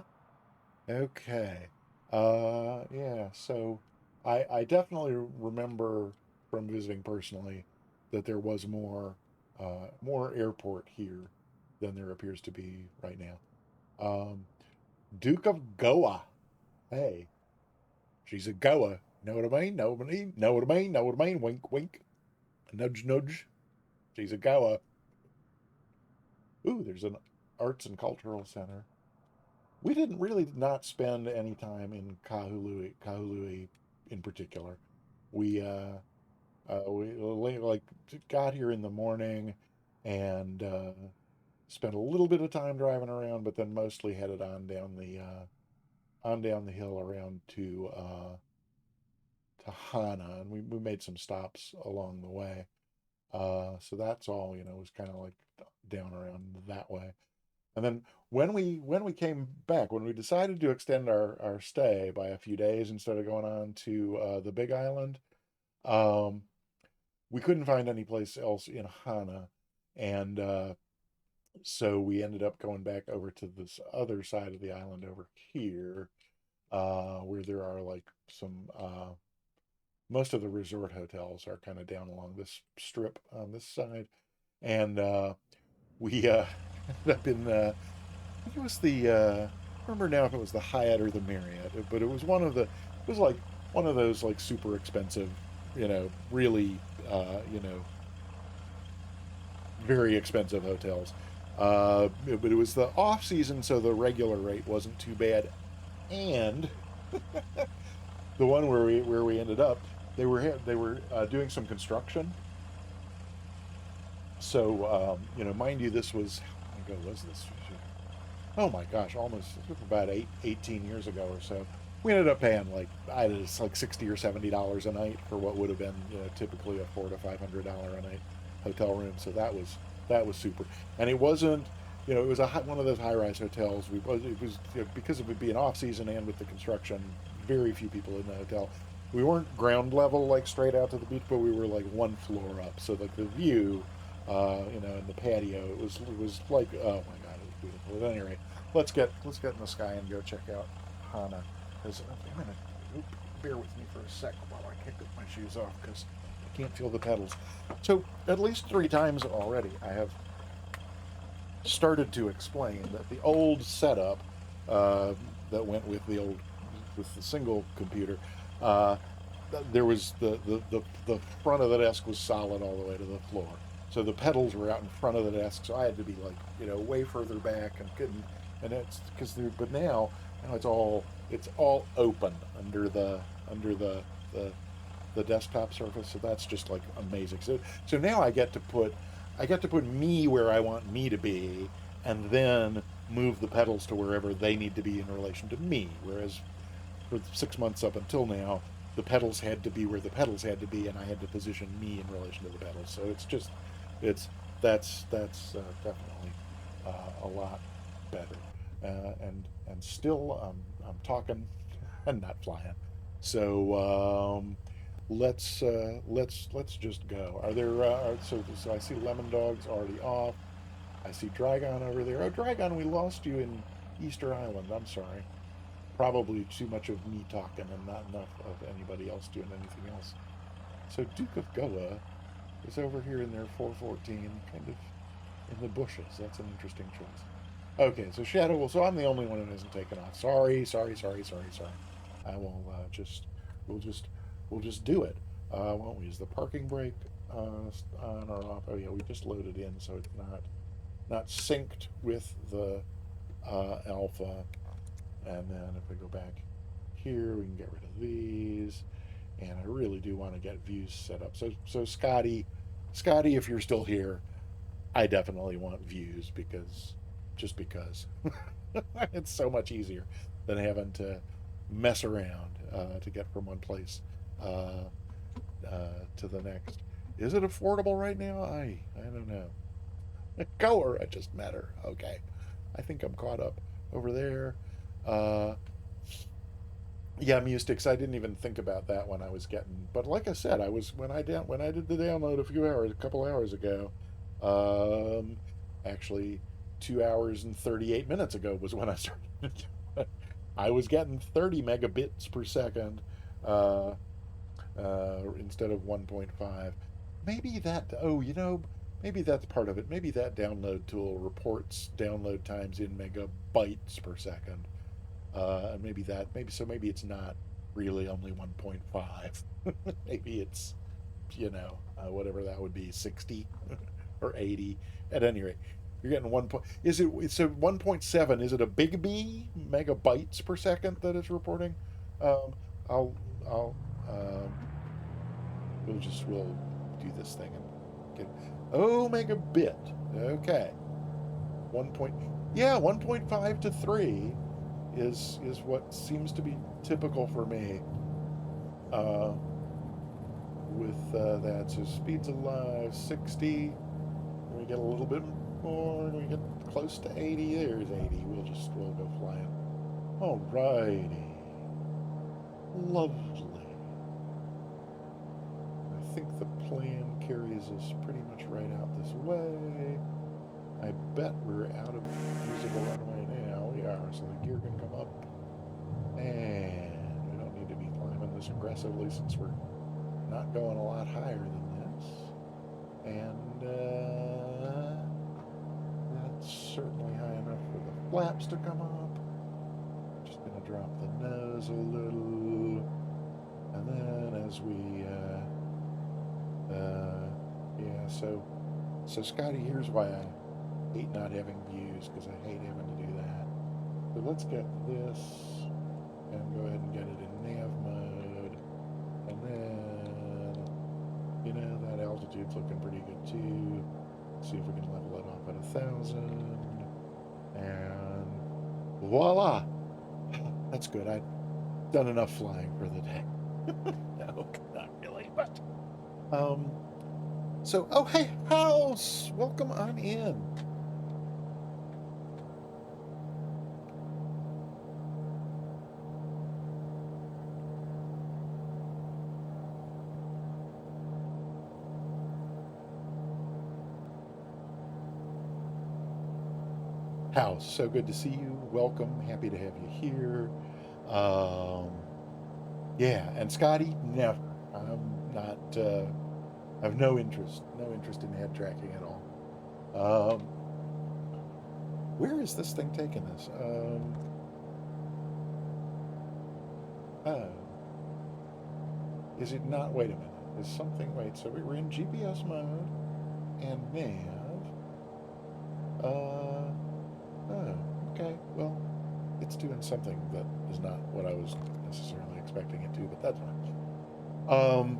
Okay. Yeah, so I definitely remember from visiting personally that there was more airport here than there appears to be right now. Um, Duke of Goa. Hey, she's a Goa. Know what I mean? Know what I mean? Know what I mean? Know what I mean? Wink, wink. Nudge, nudge. She's a Goa. Ooh, there's an arts and cultural center. We didn't really not spend any time in Kahului in particular. We we like got here in the morning and spent a little bit of time driving around, but then mostly headed on down the hill around to Hana, and we made some stops along the way. So that's all, was kind of like down around that way. And then when we came back, when we decided to extend our stay by a few days instead of going on to the Big Island, um, we couldn't find any place else in Hana, and so we ended up going back over to this other side of the island over here, where there are like some most of the resort hotels are kind of down along this strip on this side, and we ended up in I think it was the I remember now if it was the Hyatt or the Marriott, but it was it was like one of those like super expensive, really very expensive hotels. But it was the off season, so the regular rate wasn't too bad. And the one where we ended up, they were doing some construction. So mind you, this was how long ago was this? Oh my gosh, almost about 18 years ago or so. We ended up paying it's like $60 or $70 a night for what would have been typically a $400 to $500 a night hotel room. So that was super, and it wasn't it was one of those high rise hotels. It was because of it being off season and with the construction, very few people in the hotel. We weren't ground level like straight out to the beach, but we were like one floor up. So like the view, in the patio, it was like, oh my god, it was beautiful. But at any rate, let's get in the sky and go check out Hana. Because I'm gonna bear with me for a sec while I kick my shoes off because I can't feel the pedals. So at least 3 times already, I have started to explain that the old setup that went with the single computer, uh, there was the front of the desk was solid all the way to the floor. So the pedals were out in front of the desk, so I had to be like way further back and couldn't. And it's but now it's all open under the desktop surface. So that's just like amazing. So now I get to put me where I want me to be, and then move the pedals to wherever they need to be in relation to me. Whereas for 6 months up until now, the pedals had to be where the pedals had to be, and I had to position me in relation to the pedals. So that's definitely a lot better. And still, I'm talking and not flying. So let's just go. Are there so I see Lemon Dog's already off. I see Dragon over there. Oh, Dragon, we lost you in Easter Island. I'm sorry. Probably too much of me talking and not enough of anybody else doing anything else. So Duke of Goa is over here in their 414, kind of in the bushes. That's an interesting choice. Okay, so Shadow. So I'm the only one who hasn't taken off. Sorry. I will we'll just we'll just do it. Won't we? Is the parking brake on or off? Oh yeah, we just loaded in, so it's not synced with the alpha. And then if we go back here, we can get rid of these. And I really do want to get views set up. So Scotty, if you're still here, I definitely want views because it's so much easier than having to mess around to get from one place to the next. Is it affordable right now? I don't know. Go, or I just met her. Okay, I think I'm caught up over there. Uh, yeah, Mustix. I didn't even think about that when I was getting. But like I said, I was when I did the download a couple hours ago. Um, actually, 2 hours and 38 minutes ago was when I started. I was getting 30 megabits per second instead of 1.5. Maybe that. Oh, maybe that's part of it. Maybe that download tool reports download times in megabytes per second. And maybe it's not really only 1.5. Maybe it's, whatever that would be, 60 or 80. At any rate, you're getting is it, so 1.7, is it a big B, megabytes per second that it's reporting? Um, I'll, we'll do this thing and get, oh, megabit. Okay. 1.5 to 3 is what seems to be typical for me with that. So speeds alive 60. We get a little bit more. We get close to 80. There's 80. We'll go flying. Alrighty. Lovely. I think the plan carries us pretty much right out this way. I bet we're out of usable runway now. We are, so the gear can come up. And we don't need to be climbing this aggressively since we're not going a lot higher than this. And that's certainly high enough for the flaps to come up. Just gonna drop the nose a little. And then as we, so Scotty, here's why I hate not having views, because I hate having to do that. So let's get this and go ahead and get it in nav mode. And then, that altitude's looking pretty good too. Let's see if we can level it off at 1,000. And voila! That's good. I've done enough flying for the day. No, not really, but so, oh, hey, House! Welcome on in. House, so good to see you. Welcome. Happy to have you here. Yeah, and Scotty, never. I'm not, I have no interest in head tracking at all. Where is this thing taking us? Oh. Is it not? Wait a minute. Is something, wait, so we were in GPS mode and nav. Oh, okay. Well, it's doing something that is not what I was necessarily expecting it to, but that's fine.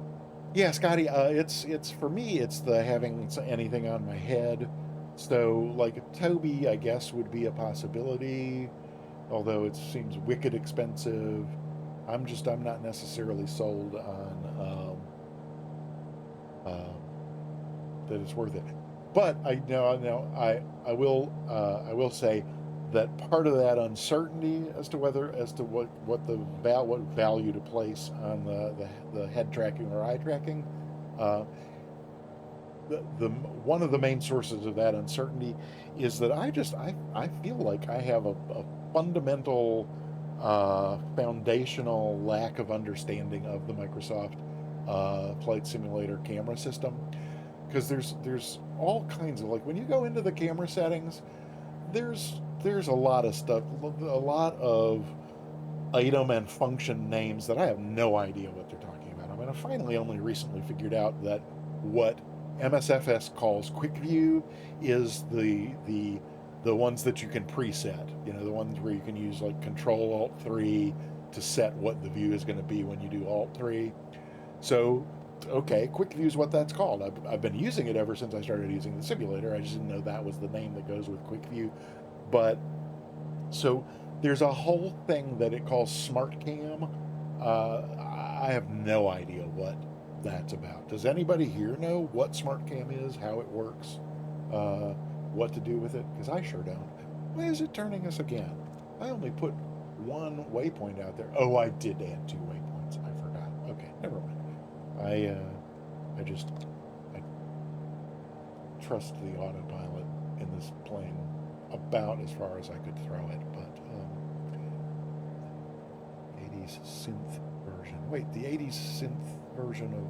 Yeah, Scotty, it's for me, it's the having anything on my head. So, like, Toby, I guess, would be a possibility, although it seems wicked expensive. I'm not necessarily sold on that it's worth it. But I will say that part of that uncertainty as to what value to place on the head tracking or eye tracking, the one of the main sources of that uncertainty is that I feel like I have a fundamental foundational lack of understanding of the Microsoft Flight Simulator camera system, because there's all kinds of, like, when you go into the camera settings, there's a lot of stuff, a lot of item and function names that I have no idea what they're talking about. I mean, I finally only recently figured out that what MSFS calls quick view is the ones that you can preset, the ones where you can use like Control-Alt-3 to set what the view is going to be when you do Alt-3. So, okay, quick view is what that's called. I've been using it ever since I started using the simulator. I just didn't know that was the name that goes with quick view. But so there's a whole thing that it calls Smart Cam. I have no idea what that's about. Does anybody here know what Smart Cam is, how it works, what to do with it? Because I sure don't. Why is it turning us again? I only put one waypoint out there. Oh, I did add 2 waypoints. I forgot. Okay, never mind. I trust the autopilot in this plane about as far as I could throw it, but 80s synth version. Wait, the 80s synth version of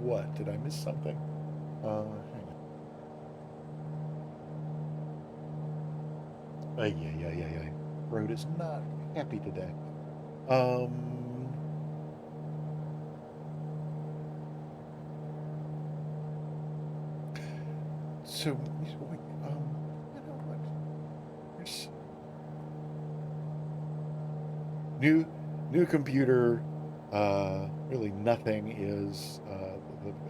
what? Did I miss something? Hang on. Yeah. Road is not happy today. So, you know what? There's new computer. Really, nothing is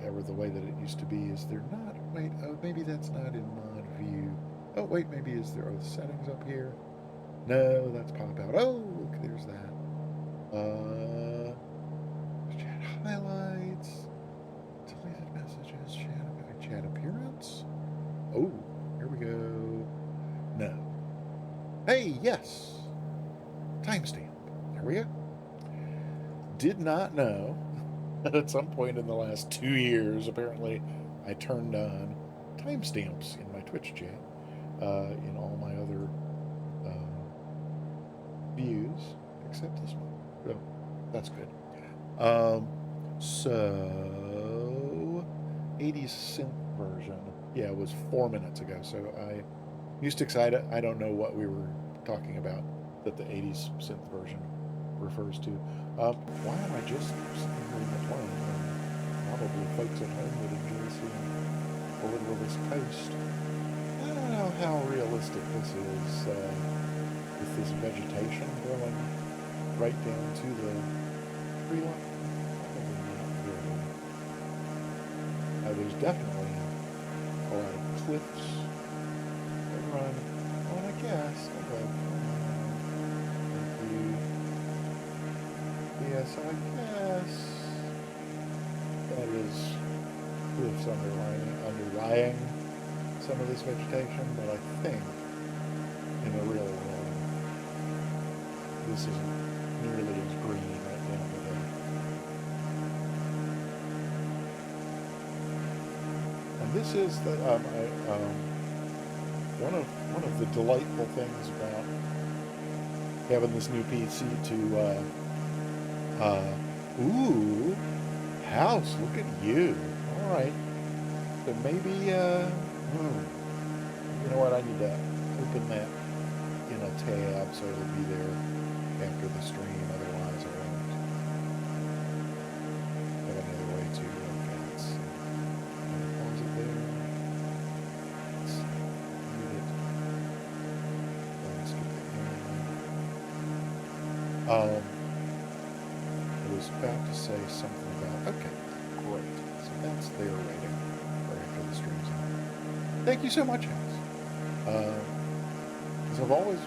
ever the way that it used to be. Is there not? Wait, oh, maybe that's not in mod view. Oh, wait, maybe is there? Are the settings up here? No, that's pop out. Oh, look, there's that. Chat highlights, deleted messages, chat appearance. Oh, here we go. No. Hey, yes. Timestamp. There we go. Did not know that at some point in the last 2 years, apparently, I turned on timestamps in my Twitch chat, in all my other views, except this one. Oh, that's good. So 80s synth version. Yeah, it was 4 minutes ago. So I Mystics, I don't know what we were talking about that the 80s synth version refers to. Why am I just sitting here in the plane? Probably folks at home would enjoy seeing a little of this coast. I don't know how realistic this is with this vegetation growing right down to the tree line. Probably not really. There's definitely a lot of cliffs that run on, I guess. Yeah, so I guess that is cliffs underlying some of this vegetation, but I think in the real world, this isn't nearly as green right now today. And this is the one of the delightful things about having this new PC to ooh, house, look at you. All right. So maybe, you know what, I need to open that in a tab so it'll be there after the stream, otherwise I won't have another way to, okay, let's see. Pause it there. Let's mute it. Let's get the end. I was about to say something about, okay, great. So that's there waiting for after the stream's on. Thank you so much, House. Because I've always,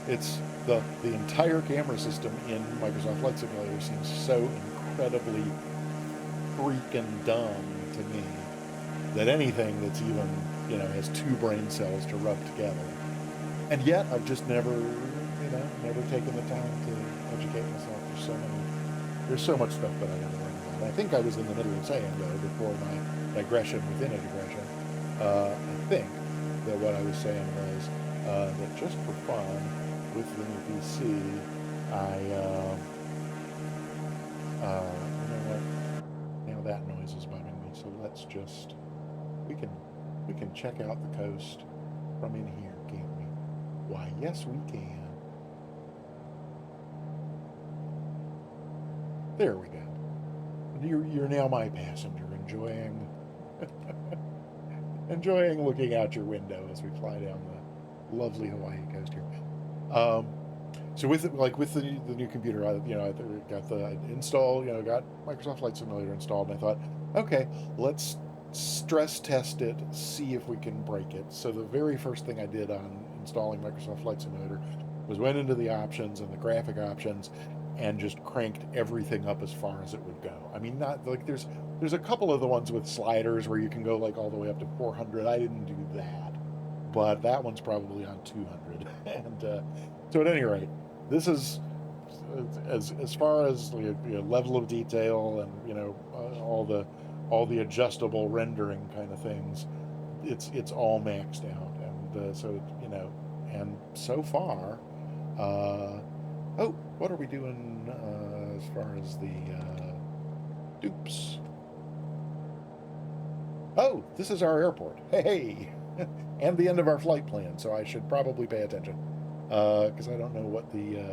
it's the entire camera system in Microsoft Flight Simulator seems so incredibly freaking dumb to me that anything that's even, has 2 brain cells to rub together. And yet, I've just never taken the time to educate myself. There's so much stuff that I gotta learn about. I think I was in the middle of saying, though, before my digression within a digression, I think that what I was saying was that just for fun, with the new PC, you know what? Now that noise is bugging me, so let's just, we can check out the coast from in here, can't we? Why, yes, we can. There we go. You're now my passenger, enjoying looking out your window as we fly down the lovely Hawaii coast here. So with the new computer, I got the install, got Microsoft Flight Simulator installed, and I thought, okay, let's stress test it, see if we can break it. So the very first thing I did on installing Microsoft Flight Simulator was went into the options and the graphic options and just cranked everything up as far as it would go. I mean, not like there's a couple of the ones with sliders where you can go like all the way up to 400. I didn't do that, but that one's probably on 200. And so at any rate, this is as far as level of detail and all the adjustable rendering kind of things, it's all maxed out. And so and so far, oh, what are we doing as far as the dupes? Oh, this is our airport. Hey, and the end of our flight plan. So I should probably pay attention because I don't know what the.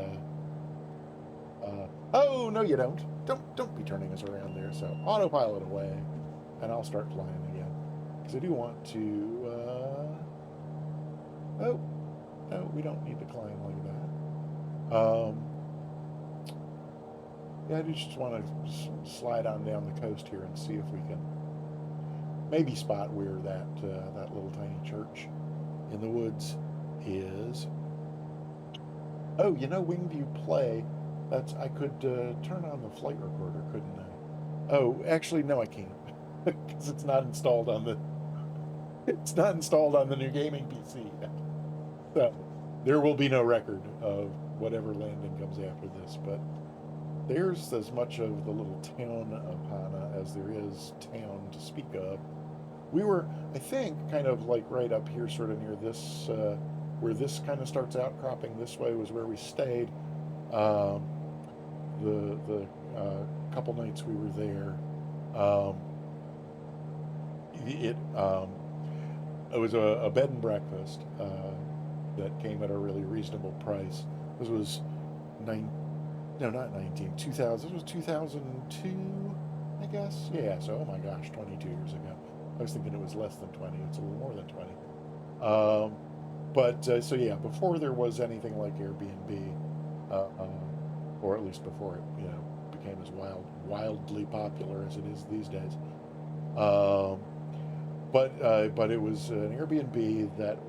Oh no, you don't. Don't be turning us around there. So autopilot away, and I'll start flying again because I do want to. Oh, no, we don't need to climb like that. Yeah, I just want to slide on down the coast here and see if we can maybe spot where that little tiny church in the woods is. Oh, Wingview Play. I could turn on the flight recorder, couldn't I? Oh, actually, no, I can't because it's not installed on the new gaming PC yet. So there will be no record of whatever landing comes after this, but there's as much of the little town of Hana as there is town to speak of. We were, I think, kind of like right up here, sort of near this, where this kind of starts outcropping this way was where we stayed. The couple nights we were there, it was a bed and breakfast that came at a really reasonable price. This was no, not 2000. It was 2002, I guess. Yeah, so, oh my gosh, 22 years ago. I was thinking it was less than 20. It's a little more than 20. So yeah, before there was anything like Airbnb, or at least before it, became as wildly popular as it is these days. But it was an Airbnb that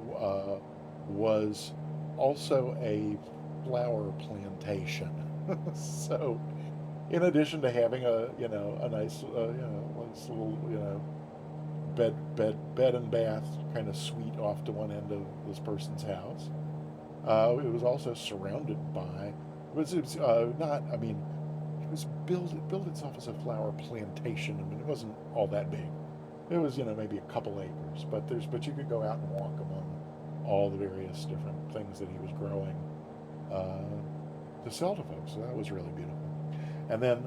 was also a flower plantation. So, in addition to having a nice nice little bed and bath kind of suite off to one end of this person's house, it was also surrounded by it was not I mean it was built itself as a flower plantation. I mean it wasn't all that big. It was maybe a couple acres, but you could go out and walk among all the various different things that he was growing to sell to folks. So that was really beautiful. And then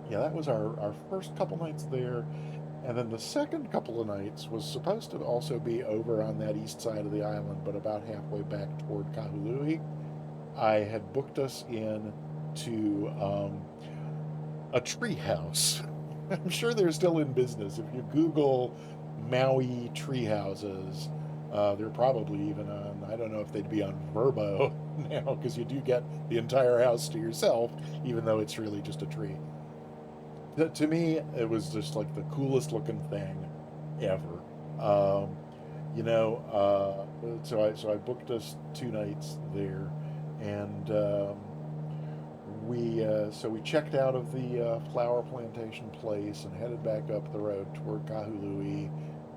yeah, that was our first couple nights there. And then the second couple of nights was supposed to also be over on that east side of the island, but about halfway back toward Kahului. I had booked us in to a tree house. I'm sure they're still in business. If you Google Maui tree houses, they're probably even on, I don't know if they'd be on Vrbo now, because you do get the entire house to yourself, even though it's really just a tree. To me, it was just like the coolest looking thing ever. So I booked us 2 nights there, and we checked out of the flower plantation place and headed back up the road toward Kahului,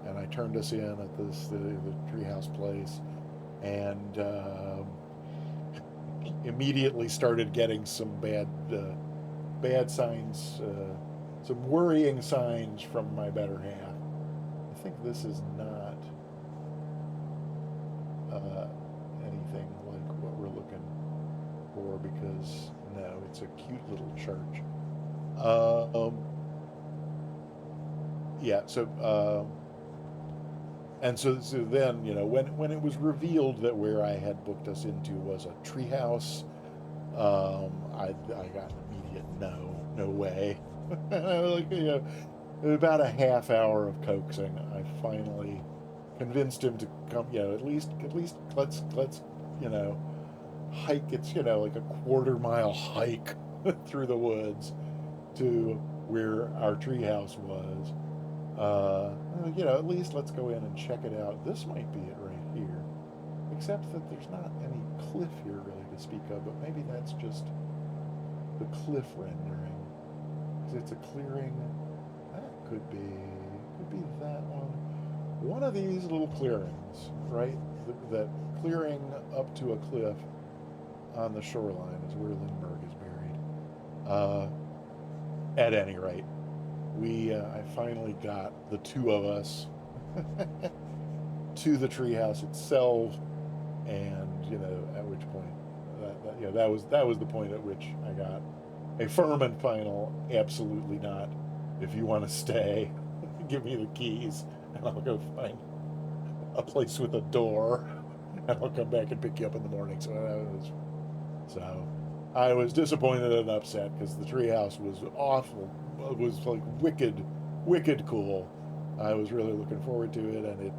and I turned us in at the treehouse place, and immediately started getting some bad signs. Some worrying signs from my better half. I think this is not anything like what we're looking for, because no, it's a cute little church. Yeah, so then when it was revealed that where I had booked us into was a treehouse, I got an immediate no way. Like, about a half hour of coaxing, I finally convinced him to come. At least let's hike. It's like a quarter-mile hike through the woods to where our treehouse was. At least let's go in and check it out. This might be it right here. except that there's not any cliff here really to speak of, but maybe that's just the cliff rendering. Because it's a clearing. That could be that one. One of these little clearings, right? That clearing up to a cliff on the shoreline is where Lindbergh is buried. At any rate, I finally got the two of us to the treehouse itself, and at which point, that was the point at which I got a firm and final absolutely not. If you want to stay, give me the keys, and I'll go find a place with a door, and I'll come back and pick you up in the morning. So I was disappointed and upset because the treehouse was awful. It was like wicked cool. I was really looking forward to it, and it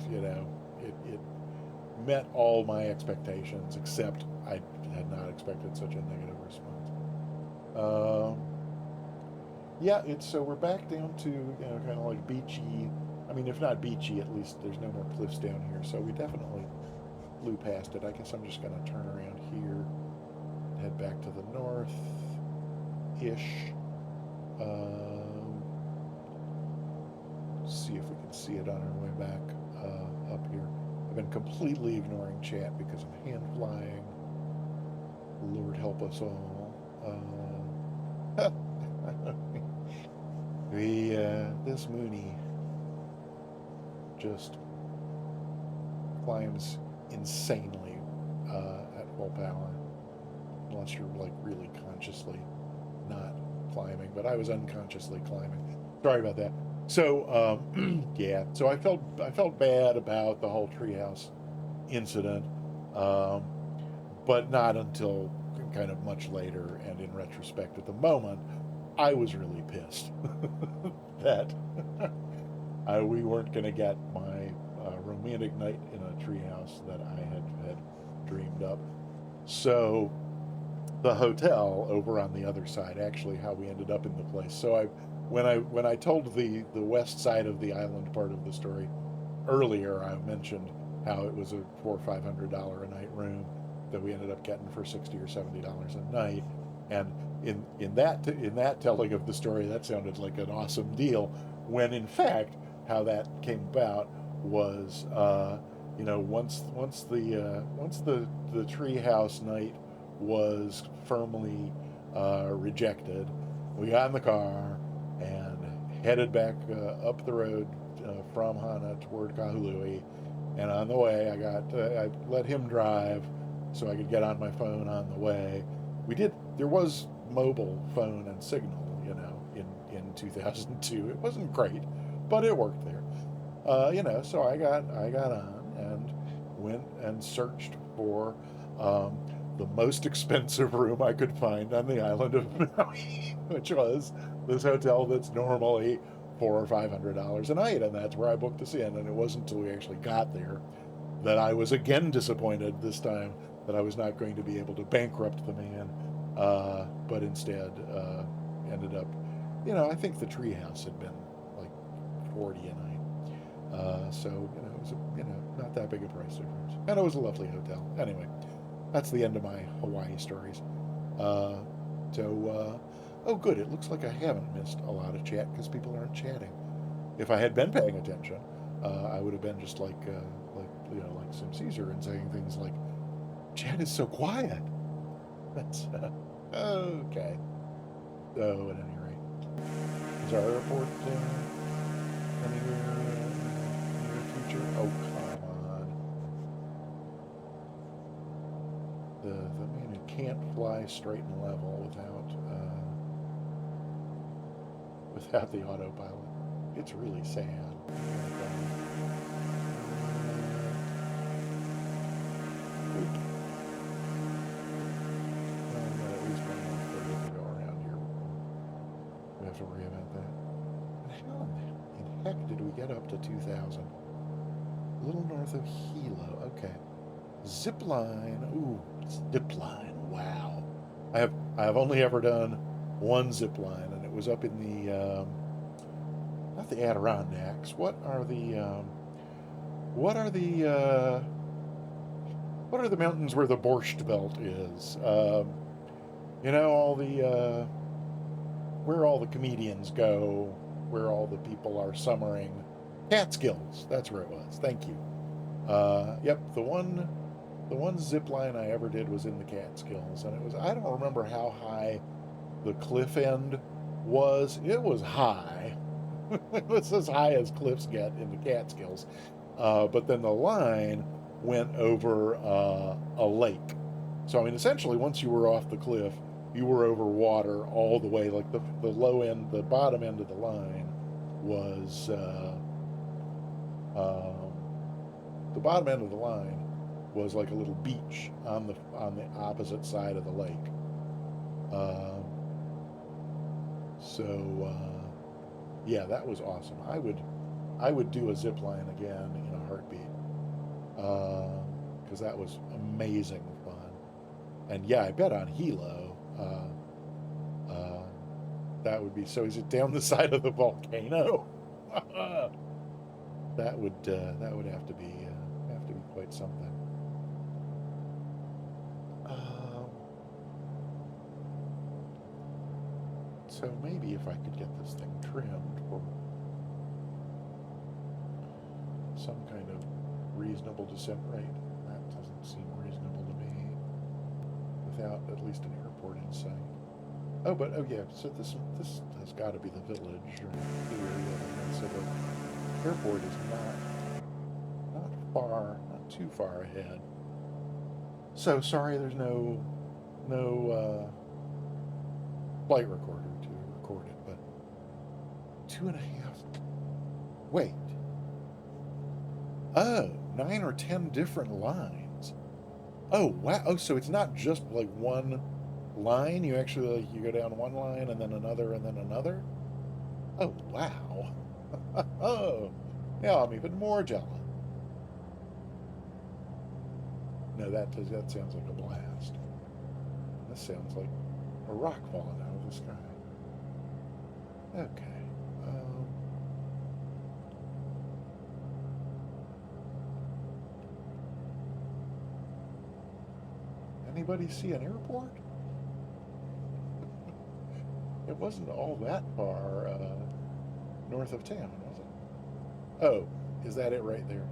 met all my expectations, except I had not expected such a negative response. So we're back down to kind of like beachy. I mean, if not beachy, at least there's no more cliffs down here. So we definitely flew past it. I guess I'm just gonna turn around here, head back to the north-ish. See if we can see it on our way back up here. I've been completely ignoring chat because I'm hand flying. Lord help us all. This Mooney just climbs insanely at full power, unless you're like really consciously not climbing. But I was unconsciously climbing. Sorry about that. So yeah. So I felt bad about the whole treehouse incident, but not until kind of much later. And in retrospect, at the moment, I was really pissed that we weren't going to get my romantic night in a treehouse that I had dreamed up. So the hotel over on the other side, actually, how we ended up in the place. So when I told the west side of the island part of the story earlier, I mentioned how it was a $400 or $500 a night room that we ended up getting for $60 or $70 a night, and in that telling of the story, that sounded like an awesome deal, when in fact how that came about was once the treehouse night was firmly rejected, we got in the car and headed back up the road from Hana toward Kahului. And on the way, I let him drive so I could get on my phone on the way. There was mobile phone and signal, in 2002. It wasn't great, but it worked there. So I got on and went and searched for the most expensive room I could find on the island of Maui, which was this hotel that's normally $400 or $500 a night, and that's where I booked us in. And it wasn't until we actually got there that I was again disappointed this time that I was not going to be able to bankrupt the man, but instead ended up, I think the treehouse had been like $40 a night, so it was not that big a price difference, and it was a lovely hotel. Anyway, that's the end of my Hawaii stories. Oh good, it looks like I haven't missed a lot of chat because people aren't chatting. If I had been paying attention, I would have been just like Sim Caesar and saying things like, "Chat is so quiet." That's okay. So at any rate, is our airport anywhere in the near future? Oh come on! The man who can't fly straight and level without the autopilot. It's really sad. At least one more to go around here. We have to worry about that. And how in heck did we get up to 2,000? A little north of Hilo. Okay. Zip line. Ooh, zip line. Wow. I have only ever done one zip line, and it was up in the not the Adirondacks. What are the what are the mountains where the Borscht Belt is? All the where all the comedians go, where all the people are summering. Catskills, that's where it was. Thank you. Yep, the one zip line I ever did was in the Catskills, and it was, I don't remember how high the cliff end was. It was high. It was as high as cliffs get in the Catskills. But then the line went over a lake. So, I mean, essentially, once you were off the cliff, you were over water all the way. Like the low end, the bottom end of the line was the bottom end of the line was like a little beach on the opposite side of the lake. Yeah, that was awesome. I would do a zip line again in a heartbeat, because that was amazing fun. And yeah, I bet on Hilo, that would be so. Is it down the side of the volcano? That would have to be quite something. So maybe if I could get this thing trimmed for some kind of reasonable descent rate. That doesn't seem reasonable to me without at least an airport in sight. Oh, but oh yeah, so this has got to be the village or the area. And so the airport is not too far ahead. So sorry, there's no flight recorder to record it, but 2.5. Wait. Oh, 9 or 10 different lines. Oh, wow. Oh, so it's not just like one line. You actually, you go down one line and then another and then another. Oh, wow. Oh, now I'm even more jealous. No, that sounds like a blast. This sounds like a rock falling out of the sky. Okay. Anybody see an airport? It wasn't all that far north of town, was it? Oh, is that it right there?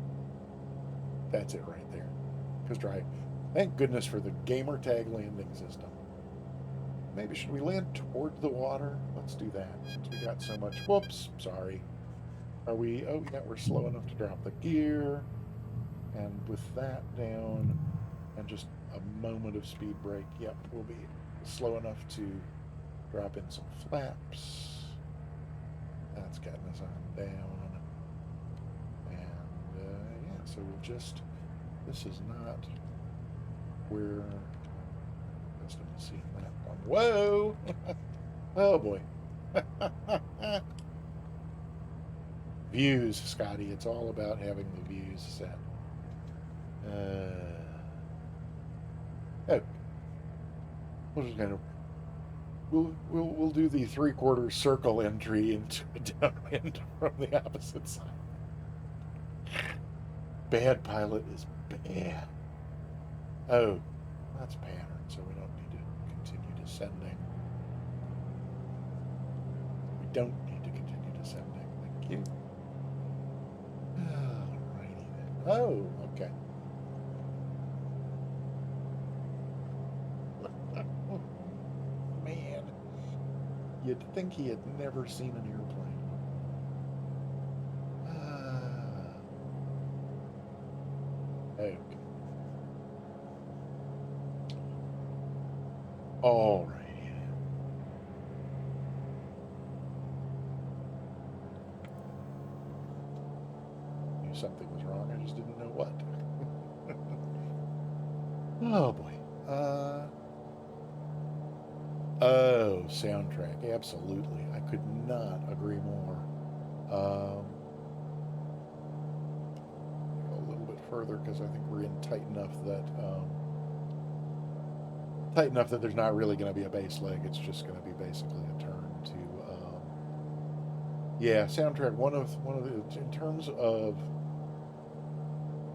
That's it right there. Because thank goodness for the gamer tag landing system. Maybe should we land toward the water? Let's do that since we got so much. Whoops, sorry. Are we? Oh yeah, we're slow enough to drop the gear. And with that down and just a moment of speed brake, yep, we'll be slow enough to drop in some flaps. That's getting us on down. And yeah, so we'll just, this is not where, just haven't seen that one. Whoa! Oh boy. Views, Scotty. It's all about having the views set. Oh, we'll just kind of we'll do the 3/4 circle entry into downwind from the opposite side. Bad pilot is bad. Oh, that's pattern, so we don't need to continue descending. We don't need to continue descending. Thank you. Alrighty then. Oh, okay. Man, you'd think he had never seen an airplane. Okay. All right. Knew something was wrong. I just didn't know what. Oh boy. Oh, soundtrack. Absolutely. I could not agree more. Go a little bit further because I think we're in tight enough that there's not really going to be a bass leg. It's just going to be basically a turn to yeah, soundtrack. One of the, in terms of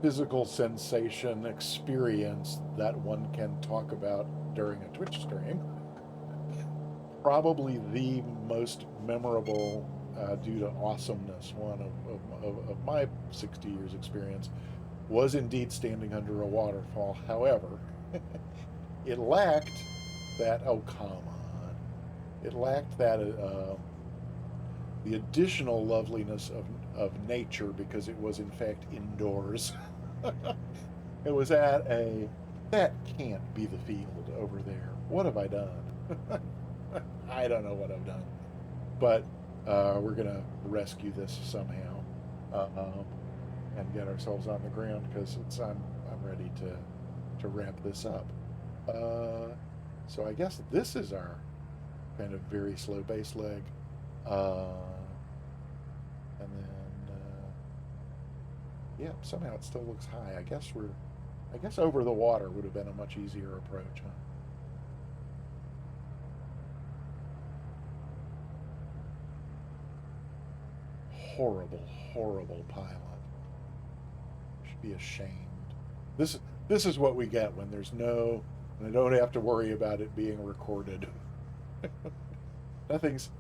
physical sensation experience that one can talk about during a Twitch stream. Probably the most memorable, due to awesomeness, one of my 60 years experience was indeed standing under a waterfall. However, it lacked that, oh, come on. It lacked that, the additional loveliness of nature because it was, in fact, indoors. It was at a, that can't be the field over there. What have I done? I don't know what I've done. But we're going to rescue this somehow and get ourselves on the ground because I'm ready to wrap this up. So I guess this is our kind of very slow bass leg. And then, yeah, somehow it still looks high. I guess over the water would have been a much easier approach, huh? Horrible, horrible pilot. Should be ashamed. This is what we get when I don't have to worry about it being recorded. Nothing's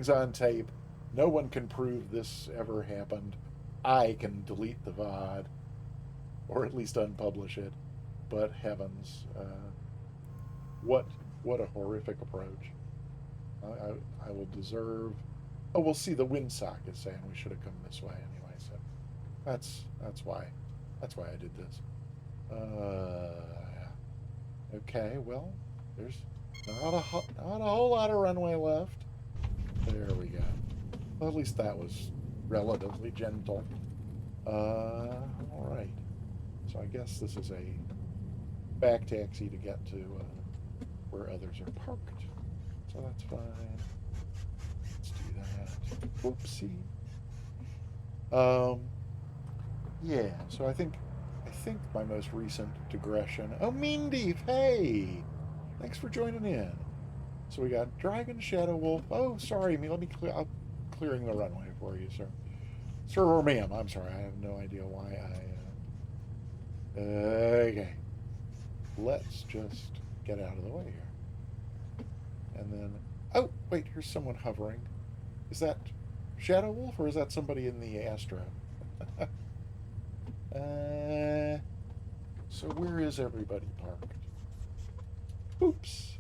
on tape. No one can prove this ever happened. I can delete the VOD, or at least unpublish it. But heavens, what a horrific approach. I will deserve. Oh, we'll see. The windsock is saying we should have come this way anyway. So that's why I did this. Okay. Well, there's not a whole lot of runway left. There we go. Well, at least that was relatively gentle. All right. So I guess this is a back taxi to get to where others are parked. So that's fine. Let's do that. Whoopsie. Yeah. So I think my most recent digression. Oh, Meandeef, hey, thanks for joining in. So we got Dragon, Shadow Wolf. Oh, sorry, let me clear. I'm clearing the runway for you, sir. Sir or ma'am, I'm sorry. I have no idea why I... okay. Let's just get out of the way here. And then... oh, wait, here's someone hovering. Is that Shadow Wolf, or is that somebody in the Astro? So where is everybody parked? Oops.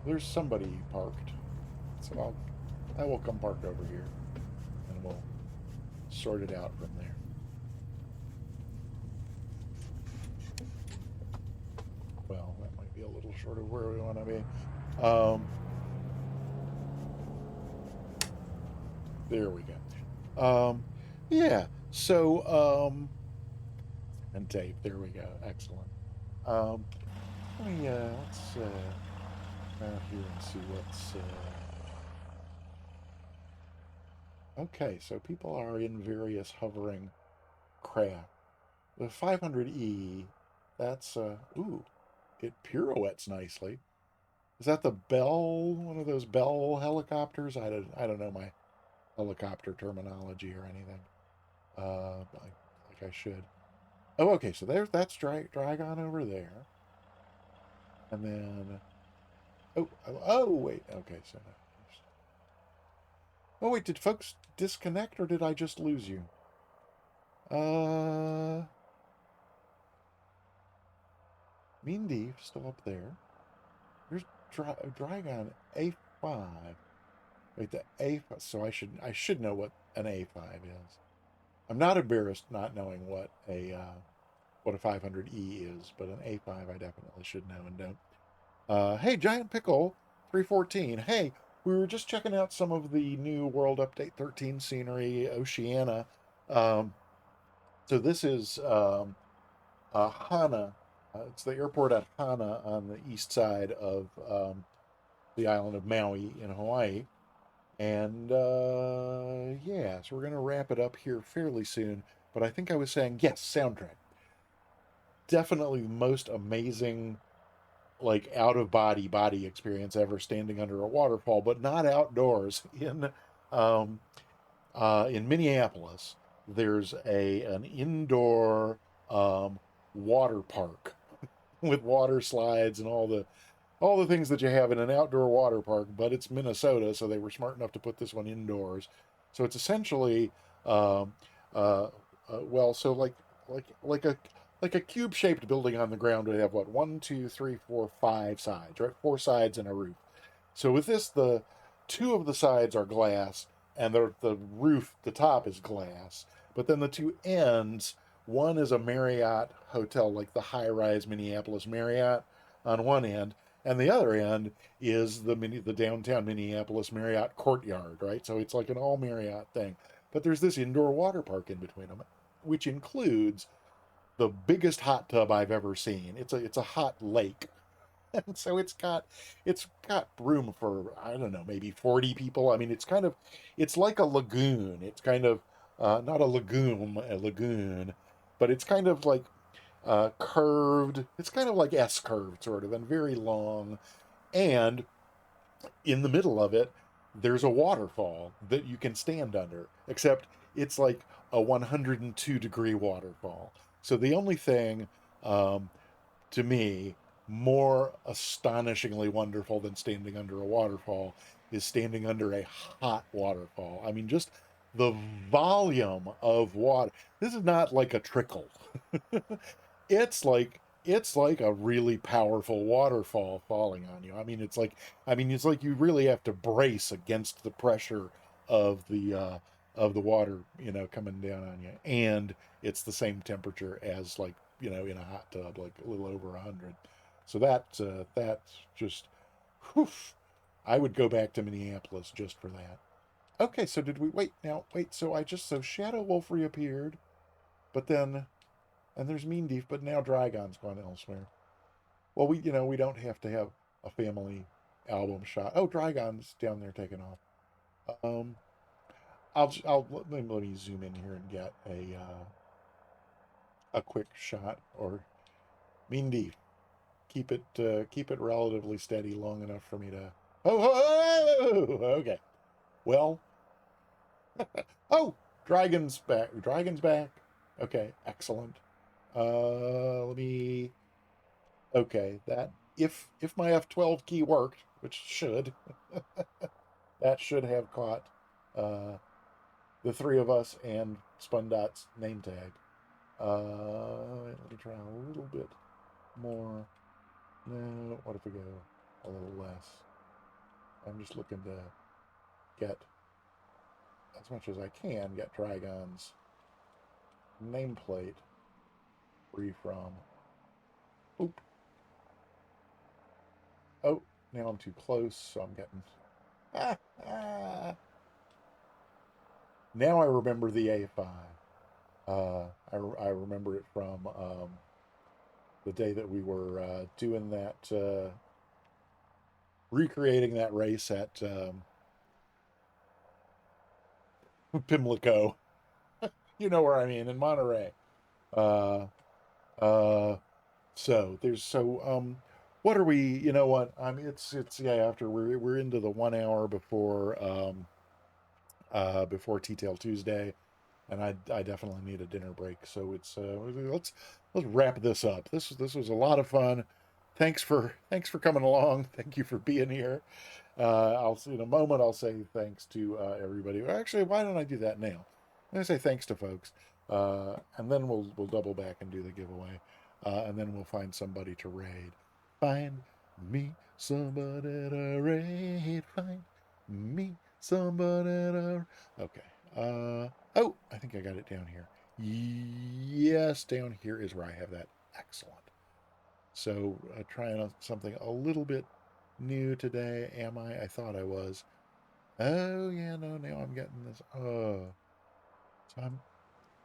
There's somebody parked. So I will come park over here. And we'll sort it out from there. Well, that might be a little short of where we want to be. There we go. Yeah. So, and tape. There we go. Excellent. Let me, let's, out here and see what's, okay, so people are in various hovering craft. The 500E, that's, ooh, it pirouettes nicely. Is that the Bell, one of those Bell helicopters? I don't know my helicopter terminology or anything. Like I should. Oh, okay, so that's Dragon over there. And then, oh, wait, okay, so no. Oh, wait, did folks disconnect or did I just lose you? Meandeef still up there. There's Dragon A5. Wait, the A5. So I should know what an A5 is. I'm not embarrassed not knowing what a 500E is, but an A5 I definitely should know and don't. Hey, Giant Pickle 314. Hey, we were just checking out some of the new World Update 13 scenery, Oceania. So this is Hana. It's the airport at Hana on the east side of the island of Maui in Hawaii. And yeah, so we're going to wrap it up here fairly soon. But I think I was saying, yes, soundtrack. Definitely the most amazing like out of body experience ever standing under a waterfall, but not outdoors. In Minneapolis, there's an indoor um, water park with water slides and all the things that you have in an outdoor water park, but it's Minnesota, so they were smart enough to put this one indoors. So it's essentially, um, well, so like a like a cube-shaped building on the ground would have what, one, two, three, four, five sides, right? Four sides and a roof. So with this, the two of the sides are glass, and the roof, the top is glass. But then the two ends, one is a Marriott hotel, like the high-rise Minneapolis Marriott, on one end, and the other end is the downtown Minneapolis Marriott courtyard, right? So it's like an all Marriott thing. But there's this indoor water park in between them, which includes the biggest hot tub I've ever seen. It's a hot lake. And so it's got room for, I don't know, maybe 40 people. I mean, it's like a lagoon. It's kind of not a lagoon, but it's kind of like curved. It's kind of like S curved sort of, and very long. And in the middle of it, there's a waterfall that you can stand under, except it's like a 102-degree waterfall. So the only thing, um, to me, more astonishingly wonderful than standing under a waterfall is standing under a hot waterfall. I mean, just the volume of water. This is not like a trickle. It's like a really powerful waterfall falling on you. I mean, it's like you really have to brace against the pressure of the water, coming down on you. And it's the same temperature as, like, in a hot tub, like a little over 100. So that's just, whew, I would go back to Minneapolis just for that. Okay, so did we wait now? Wait, so Shadow Wolf reappeared, but then and there's Mean Deef, but now Dragon's gone elsewhere. Well, we don't have to have a family album shot. Oh, Dragon's down there taking off. Let me zoom in here and get a quick shot. Or Mean Deef, keep it relatively steady long enough for me to. Oh, okay. Well, oh, Dragon's back. Dragon's back. Okay, excellent. Let me. Okay, that if my F12 key worked, which should, that should have caught uh, the three of us and Spundot's name tag. Let me try a little bit more. No, what if we go a little less? I'm just looking to get, as much as I can, get Dragon's nameplate free from. Oop. Oh, now I'm too close, so I'm getting. Now I remember the A5. I remember it from the day that we were doing that, recreating that race at Pimlico. You know where I mean, in Monterey. Uh, uh, what are we? You know what? I mean, it's yeah. After we're into the 1 hour before T-Tail Tuesday, and I definitely need a dinner break. So let's wrap this up. This was a lot of fun. Thanks for coming along. Thank you for being here. In a moment I'll say thanks to everybody. Actually, why don't I do that now? I'm gonna say thanks to folks, and then we'll double back and do the giveaway, and then we'll find somebody to raid. Find me somebody to raid. Find me somebody to. Okay. Oh, I think I got it down here. Yes, down here is where I have that. Excellent. So trying something a little bit new today. Am I? I thought I was. Oh yeah, no. Now I'm getting this. So I'm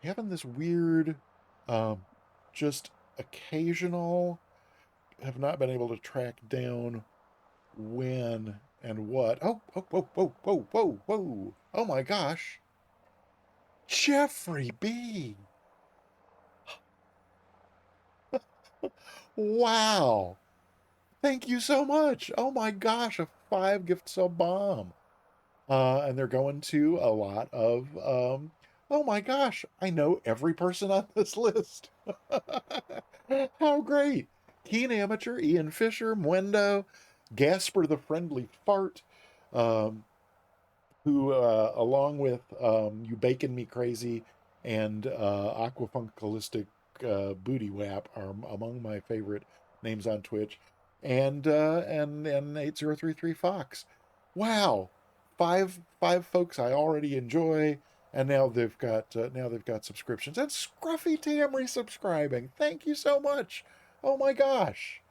having this weird, um, just occasional. Have not been able to track down when and what. Oh, oh, whoa, whoa, whoa, whoa, whoa! Oh my gosh, Jeffrey B. Wow. Thank you so much. Oh my gosh, a 5 gift sub bomb. And they're going to a lot of, oh my gosh, I know every person on this list. How great. Keen Amateur, Ian Fisher, Mwendo, Gasper the Friendly Fart, um, who, along with You Bacon Me Crazy and Aquafunkalistic Booty Wap, are among my favorite names on Twitch, and 8033 Fox. Wow, five folks I already enjoy, and now they've got subscriptions. And Scruffy Tam resubscribing. Thank you so much. Oh my gosh.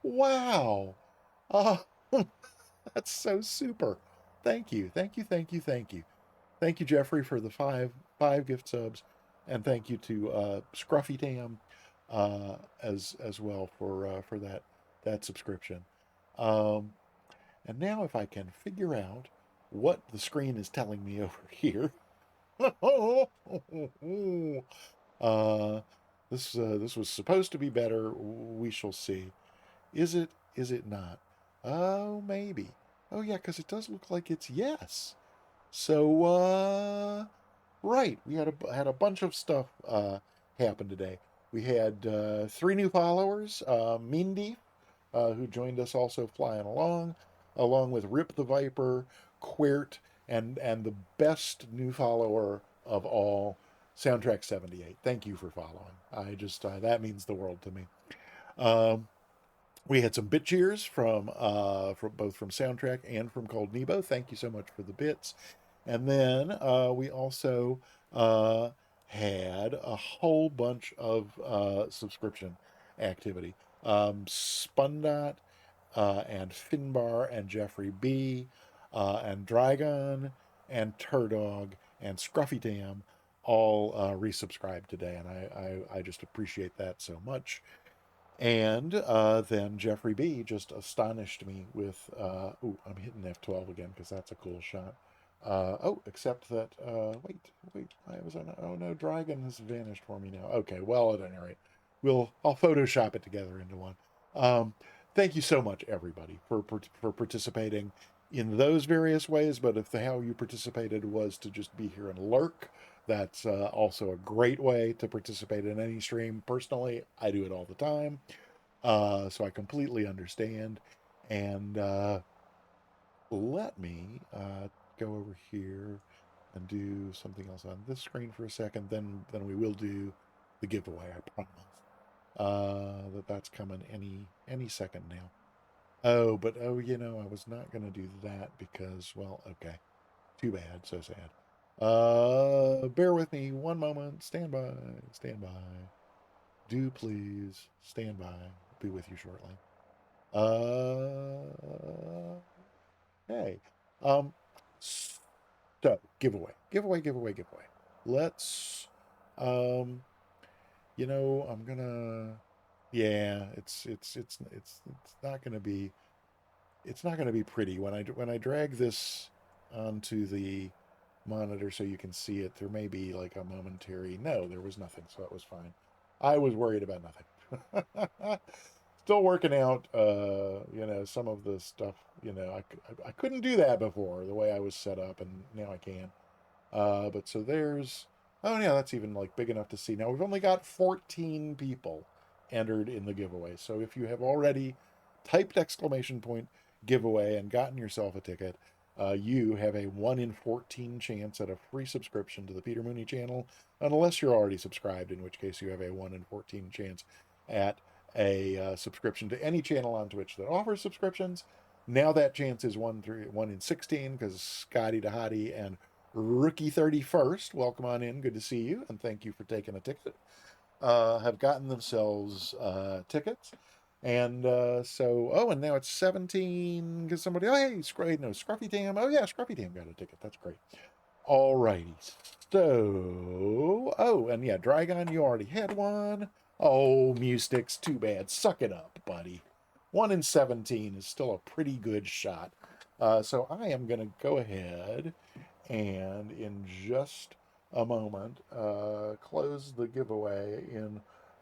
Wow. Uh, that's so super. Thank you. Thank you. Thank you. Thank you. Thank you, Jeffrey, for the five gift subs, and thank you to Scruffy Tam as well for that subscription. Um, and now, if I can figure out what the screen is telling me over here, uh, this was supposed to be better. We shall see. Is it? Is it not? Oh, maybe. Oh, yeah, because it does look like it's yes. So, right, we had a bunch of stuff happen today. We had 3 new followers. Mindy, who joined us also flying along with Rip the Viper, Quert, and the best new follower of all, Soundtrack 78. Thank you for following. I just that means the world to me. Um, we had some bit cheers from both from Soundtrack and from Cold Nebo. Thank you so much for the bits. And then we also uh, had a whole bunch of subscription activity. Spundot and Finbar and Jeffrey B and Dragon and Turdog and Scruffy Tam all resubscribed today, and I just appreciate that so much. And then Jeffrey B just astonished me with, ooh, I'm hitting F12 again because that's a cool shot. Oh, except that, wait, why was I not? Oh no, Dragon has vanished for me now. Okay, well, at any rate, I'll Photoshop it together into one. Um, Thank you so much, everybody, for participating in those various ways. But if how you participated was to just be here and lurk, that's also a great way to participate in any stream. Personally, I do it all the time. So I completely understand. And let me go over here and do something else on this screen for a second. Then we will do the giveaway. I promise. That's coming any second now. Oh, but I was not gonna do that because, well, okay, too bad, so sad. Bear with me one moment. Stand by. Stand by. Do please stand by. Be with you shortly. Hey. Um, so giveaway. Let's, um, I'm gonna, yeah, it's not gonna be pretty when I drag this onto the monitor so you can see it. There may be like a momentary, no, there was nothing, so that was fine. I was worried about nothing. Still working out, some of the stuff. I couldn't do that before the way I was set up, and now I can. But so there's, oh yeah, that's even like big enough to see. Now we've only got 14 people entered in the giveaway. So if you have already typed exclamation point giveaway and gotten yourself a ticket, you have a 1 in 14 chance at a free subscription to the Peter Mooney channel, unless you're already subscribed, in which case you have a 1 in 14 chance at a subscription to any channel on Twitch that offers subscriptions. Now that chance is 1 in 16 because Scotty Dahati and Rookie 31st, welcome on in. Good to see you, and thank you for taking a ticket. Have gotten themselves tickets. And and now it's 17 because somebody, oh, hey, Scruffy Tam. Oh, yeah, Scruffy Tam got a ticket. That's great. All righty. So, oh, and yeah, Dragon, you already had one. Oh, Mustix, too bad. Suck it up, buddy. 1 in 17 is still a pretty good shot. So I am going to go ahead and in just a moment close the giveaway in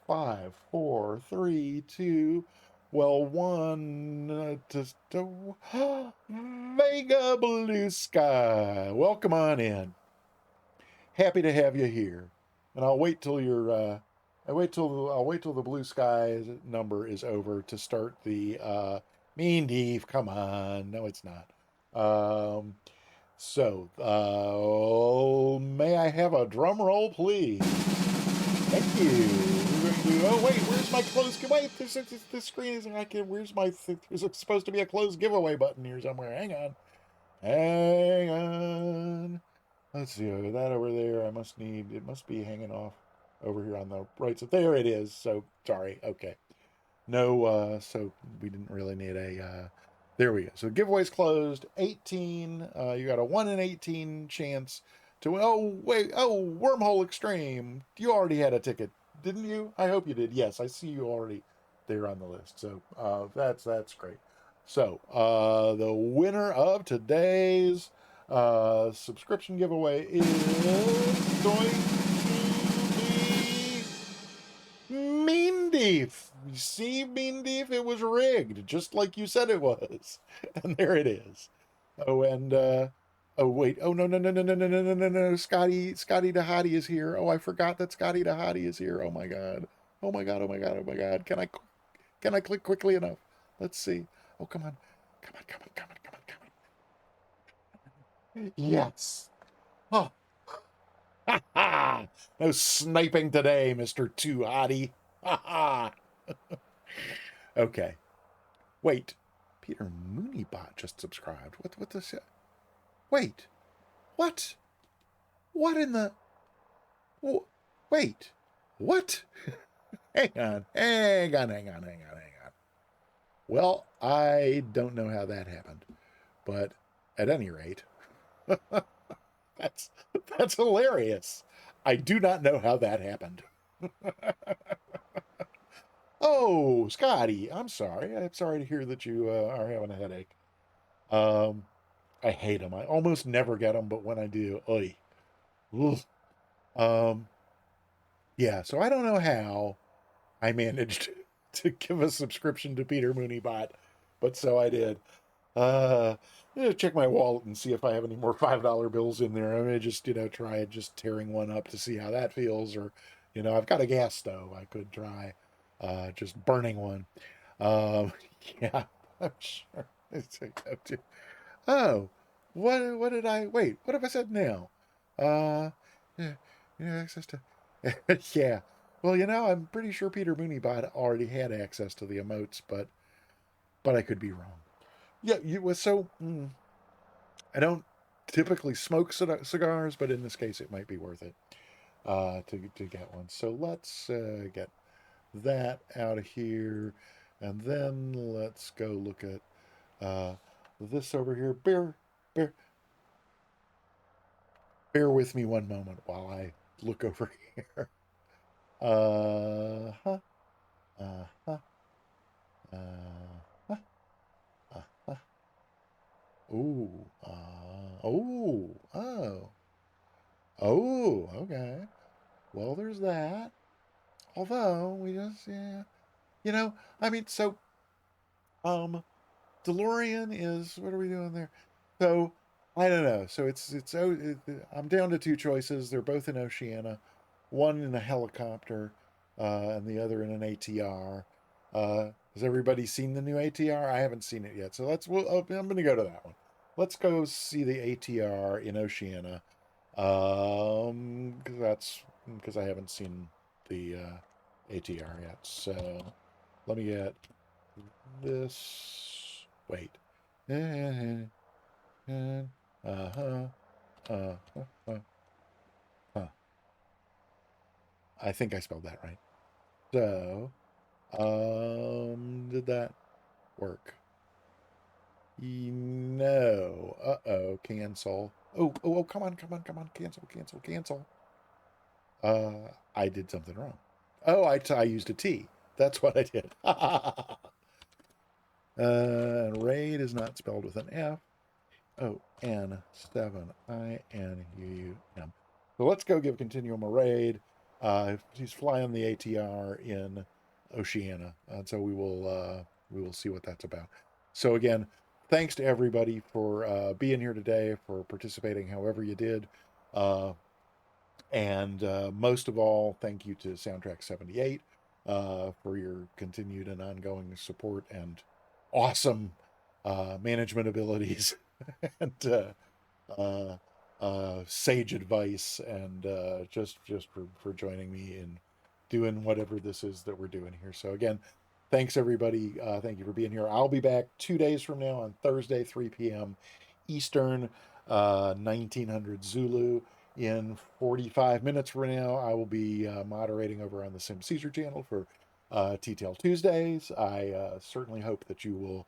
5, 4, 3, 2, Well, one just Vega Blue Sky. Welcome on in. Happy to have you here. And I'll wait till I'll wait till the blue sky number is over to start the Mean Deef. Come on. No, it's not. May I have a drum roll, please? Thank you. We're going to do, oh, wait, where's my close? Wait, this screen isn't right. Where's my, there's supposed to be a close giveaway button here somewhere. Hang on. Hang on. Let's see, that over there, it must be hanging off over here on the right. So there it is. So, sorry. Okay. No, so we didn't really need there we go. So giveaway's closed. 18, you got a 1 in 18 chance to win. Oh, wait. Oh, Wormhole Extreme. You already had a ticket, didn't you? I hope you did. Yes, I see you already there on the list. So, that's great. So, the winner of today's subscription giveaway is going to be Mean Deef. You see, Mean Deef, it was rigged, just like you said it was. And there it is. Oh, and oh wait. Oh no. Scotty Dahati is here. Oh, I forgot that Scotty Dahati is here. Oh my god. Oh my god. Can I click quickly enough? Let's see. Oh, come on. Yes. Oh. Ha ha. No sniping today, Mr. Too Hottie. Ha ha. Okay. Wait. Peter Moonibot just subscribed. What this? Wait. What? What in the? Wait. What? Hang on. Well, I don't know how that happened, but at any rate, that's hilarious. I do not know how that happened. Oh, Scotty, I'm sorry. I'm sorry to hear that you are having a headache. I hate them. I almost never get them, but when I do, oy. Yeah. So I don't know how I managed to give a subscription to Peter Moonibot, but so I did. Check my wallet and see if I have any more $5 bills in there. I may just, try just tearing one up to see how that feels, or, I've got a gas stove. I could try just burning one. Yeah, I'm sure. Oh, what did I wait? What have I said now? Yeah, access to yeah. Well, I'm pretty sure Peter Moonibot already had access to the emotes, but I could be wrong. Yeah, I don't typically smoke cigars, but in this case, it might be worth it to get one. So let's get that out of here, and then let's go look at this over here. Bear with me one moment while I look over here. Uh-huh. Uh-huh. Uh-huh. Uh-huh. Ooh. Oh, okay. Well, there's that. Although, we just, yeah. I mean, so, DeLorean is, what are we doing there? So, I don't know. So I'm down to two choices. They're both in Oceania. One in a helicopter, and the other in an ATR. Has everybody seen the new ATR? I haven't seen it yet. So I'm going to go to that one. Let's go see the ATR in Oceania. Because I haven't seen the ATR yet. So let me get this. Wait. I think I spelled that right. So, did that work? No. Uh-oh, cancel. Oh, come on, cancel. I did something wrong. Oh, I used a T. That's what I did. Raid is not spelled with an F. O-N-7-I-N-U-U-M. So let's go give Continuum a raid. He's flying the ATR in Oceania. And so we will we will see what that's about. So again, thanks to everybody for being here today, for participating however you did. And most of all, thank you to Soundtrack 78 for your continued and ongoing support and awesome management abilities and sage advice, and just for joining me in doing whatever this is that we're doing here. So again, thanks everybody. Thank you for being here. I'll be back 2 days from now on Thursday, 3 p.m. Eastern, 1900 Zulu. In 45 minutes from now, I will be moderating over on the Sim Caesar channel for TTL Tuesdays. I certainly hope that you will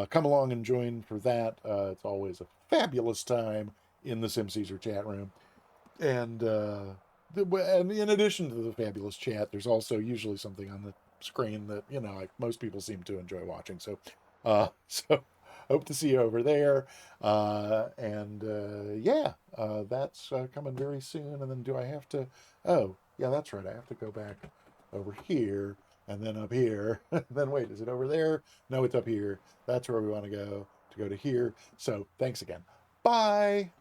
come along and join for that. It's always a fabulous time in the Sim Caesar chat room. And in addition to the fabulous chat, there's also usually something on the screen that, like most people seem to enjoy watching. So, so hope to see you over there. That's coming very soon. And then do I have to? Oh, yeah, that's right. I have to go back over here and then up here. Then wait, is it over there? No, it's up here. That's where we want to go to here. So thanks again. Bye.